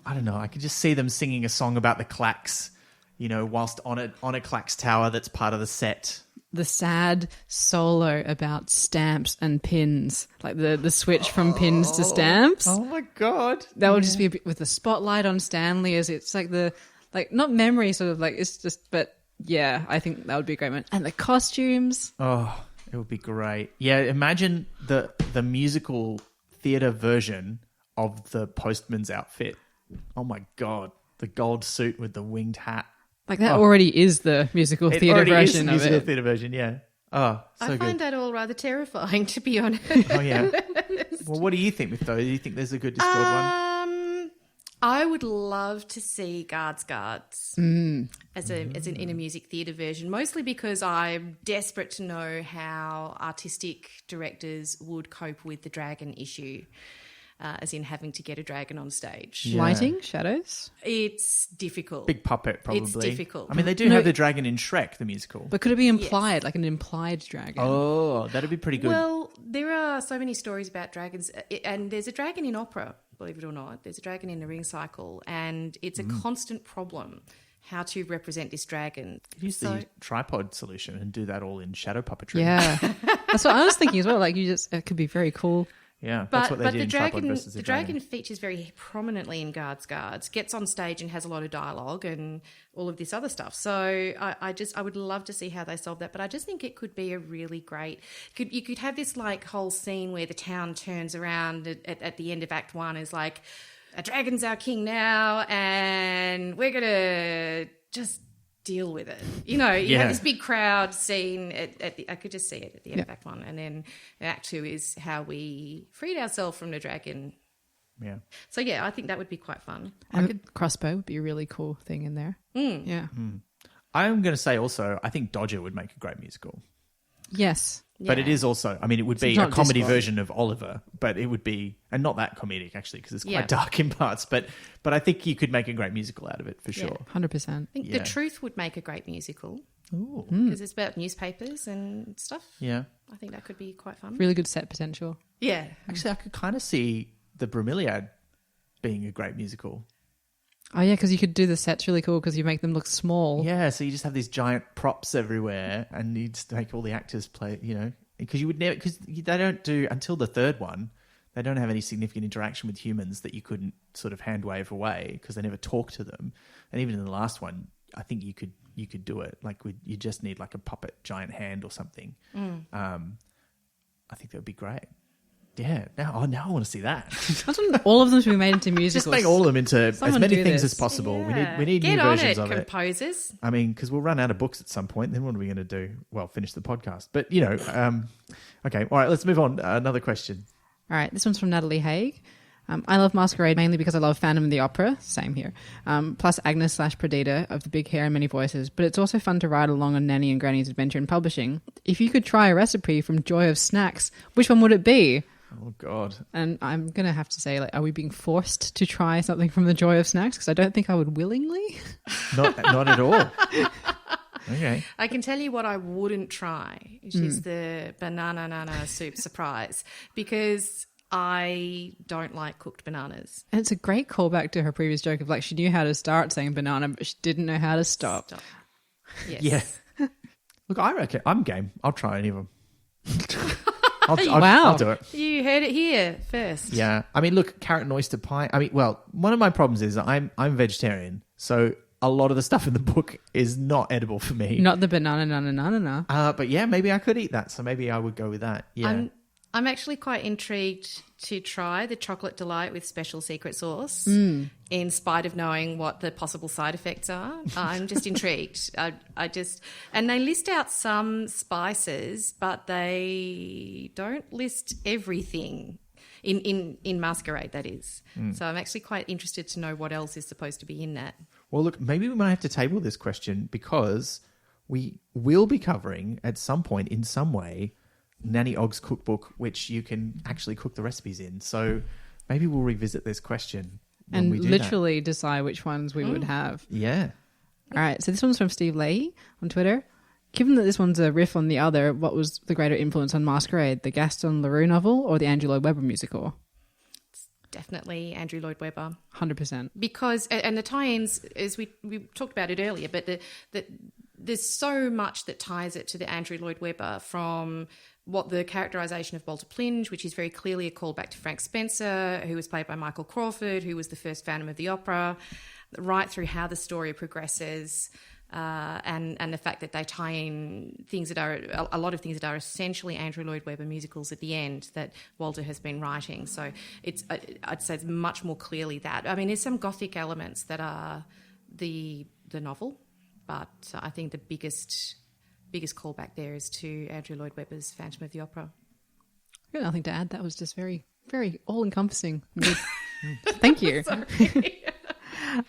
I don't know. I could just see them singing a song about the clacks, whilst on a clacks tower that's part of the set. The sad solo about stamps and pins, like the switch from pins to stamps. Oh my God. That would just be a bit with the spotlight on Stanley as it's like not memory sort of like, it's just, but yeah, I think that would be a great one. And the costumes. Oh, it would be great. Yeah, imagine the musical theatre version of the postman's outfit. Oh my God. The gold suit with the winged hat. Like that already is the musical theatre version of it. Musical theatre version, yeah. Oh, so I find good. that all rather terrifying, to be honest. Oh, yeah. Well, what do you think, Myf, though? Do you think there's a good Discworld one? I would love to see Guards as in a music theatre version, mostly because I'm desperate to know how artistic directors would cope with the dragon issue. As in having to get a dragon on stage. Yeah. Lighting, shadows? It's difficult. Big puppet, probably. It's difficult. I mean, they do have the dragon in Shrek, the musical. But could it be implied, like an implied dragon? Oh, that'd be pretty good. Well, there are so many stories about dragons, and there's a dragon in opera, believe it or not. There's a dragon in the Ring Cycle, and it's a constant problem how to represent this dragon. Use the tripod solution and do that all in shadow puppetry. Yeah. That's what I was thinking as well. Like, it could be very cool. Yeah, that's what they do in tripod versus the dragon features very prominently in Guards, gets on stage and has a lot of dialogue and all of this other stuff. So I would love to see how they solve that. But I just think it could be a really great. You could have this like whole scene where the town turns around at the end of Act 1 is like, a dragon's our king now, and we're gonna just deal with it. You have this big crowd scene I could just see it at the end of Act 1, and then Act 2 is how we freed ourselves from the dragon. Yeah. So yeah, I think that would be quite fun. Crossbow would be a really cool thing in there. Yeah. I'm going to say also, I think Dodger would make a great musical. Yes. But it is also, I mean, it would be a comedy Discworld version of Oliver, but it would be, and not that comedic actually, because it's quite dark in parts, but I think you could make a great musical out of it for sure. 100%. I think The Truth would make a great musical. Because it's about newspapers and stuff. Yeah. I think that could be quite fun. Really good set potential. Yeah. Actually, I could kind of see the Bromeliad being a great musical. Oh, yeah, because you could do the sets really cool because you make them look small. Yeah, so you just have these giant props everywhere and you just make all the actors play, because you would never, because they don't do, until the third one, they don't have any significant interaction with humans that you couldn't sort of hand wave away because they never talk to them. And even in the last one, I think you could do it. Like you just need like a puppet giant hand or something. I think that would be great. Yeah. Now I want to see that. All of them should be made into musicals. Just make all of them into as many things as possible. Yeah. We need Get new on versions it, of composers. it. I mean, because we'll run out of books at some point. Then what are we going to do? Well, finish the podcast. But okay. All right. Let's move on. Another question. All right. This one's from Natalie Haig. I love Maskerade mainly because I love Phantom of the Opera. Same here. Plus Agnes/Perdita of the big hair and many voices. But it's also fun to ride along on Nanny and Granny's adventure in publishing. If you could try a recipe from Joy of Snacks, which one would it be? Oh, God. And I'm going to have to say, are we being forced to try something from the Joy of Snacks? Because I don't think I would willingly. Not at all. Okay. I can tell you what I wouldn't try, which is the banana soup surprise, because I don't like cooked bananas. And it's a great callback to her previous joke of she knew how to start saying banana, but she didn't know how to stop. Yes. Yeah. Look, I reckon I'm game. I'll try any of them. Wow. I'll do it. You heard it here first. Yeah. I mean, look, carrot and oyster pie. I mean, well, one of my problems is I'm vegetarian, so a lot of the stuff in the book is not edible for me. Not the banana. But yeah, maybe I could eat that, so maybe I would go with that. Yeah. I'm actually quite intrigued to try the chocolate delight with special secret sauce, in spite of knowing what the possible side effects are. I'm just intrigued. And they list out some spices, but they don't list everything in Maskerade, that is. So I'm actually quite interested to know what else is supposed to be in that. Well, look, maybe we might have to table this question because we will be covering at some point in some way Nanny Ogg's cookbook, which you can actually cook the recipes in. So maybe we'll revisit this question when we do literally decide which ones we would have. Yeah. All right. So this one's from Steve Leahy on Twitter. Given that this one's a riff on the other, what was the greater influence on Maskerade, the Gaston Leroux novel or the Andrew Lloyd Webber musical? It's definitely Andrew Lloyd Webber. 100%. Because, and the tie-ins, as we talked about it earlier, but there's so much that ties it to the Andrew Lloyd Webber, from what the characterisation of Walter Plinge, which is very clearly a callback to Frank Spencer, who was played by Michael Crawford, who was the first Phantom of the Opera, right through how the story progresses, and the fact that they tie in things that are a lot of things that are essentially Andrew Lloyd Webber musicals at the end that Walter has been writing. So I'd say it's much more clearly that. I mean, there's some Gothic elements that are the novel, but I think the biggest callback there is to Andrew Lloyd Webber's Phantom of the Opera. I've got nothing to add. That was just very, very all-encompassing. Thank you.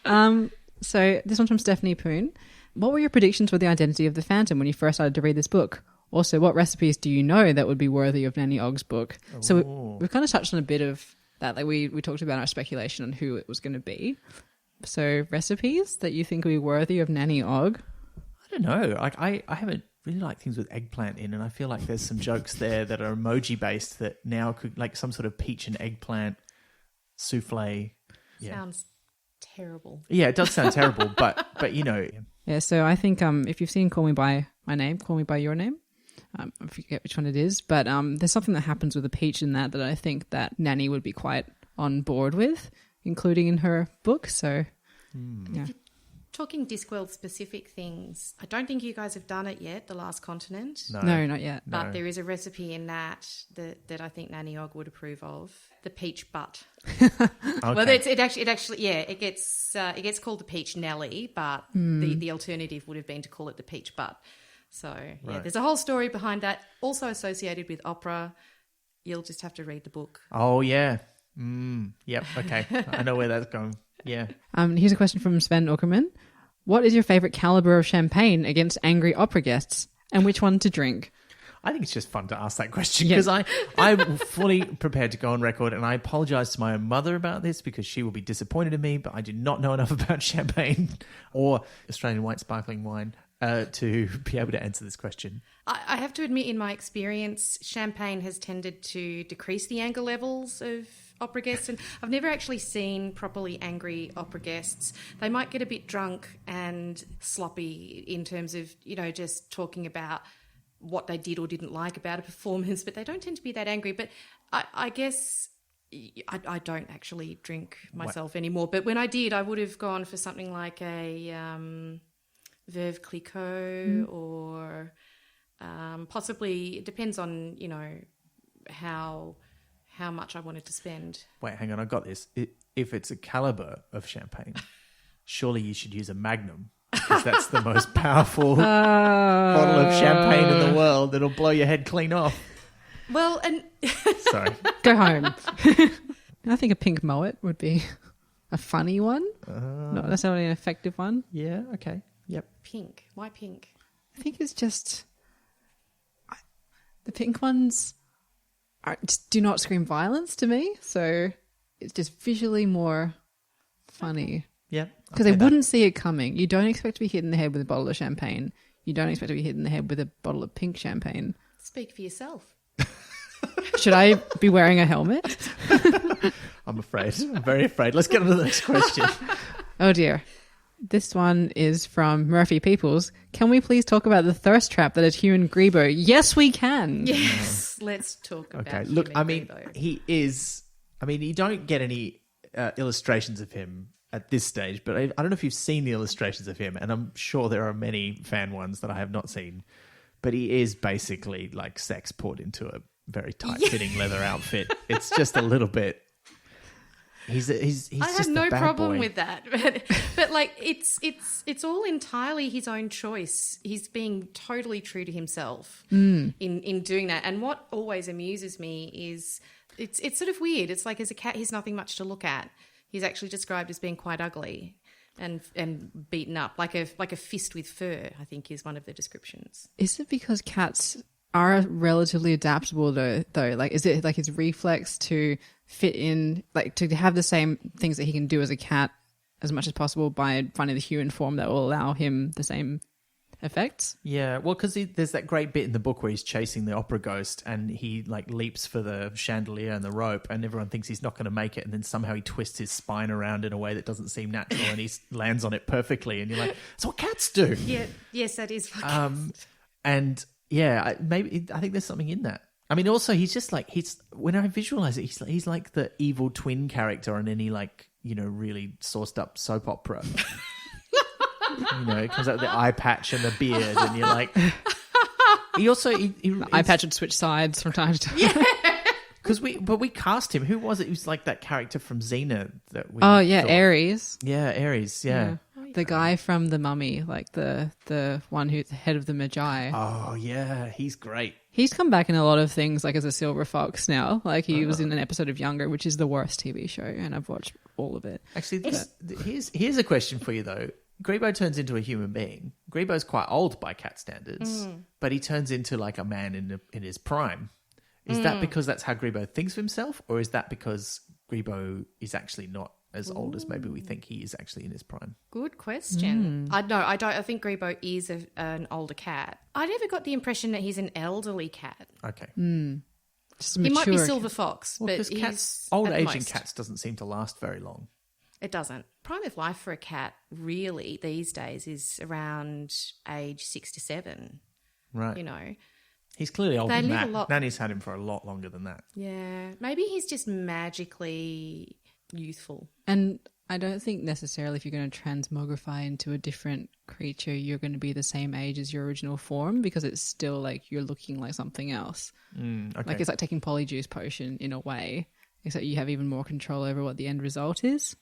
So this one's from Stephanie Poon. What were your predictions for the identity of the Phantom when you first started to read this book? Also, what recipes do you know that would be worthy of Nanny Ogg's book? Oh. So we've kind of touched on a bit of that. Like we talked about our speculation on who it was going to be. So recipes that you think would be worthy of Nanny Ogg? I don't know. Like I haven't really liked things with eggplant in, and I feel like there's some jokes there that are emoji based that now could, like some sort of peach and eggplant souffle. Yeah. Sounds terrible. Yeah, it does sound terrible, but you know. Yeah, so I think if you've seen Call Me By My Name, Call Me By Your Name, I forget which one it is, but there's something that happens with a peach in that I think that Nanny would be quite on board with, including in her book. So, yeah. Talking Discworld specific things, I don't think you guys have done it yet, The Last Continent. No, not yet. But there is a recipe in that I think Nanny Ogg would approve of. The peach butt. Okay. Well, it actually yeah, it gets called the peach Nelly, but the alternative would have been to call it the peach butt. So yeah, There's a whole story behind that, also associated with opera. You'll just have to read the book. Oh yeah. Yep. Okay. I know where that's going. Yeah. Here's a question from Sven Uckerman. What is your favourite calibre of champagne against angry opera guests, and which one to drink? I think it's just fun to ask that question because I'm fully prepared to go on record, and I apologise to my own mother about this because she will be disappointed in me, but I do not know enough about champagne or Australian white sparkling wine to be able to answer this question. I have to admit, in my experience, champagne has tended to decrease the anger levels of opera guests, and I've never actually seen properly angry opera guests. They might get a bit drunk and sloppy in terms of, just talking about what they did or didn't like about a performance, but they don't tend to be that angry. But I guess I don't actually drink myself anymore. But when I did, I would have gone for something like a Veuve Clicquot or possibly, it depends on, how much I wanted to spend. Wait, hang on, I got this. If it's a calibre of champagne, surely you should use a Magnum. Because that's the most powerful bottle of champagne in the world that'll blow your head clean off. Well, and sorry, go home. I think a pink mullet would be a funny one, not necessarily an effective one. Yeah, okay. Yep. Pink. Why pink? I think it's just the pink ones just do not scream violence to me, so it's just visually more funny. Yeah. Because they wouldn't see it coming. You don't expect to be hit in the head with a bottle of champagne. You don't expect to be hit in the head with a bottle of pink champagne. Speak for yourself. Should I be wearing a helmet? I'm afraid. I'm very afraid. Let's get on to the next question. Oh dear. This one is from Murphy Peoples. Can we please talk about the thirst trap that is Hugh and Greebo? Yes, we can. Yes, let's talk about Okay, Hugh look, and I mean, Greebo. he is... I mean, you don't get any illustrations of him at this stage, but I don't know if you've seen the illustrations of him, and I'm sure there are many fan ones that I have not seen, but he is basically like sex put into a very tight-fitting leather outfit. It's just a little bit... He's I just have a no bad problem boy. with that, but like it's all entirely his own choice. He's being totally true to himself in doing that. And what always amuses me is it's sort of weird. It's like as a cat, he's nothing much to look at. He's actually described as being quite ugly and beaten up, like a fist with fur, I think is one of the descriptions. Is it because cats are relatively adaptable though? Like, is it like his reflex to fit in, like to have the same things that he can do as a cat as much as possible by finding the human form that will allow him the same effects? Yeah, well, because there's that great bit in the book where he's chasing the opera ghost and he like leaps for the chandelier and the rope and everyone thinks he's not going to make it, and then somehow he twists his spine around in a way that doesn't seem natural and he lands on it perfectly, and you're like, that's what cats do. Yeah, yes, that is what cats. And yeah, I think there's something in that. I mean, also he's just like, when I visualize it, he's like the evil twin character on any like, you know, really sauced up soap opera. You know, it comes out with the eye patch and the beard, and you're like, he Eye patch would switch sides from time to time. Yeah. Because we cast him. Who was it? He was like that character from Xena that we. Oh yeah, thought. Ares. Yeah, Ares. Yeah. The guy from The Mummy, like the one who's the head of the Magi. Oh yeah, he's great. He's come back in a lot of things, like as a silver fox now. Like he was in an episode of Younger, which is the worst TV show, and I've watched all of it. Actually, here's a question for you though. Greebo turns into a human being. Greebo's quite old by cat standards, but he turns into like a man in his prime. Is that because that's how Greebo thinks of himself, or is that because Greebo is actually not as old as maybe we think he is actually in his prime? Good question. I don't. I think Greebo is an older cat. I never got the impression that he's an elderly cat. Okay. Just a He might be mature silver fox, Well, but because he's cats, old at aging most. cats doesn't seem to last very long. It doesn't. Prime of life for a cat, really, these days is around age 6 to 7. Right. You know. He's clearly older They than live that. a lot- Nanny's had him for a lot longer than that. Yeah. Maybe he's just magically youthful. And I don't think necessarily if you're going to transmogrify into a different creature, you're going to be the same age as your original form, because it's still like you're looking like something else. Okay. Like it's like taking polyjuice potion in a way, except you have even more control over what the end result is.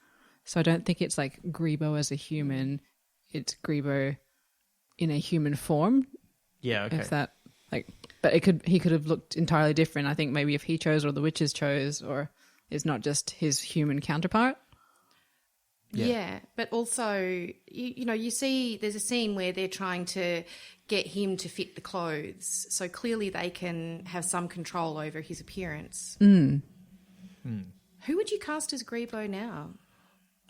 So I don't think it's like Greebo as a human. It's Greebo in a human form. Yeah, okay. If that like, but he could have looked entirely different. I think maybe if he chose or the witches chose, or it's not just his human counterpart. Yeah, but also, you see there's a scene where they're trying to get him to fit the clothes. So clearly they can have some control over his appearance. Who would you cast as Greebo now?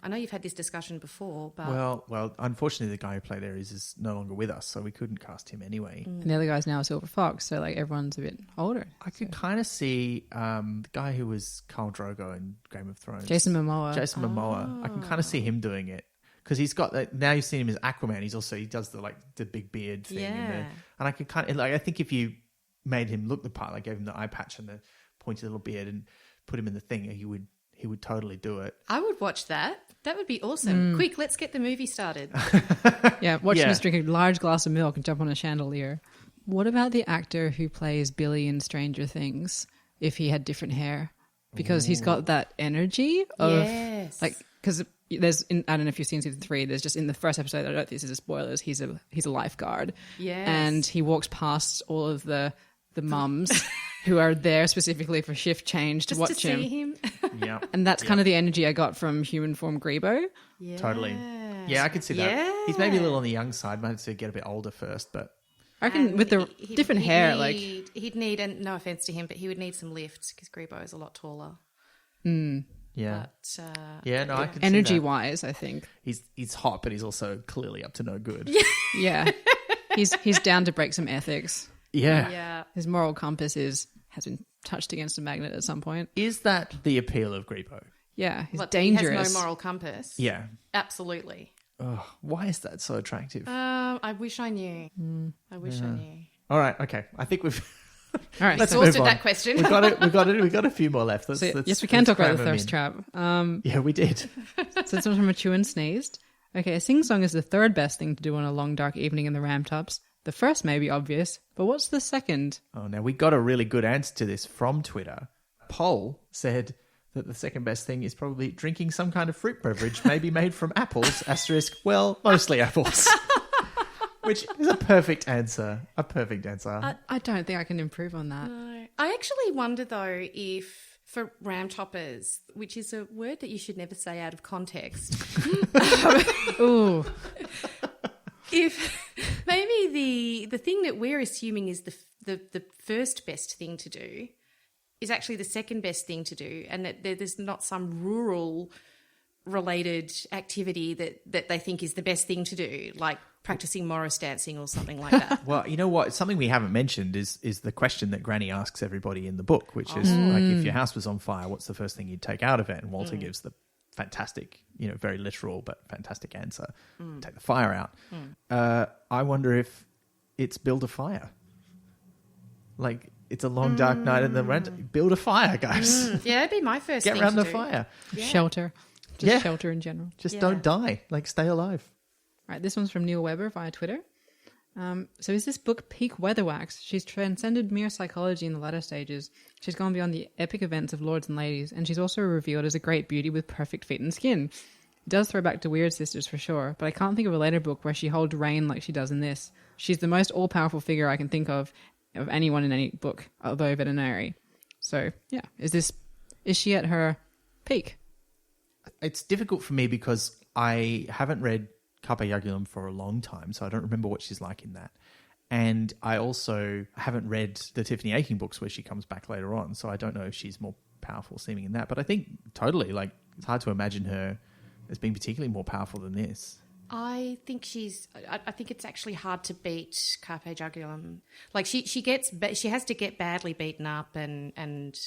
I know you've had this discussion before, but... Well, unfortunately, the guy who played Ares is no longer with us, so we couldn't cast him anyway. And the other guy's now a silver fox, so like everyone's a bit older. I could kind of see the guy who was Khal Drogo in Game of Thrones. Jason Momoa. Jason Momoa. I can kind of see him doing it. Because he's got that, now you've seen him as Aquaman. He does the big beard thing. Yeah. And I could kind of, like, I think if you made him look the part, like gave him the eye patch and the pointy little beard and put him in the thing, he would totally do it. I would watch that. That would be awesome. Quick, let's get the movie started. Yeah, watch him just drink a large glass of milk and jump on a chandelier. What about the actor who plays Billy in Stranger Things, if he had different hair? Because he's got that energy of... Yes. Like, because there's... I don't know if you've seen season 3, there's just in the first episode, I don't think this is a spoilers, he's a lifeguard. Yes. And he walks past all of the mums who are there specifically for shift change to Just watch to see him. Yeah. And that's kind of the energy I got from human form Greebo. Yeah. Totally. Yeah, I could see that. Yeah. He's maybe a little on the young side. Might have to get a bit older first, but I reckon with the different hair, he'd need, and no offense to him, but he would need some lift because Greebo is a lot taller. yeah. But, Yeah, no, I can see energy that. wise, I think. He's hot, but he's also clearly up to no good. Yeah. He's down to break some ethics. Yeah. yeah. His moral compass has been touched against a magnet at some point. Is that the appeal of Greebo? Yeah, he's What, dangerous. He has no moral compass. Yeah. Absolutely. Oh, why is that so attractive? I wish I knew. I wish I knew. All right, okay. I think we've All right, let's so, move Exhausted on. that question. We've got a few more left. Let's, yes, we can talk about the cram 'em thirst in. trap. Yeah, we did. So this one's from a Chew and Sneezed. Okay, a sing-song is the third best thing to do on a long, dark evening in the Ramtops. The first may be obvious, but what's the second? Oh, now we got a really good answer to this from Twitter. Poll said that the second best thing is probably drinking some kind of fruit beverage, maybe made from apples, asterisk, well, mostly apples. Which is a perfect answer. A perfect answer. I don't think I can improve on that. No. I actually wonder, though, if for ramtoppers, which is a word that you should never say out of context, Ooh, if maybe the thing that we're assuming is the first best thing to do is actually the second best thing to do, and that there's not some rural related activity that they think is the best thing to do, like practicing Morris dancing or something like that. Well, you know what? Something we haven't mentioned is the question that Granny asks everybody in the book, which is like, if your house was on fire, what's the first thing you'd take out of it? And Walter gives the fantastic, very literal but fantastic answer: take the fire out. I wonder if it's build a fire. Like, it's a long dark night in the rent. Build a fire, guys. Yeah, it'd be my first Get thing around to the do. fire. shelter. Just shelter in general. Just don't die. Like, stay alive. All right, this one's from Neil Weber via Twitter. So is this book peak weatherwax? She's transcended mere psychology in the latter stages. She's gone beyond the epic events of lords and ladies, and she's also revealed as a great beauty with perfect feet and skin. It does throw back to Weird Sisters for sure, but I can't think of a later book where she holds reign like she does in this. She's the most all-powerful figure I can think of anyone in any book, although veterinary. So, yeah, is she at her peak? It's difficult for me because I haven't read Carpe Jagulum for a long time, so I don't remember what she's like in that. And I also haven't read the Tiffany Aching books where she comes back later on, so I don't know if she's more powerful seeming in that. But I think totally, like, it's hard to imagine her as being particularly more powerful than this. I think I think it's actually hard to beat Carpe Jagulum. Like, she has to get badly beaten up and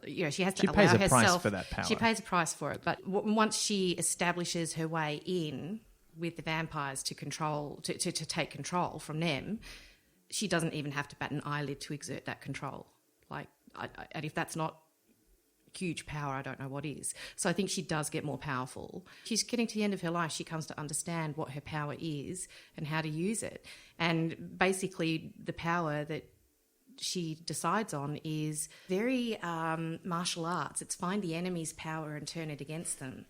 she has to She allow pays a herself. price for that power. She pays a price for it, but once she establishes her way in with the vampires to take control from them, she doesn't even have to bat an eyelid to exert that control. Like, and if that's not huge power, I don't know what is. So I think she does get more powerful. She's getting to the end of her life. She comes to understand what her power is and how to use it. And basically, the power that she decides on is very martial arts. It's find the enemy's power and turn it against them.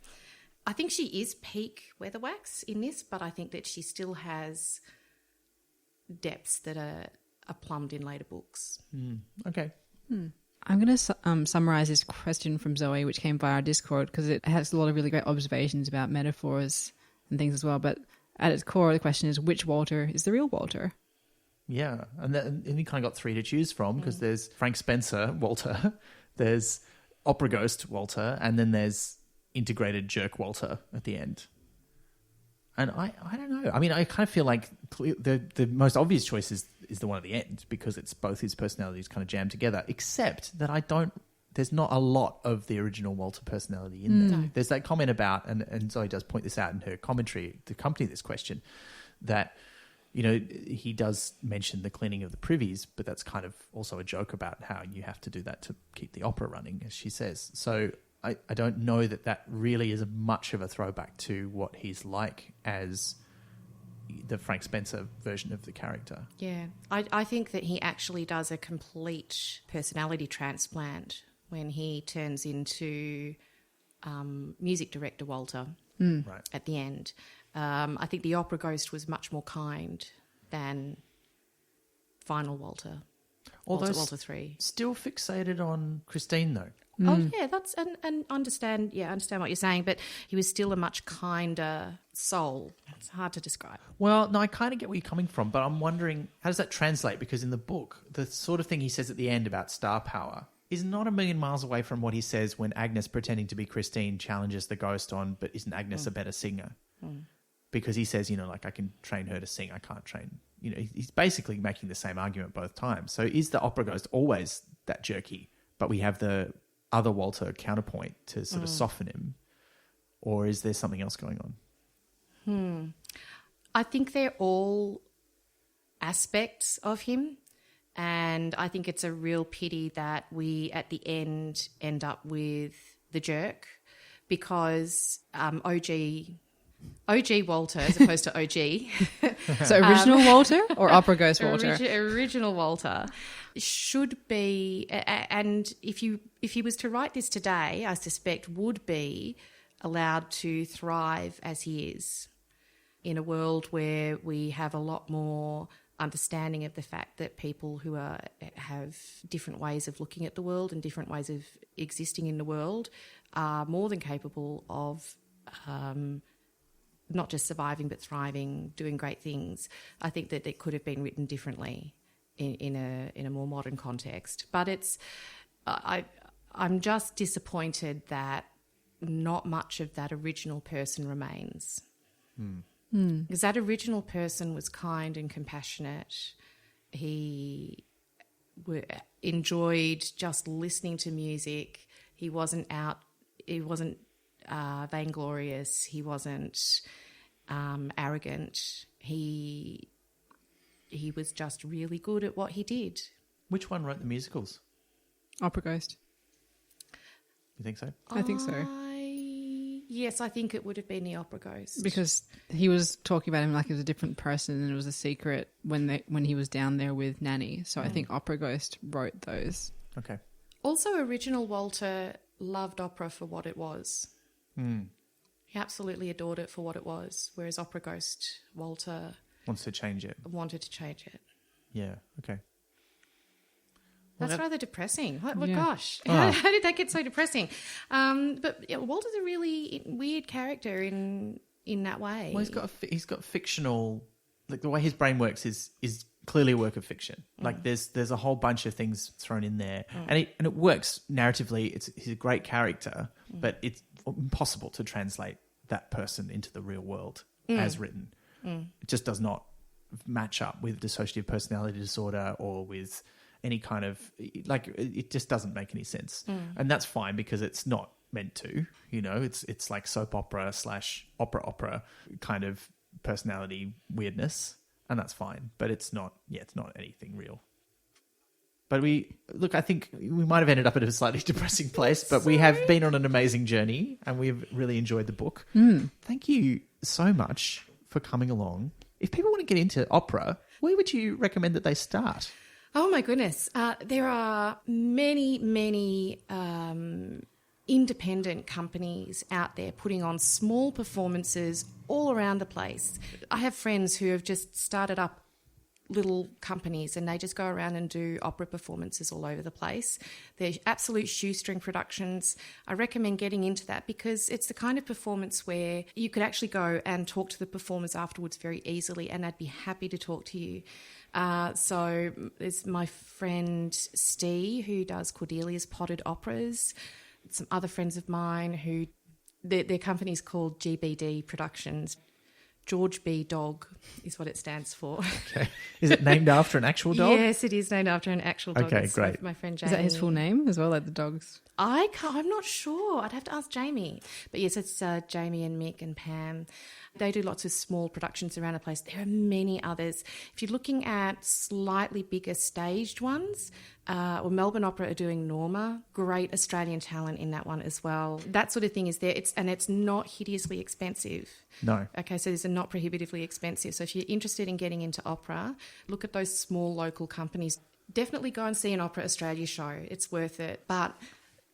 I think she is peak weatherwax in this, but I think that she still has depths that are plumbed in later books. Okay. I'm going to summarize this question from Zoe, which came via our Discord, because it has a lot of really great observations about metaphors and things as well. But at its core, the question is, which Walter is the real Walter? Yeah, and you kind of got three to choose from, because there's Frank Spencer Walter, there's Opera Ghost Walter, and then there's integrated jerk Walter at the end. And I don't know. I mean, I kind of feel like the most obvious choice is the one at the end, because it's both his personalities kind of jammed together, except that there's not a lot of the original Walter personality in there. There's that comment about, and Zoe does point this out in her commentary to accompany this question, that he does mention the cleaning of the privies, but that's kind of also a joke about how you have to do that to keep the opera running, as she says. So I don't know that really is much of a throwback to what he's like as the Frank Spencer version of the character. Yeah, I think that he actually does a complete personality transplant when he turns into music director Walter Right. at the end. I think the Opera Ghost was much more kind than final Walter. Although Walter 3. Still fixated on Christine, though. Oh yeah, that's and understand what you're saying, but he was still a much kinder soul. It's hard to describe. Well, no, I kind of get where you're coming from, but I'm wondering, how does that translate? Because in the book, the sort of thing he says at the end about star power is not a million miles away from what he says when Agnes, pretending to be Christine, challenges the ghost on, but isn't Agnes a better singer? Because he says, I can train her to sing, I can't train. He's basically making the same argument both times. So is the opera ghost always that jerky, but we have the other Walter counterpoint to sort of soften him? Or is there something else going on? I think they're all aspects of him, and I think it's a real pity that we at the end up with the jerk, because OG Walter as opposed to OG. So original Walter or opera ghost Walter? Original Walter should be, and if he was to write this today, I suspect would be allowed to thrive as he is, in a world where we have a lot more understanding of the fact that people who have different ways of looking at the world and different ways of existing in the world are more than capable of not just surviving but thriving, doing great things. I think that it could have been written differently in a more modern context. But I'm just disappointed that not much of that original person remains. Because that original person was kind and compassionate. He enjoyed just listening to music. He wasn't vainglorious. He wasn't arrogant. He was just really good at what he did. Which one wrote the musicals? Opera Ghost. You think so? I think so. Yes, I think it would have been the Opera Ghost. Because he was talking about him like he was a different person, and it was a secret when he was down there with Nanny. So I think Opera Ghost wrote those. Okay. Also, original Walter loved opera for what it was. He absolutely adored it for what it was, whereas Opera Ghost Walter wanted to change it. Yeah, okay. That's rather depressing. Yeah. Gosh, how did that get so depressing? But Walter's a really weird character in that way. Well, he's got fictional, like the way his brain works is clearly a work of fiction. Like there's a whole bunch of things thrown in there, and it works narratively. He's a great character, but it's impossible to translate that person into the real world as written. It just does not match up with dissociative personality disorder or with any kind of, like, it just doesn't make any sense. And that's fine because it's not meant to, it's like soap opera / opera kind of personality weirdness, and that's fine, but it's not anything real. But I think we might have ended up at a slightly depressing place, but we have been on an amazing journey and we've really enjoyed the book. Thank you so much for coming along. If people want to get into opera, where would you recommend that they start? Oh my goodness. There are many, many independent companies out there putting on small performances all around the place. I have friends who have just started up little companies and they just go around and do opera performances all over the place. They're absolute shoestring productions. I recommend getting into that because it's the kind of performance where you could actually go and talk to the performers afterwards very easily and they'd be happy to talk to you. So there's my friend Steve who does Cordelia's Potted Operas. Some other friends of mine who their company's called GBD Productions. George B. Dog is what it stands for. Okay. Is it named after an actual dog? Yes, it is named after an actual dog. Okay, great. My friend Jamie. Is that his full name as well, like the dog's? I'm not sure. I'd have to ask Jamie. But yes, it's Jamie and Mick and Pam. They do lots of small productions around the place. There are many others. If you're looking at slightly bigger staged ones, Melbourne Opera are doing Norma. Great Australian talent in that one as well. That sort of thing is there. It's not hideously expensive. No. Okay, so these are not prohibitively expensive. So if you're interested in getting into opera, look at those small local companies. Definitely go and see an Opera Australia show. It's worth it. But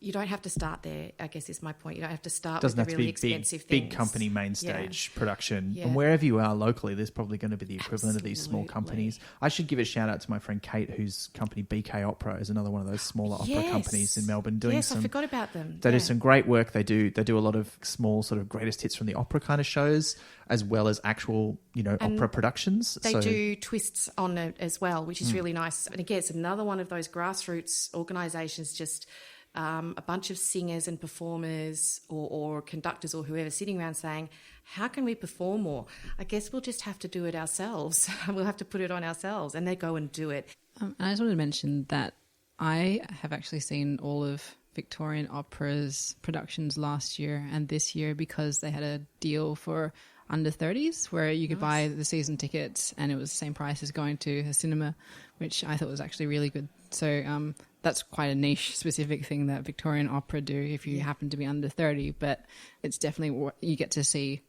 You don't have to start there, I guess is my point. You don't have to start Doesn't with have the really to be expensive big things. company main stage production. Yeah. And wherever you are locally, there's probably going to be the equivalent of these small Absolutely. companies. I should give a shout out to my friend Kate, whose company BK Opera is another one of those smaller opera companies in Melbourne. I forgot about them. They do some great work. They do a lot of small sort of greatest hits from the opera kind of shows, as well as actual, opera productions. They do twists on it as well, which is really nice. And again, it's another one of those grassroots organisations, just a bunch of singers and performers or conductors or whoever sitting around saying, how can we perform more? I guess we'll just have to do it ourselves. We'll have to put it on ourselves, and they go and do it. I just wanted to mention that I have actually seen all of Victorian Opera's productions last year and this year because they had a deal for under 30s where you could buy the season tickets and it was the same price as going to a cinema, which I thought was actually really good. So that's quite a niche specific thing that Victorian Opera do if you happen to be under 30, but it's definitely, you get to see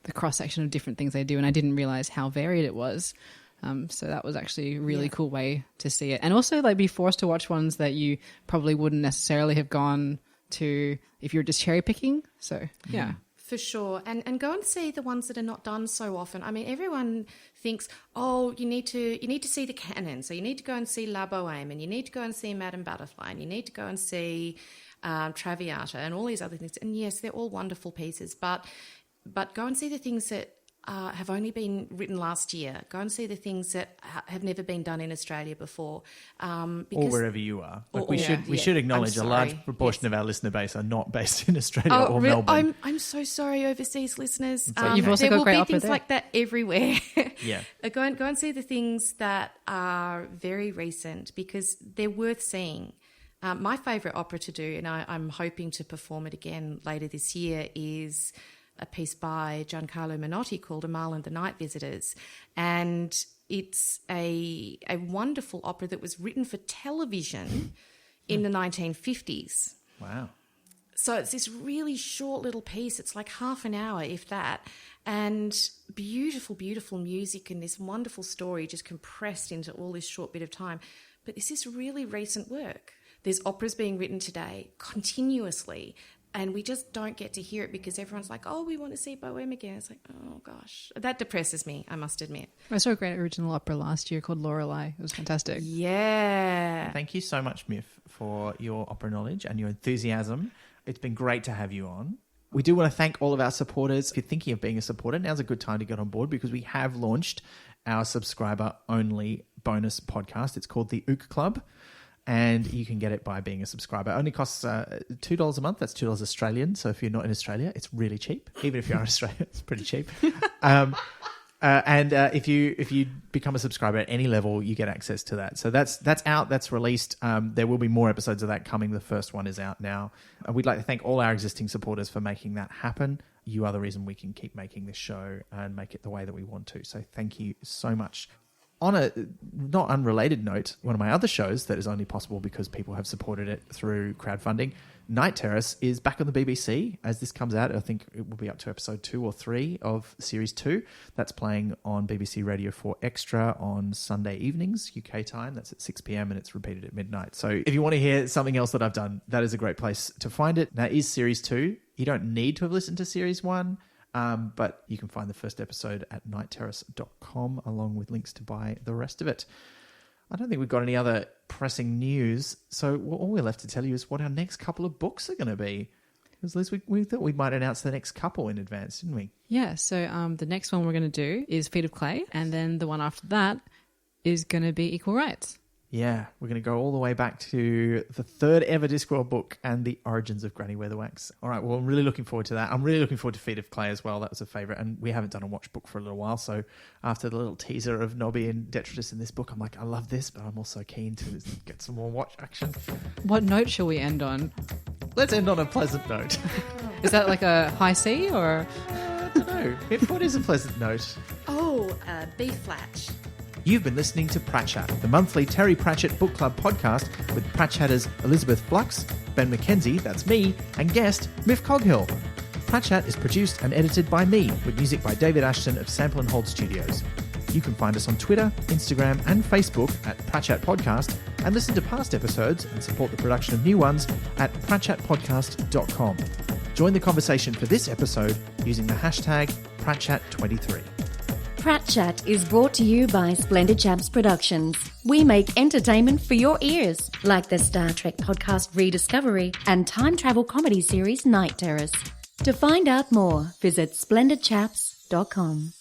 the cross-section of different things they do, and I didn't realise how varied it was. So that was actually a really cool way to see it. And also be forced to watch ones that you probably wouldn't necessarily have gone to if you're just cherry picking. So, yeah. For sure. And go and see the ones that are not done so often. I mean, everyone thinks, oh, you need to see the canon. So you need to go and see La Bohème, and you need to go and see Madame Butterfly, and you need to go and see Traviata and all these other things. And yes, they're all wonderful pieces, but go and see the things that have only been written last year. Go and see the things that have never been done in Australia before. Or wherever you are. We should acknowledge a large proportion of our listener base are not based in Australia or Melbourne. I'm so sorry, overseas listeners. You've also got great opera there. There will be things like that everywhere. Yeah. Go and see the things that are very recent because they're worth seeing. My favourite opera to do, and I'm hoping to perform it again later this year, is a piece by Giancarlo Menotti called Amal and the Night Visitors. And it's a wonderful opera that was written for television in the 1950s. Wow. So it's this really short little piece. It's like half an hour, if that. And beautiful, beautiful music and this wonderful story just compressed into all this short bit of time. But this is really recent work. There's operas being written today continuously, and we just don't get to hear it because everyone's like, oh, we want to see Bohème again. It's like, oh, gosh. That depresses me, I must admit. I saw a great original opera last year called Lorelei. It was fantastic. Yeah. Thank you so much, Myf, for your opera knowledge and your enthusiasm. It's been great to have you on. We do want to thank all of our supporters. If you're thinking of being a supporter, now's a good time to get on board because we have launched our subscriber-only bonus podcast. It's called the Ook Club. And you can get it by being a subscriber. It only costs $2 a month. That's $2 Australian. So if you're not in Australia, it's really cheap. Even if you're in Australia, it's pretty cheap. And if you become a subscriber at any level, you get access to that. So that's out. That's released. There will be more episodes of that coming. The first one is out now. We'd like to thank all our existing supporters for making that happen. You are the reason we can keep making this show and make it the way that we want to. So thank you so much. On a not unrelated note, one of my other shows that is only possible because people have supported it through crowdfunding, Night Terrace, is back on the BBC. As this comes out, I think it will be up to episode 2 or 3 of series 2. That's playing on BBC Radio 4 Extra on Sunday evenings, UK time. That's at 6 p.m. and it's repeated at midnight. So if you want to hear something else that I've done, that is a great place to find it. That is series 2. You don't need to have listened to series 1. But you can find the first episode at nightterrace.com along with links to buy the rest of it. I don't think we've got any other pressing news. So all we're left to tell you is what our next couple of books are going to be. Because Liz, we thought we might announce the next couple in advance, didn't we? Yeah, so the next one we're going to do is Feet of Clay. And then the one after that is going to be Equal Rights. Yeah, we're going to go all the way back to the third ever Discworld book and the origins of Granny Weatherwax. All right, well, I'm really looking forward to that. I'm really looking forward to Feet of Clay as well. That was a favourite. And we haven't done a watch book for a little while. So after the little teaser of Nobby and Detritus in this book, I'm like, I love this, but I'm also keen to get some more watch action. What note shall we end on? Let's end on a pleasant note. Is that like a high C or? I don't know. What is a pleasant note? Oh, B flat. You've been listening to Pratchat, the monthly Terry Pratchett Book Club podcast with Pratchatters Elizabeth Flux, Ben McKenzie, that's me, and guest Myf Coghill. Pratchat is produced and edited by me, with music by David Ashton of Sample and Hold Studios. You can find us on Twitter, Instagram and Facebook at Pratchat Podcast, and listen to past episodes and support the production of new ones at pratchatpodcast.com. Join the conversation for this episode using the hashtag Pratchat23. Pratchat is brought to you by Splendid Chaps Productions. We make entertainment for your ears, like the Star Trek podcast Rediscovery and time travel comedy series Night Terrace. To find out more, visit splendidchaps.com.